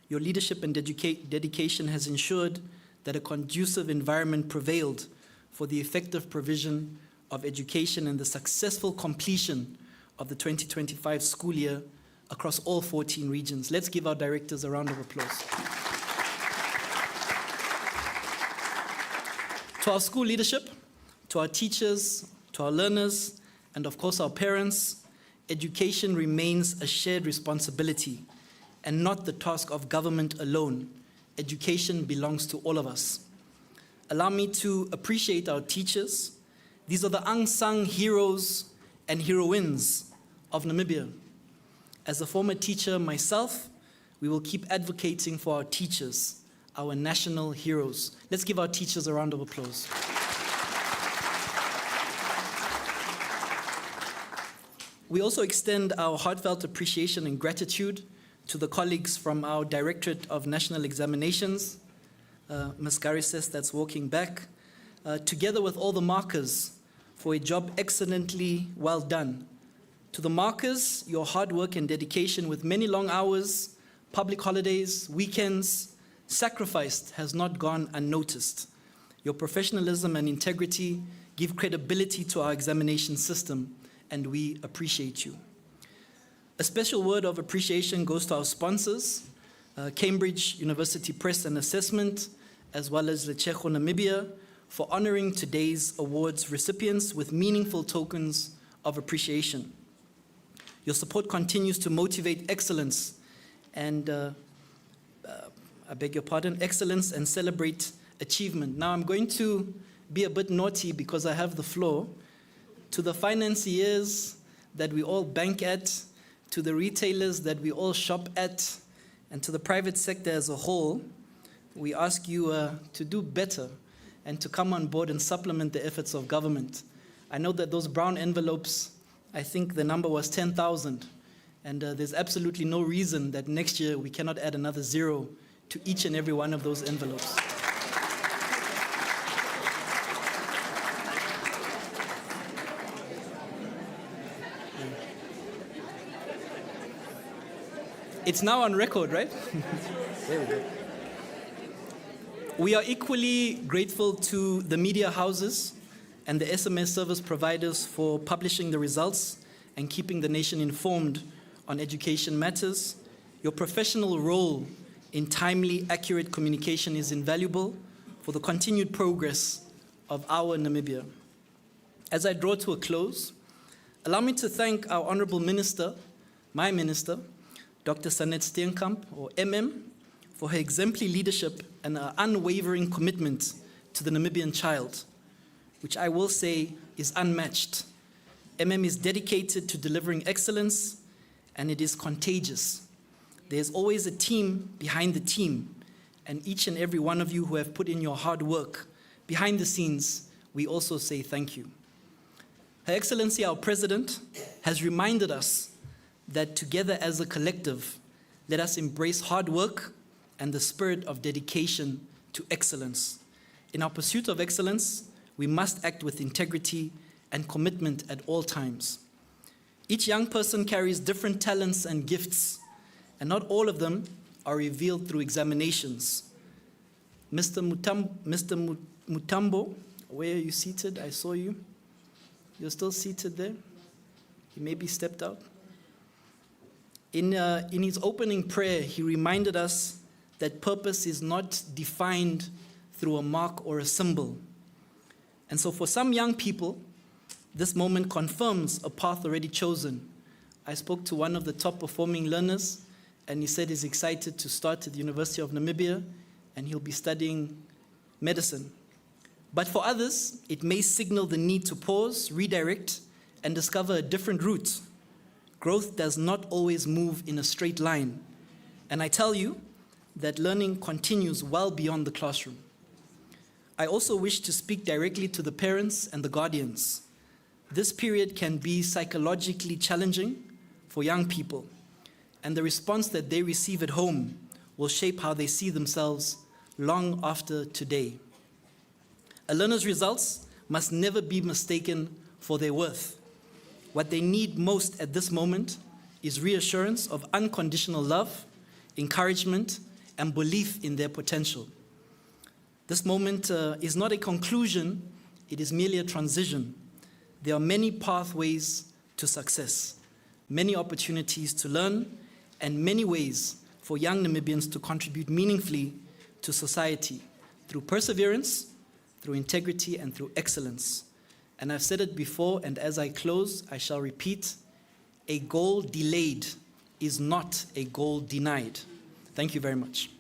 Your leadership and dedication has ensured that a conducive environment prevailed for the effective provision of education and the successful completion of the 2025 school year across all 14 regions. Let's give our directors a round of applause. To our school leadership, to our teachers, to our learners, and of course our parents, education remains a shared responsibility and not the task of government alone. Education belongs to all of us. Allow me to appreciate our teachers. These are the unsung heroes and heroines of Namibia. As a former teacher myself, we will keep advocating for our teachers, our national heroes. Let's give our teachers a round of applause. We also extend our heartfelt appreciation and gratitude to the colleagues from our Directorate of National Examinations, Ms. Garises that's walking back, together with all the markers for a job excellently well done. To the markers, your hard work and dedication with many long hours, public holidays, weekends, sacrificed has not gone unnoticed. Your professionalism and integrity give credibility to our examination system, and we appreciate you. A special word of appreciation goes to our sponsors, Cambridge University Press and Assessment, as well as Lechejo Namibia, for honoring today's awards recipients with meaningful tokens of appreciation. Your support continues to motivate excellence and, excellence and celebrate achievement. Now I'm going to be a bit naughty because I have the floor. To the financiers that we all bank at, to the retailers that we all shop at, and to the private sector as a whole, we ask you to do better and to come on board and supplement the efforts of government. I know that those brown envelopes, I think the number was 10,000, and there's absolutely no reason that next year we cannot add another zero to each and every one of those envelopes. It's now on record, right? There we go. We are equally grateful to the media houses and the SMS service providers for publishing the results and keeping the nation informed on education matters. Your professional role in timely, accurate communication is invaluable for the continued progress of our Namibia. As I draw to a close, allow me to thank our Honorable Minister, my Minister, Dr. Sanet Steenkamp, or MM, for her exemplary leadership and her unwavering commitment to the Namibian child, which I will say is unmatched. MM is dedicated to delivering excellence, and it is contagious. There's always a team behind the team, and each and every one of you who have put in your hard work behind the scenes, we also say thank you. Her Excellency, our President, has reminded us that together as a collective, let us embrace hard work and the spirit of dedication to excellence. In our pursuit of excellence, we must act with integrity and commitment at all times. Each young person carries different talents and gifts, and not all of them are revealed through examinations. Mr. Mutambo, where are you seated? I saw you. You're still seated there? He maybe stepped out. In his opening prayer, he reminded us that purpose is not defined through a mark or a symbol. And so for some young people, this moment confirms a path already chosen. I spoke to one of the top performing learners, and he said he's excited to start at the University of Namibia, and he'll be studying medicine. But for others, it may signal the need to pause, redirect, and discover a different route. Growth does not always move in a straight line. And I tell you that learning continues well beyond the classroom. I also wish to speak directly to the parents and the guardians. This period can be psychologically challenging for young people, and the response that they receive at home will shape how they see themselves long after today. A learner's results must never be mistaken for their worth. What they need most at this moment is reassurance of unconditional love, encouragement, and belief in their potential. This moment is not a conclusion, it is merely a transition. There are many pathways to success, many opportunities to learn, and many ways for young Namibians to contribute meaningfully to society through perseverance, through integrity, and through excellence. And I've said it before, and as I close, I shall repeat, a goal delayed is not a goal denied. Thank you very much.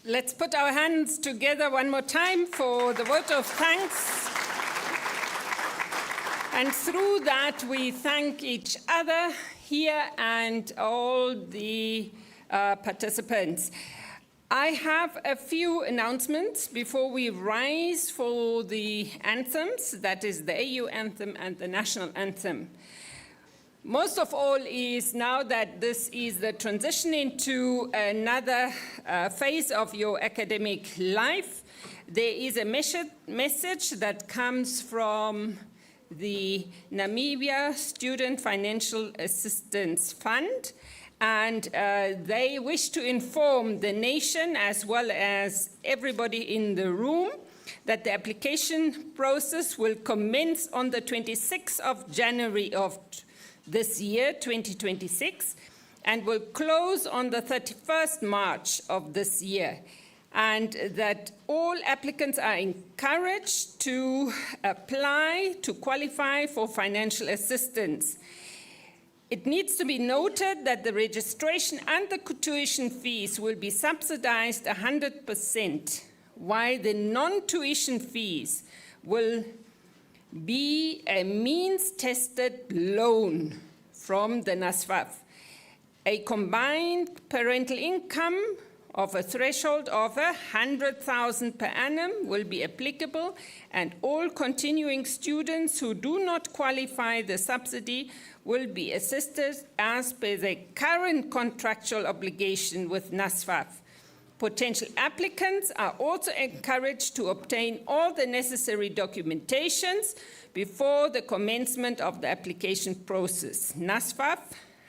Let's put our hands together one more time for the vote of thanks. And through that, we thank each other here and all the participants. I have a few announcements before we rise for the anthems, that is the AU anthem and the national anthem. Most of all is now that this is the transition into another phase of your academic life, there is a message that comes from the Namibia Student Financial Assistance Fund, and they wish to inform the nation as well as everybody in the room that the application process will commence on the 26th of January of this year, 2026, and will close on the 31st March of this year. And that all applicants are encouraged to apply to qualify for financial assistance. It needs to be noted that the registration and the tuition fees will be subsidized 100%, while the non-tuition fees will be a means-tested loan from the NSFAF. A combined parental income of a threshold of 100,000 per annum will be applicable, and all continuing students who do not qualify the subsidy will be assisted as per the current contractual obligation with NSFAF. Potential applicants are also encouraged to obtain all the necessary documentations before the commencement of the application process. NSFAF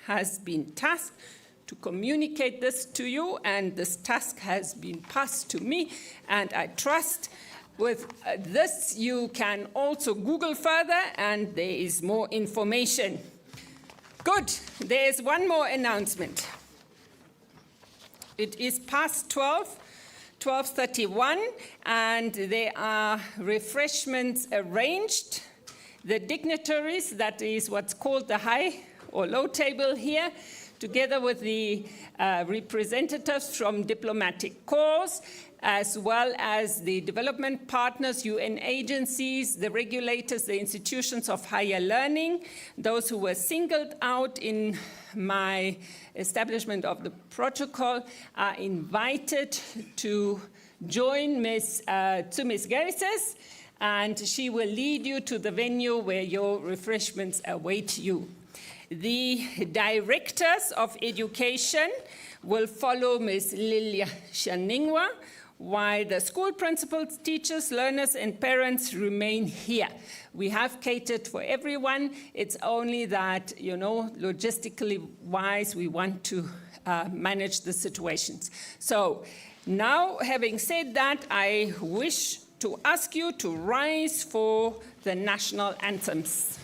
has been tasked to communicate this to you, and this task has been passed to me, and I trust with this you can also Google further, and there is more information. Good. There's one more announcement. It is past 12:31, and there are refreshments arranged. The dignitaries, that is what's called the high or low table here, together with the representatives from diplomatic corps, as well as the development partners, UN agencies, the regulators, the institutions of higher learning, those who were singled out in my establishment of the protocol are invited to join Ms. Garises, and she will lead you to the venue where your refreshments await you. The directors of education will follow Ms. Lilia Shaningwa, while the school principals, teachers, learners, and parents remain here. We have catered for everyone. It's only that, logistically wise, we want to manage the situations. So now, having said that, I wish to ask you to rise for the national anthems.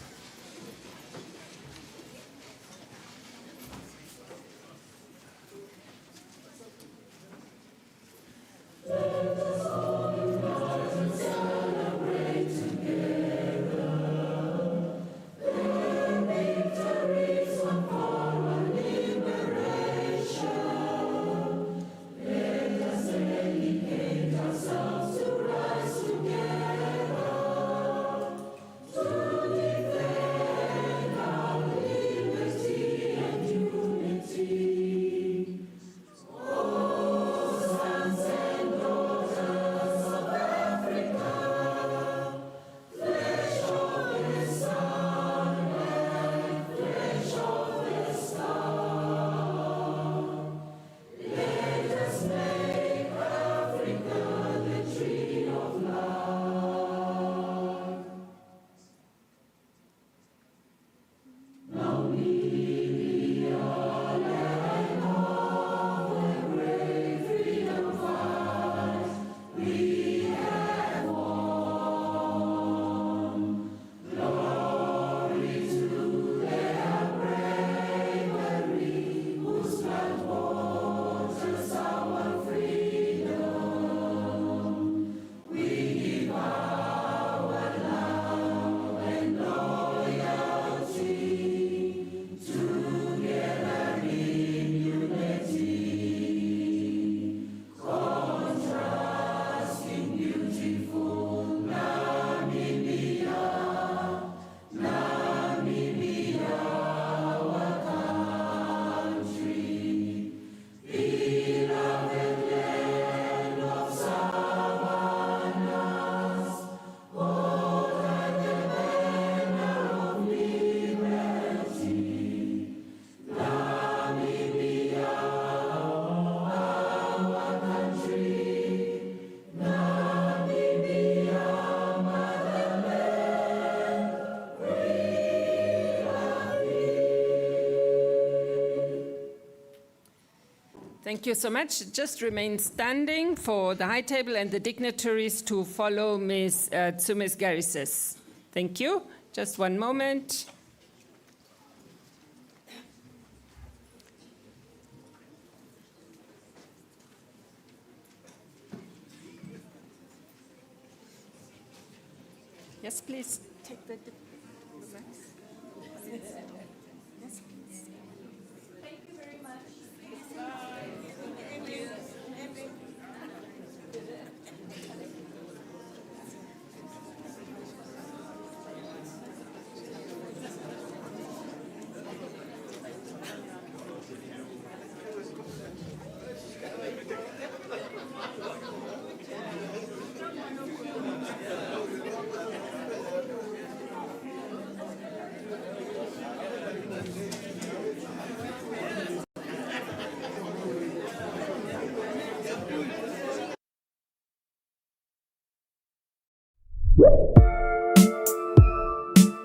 Thank you so much. Just remain standing for the high table and the dignitaries to follow Ms. Tsumis Garises. Thank you. Just one moment. Yes, please take the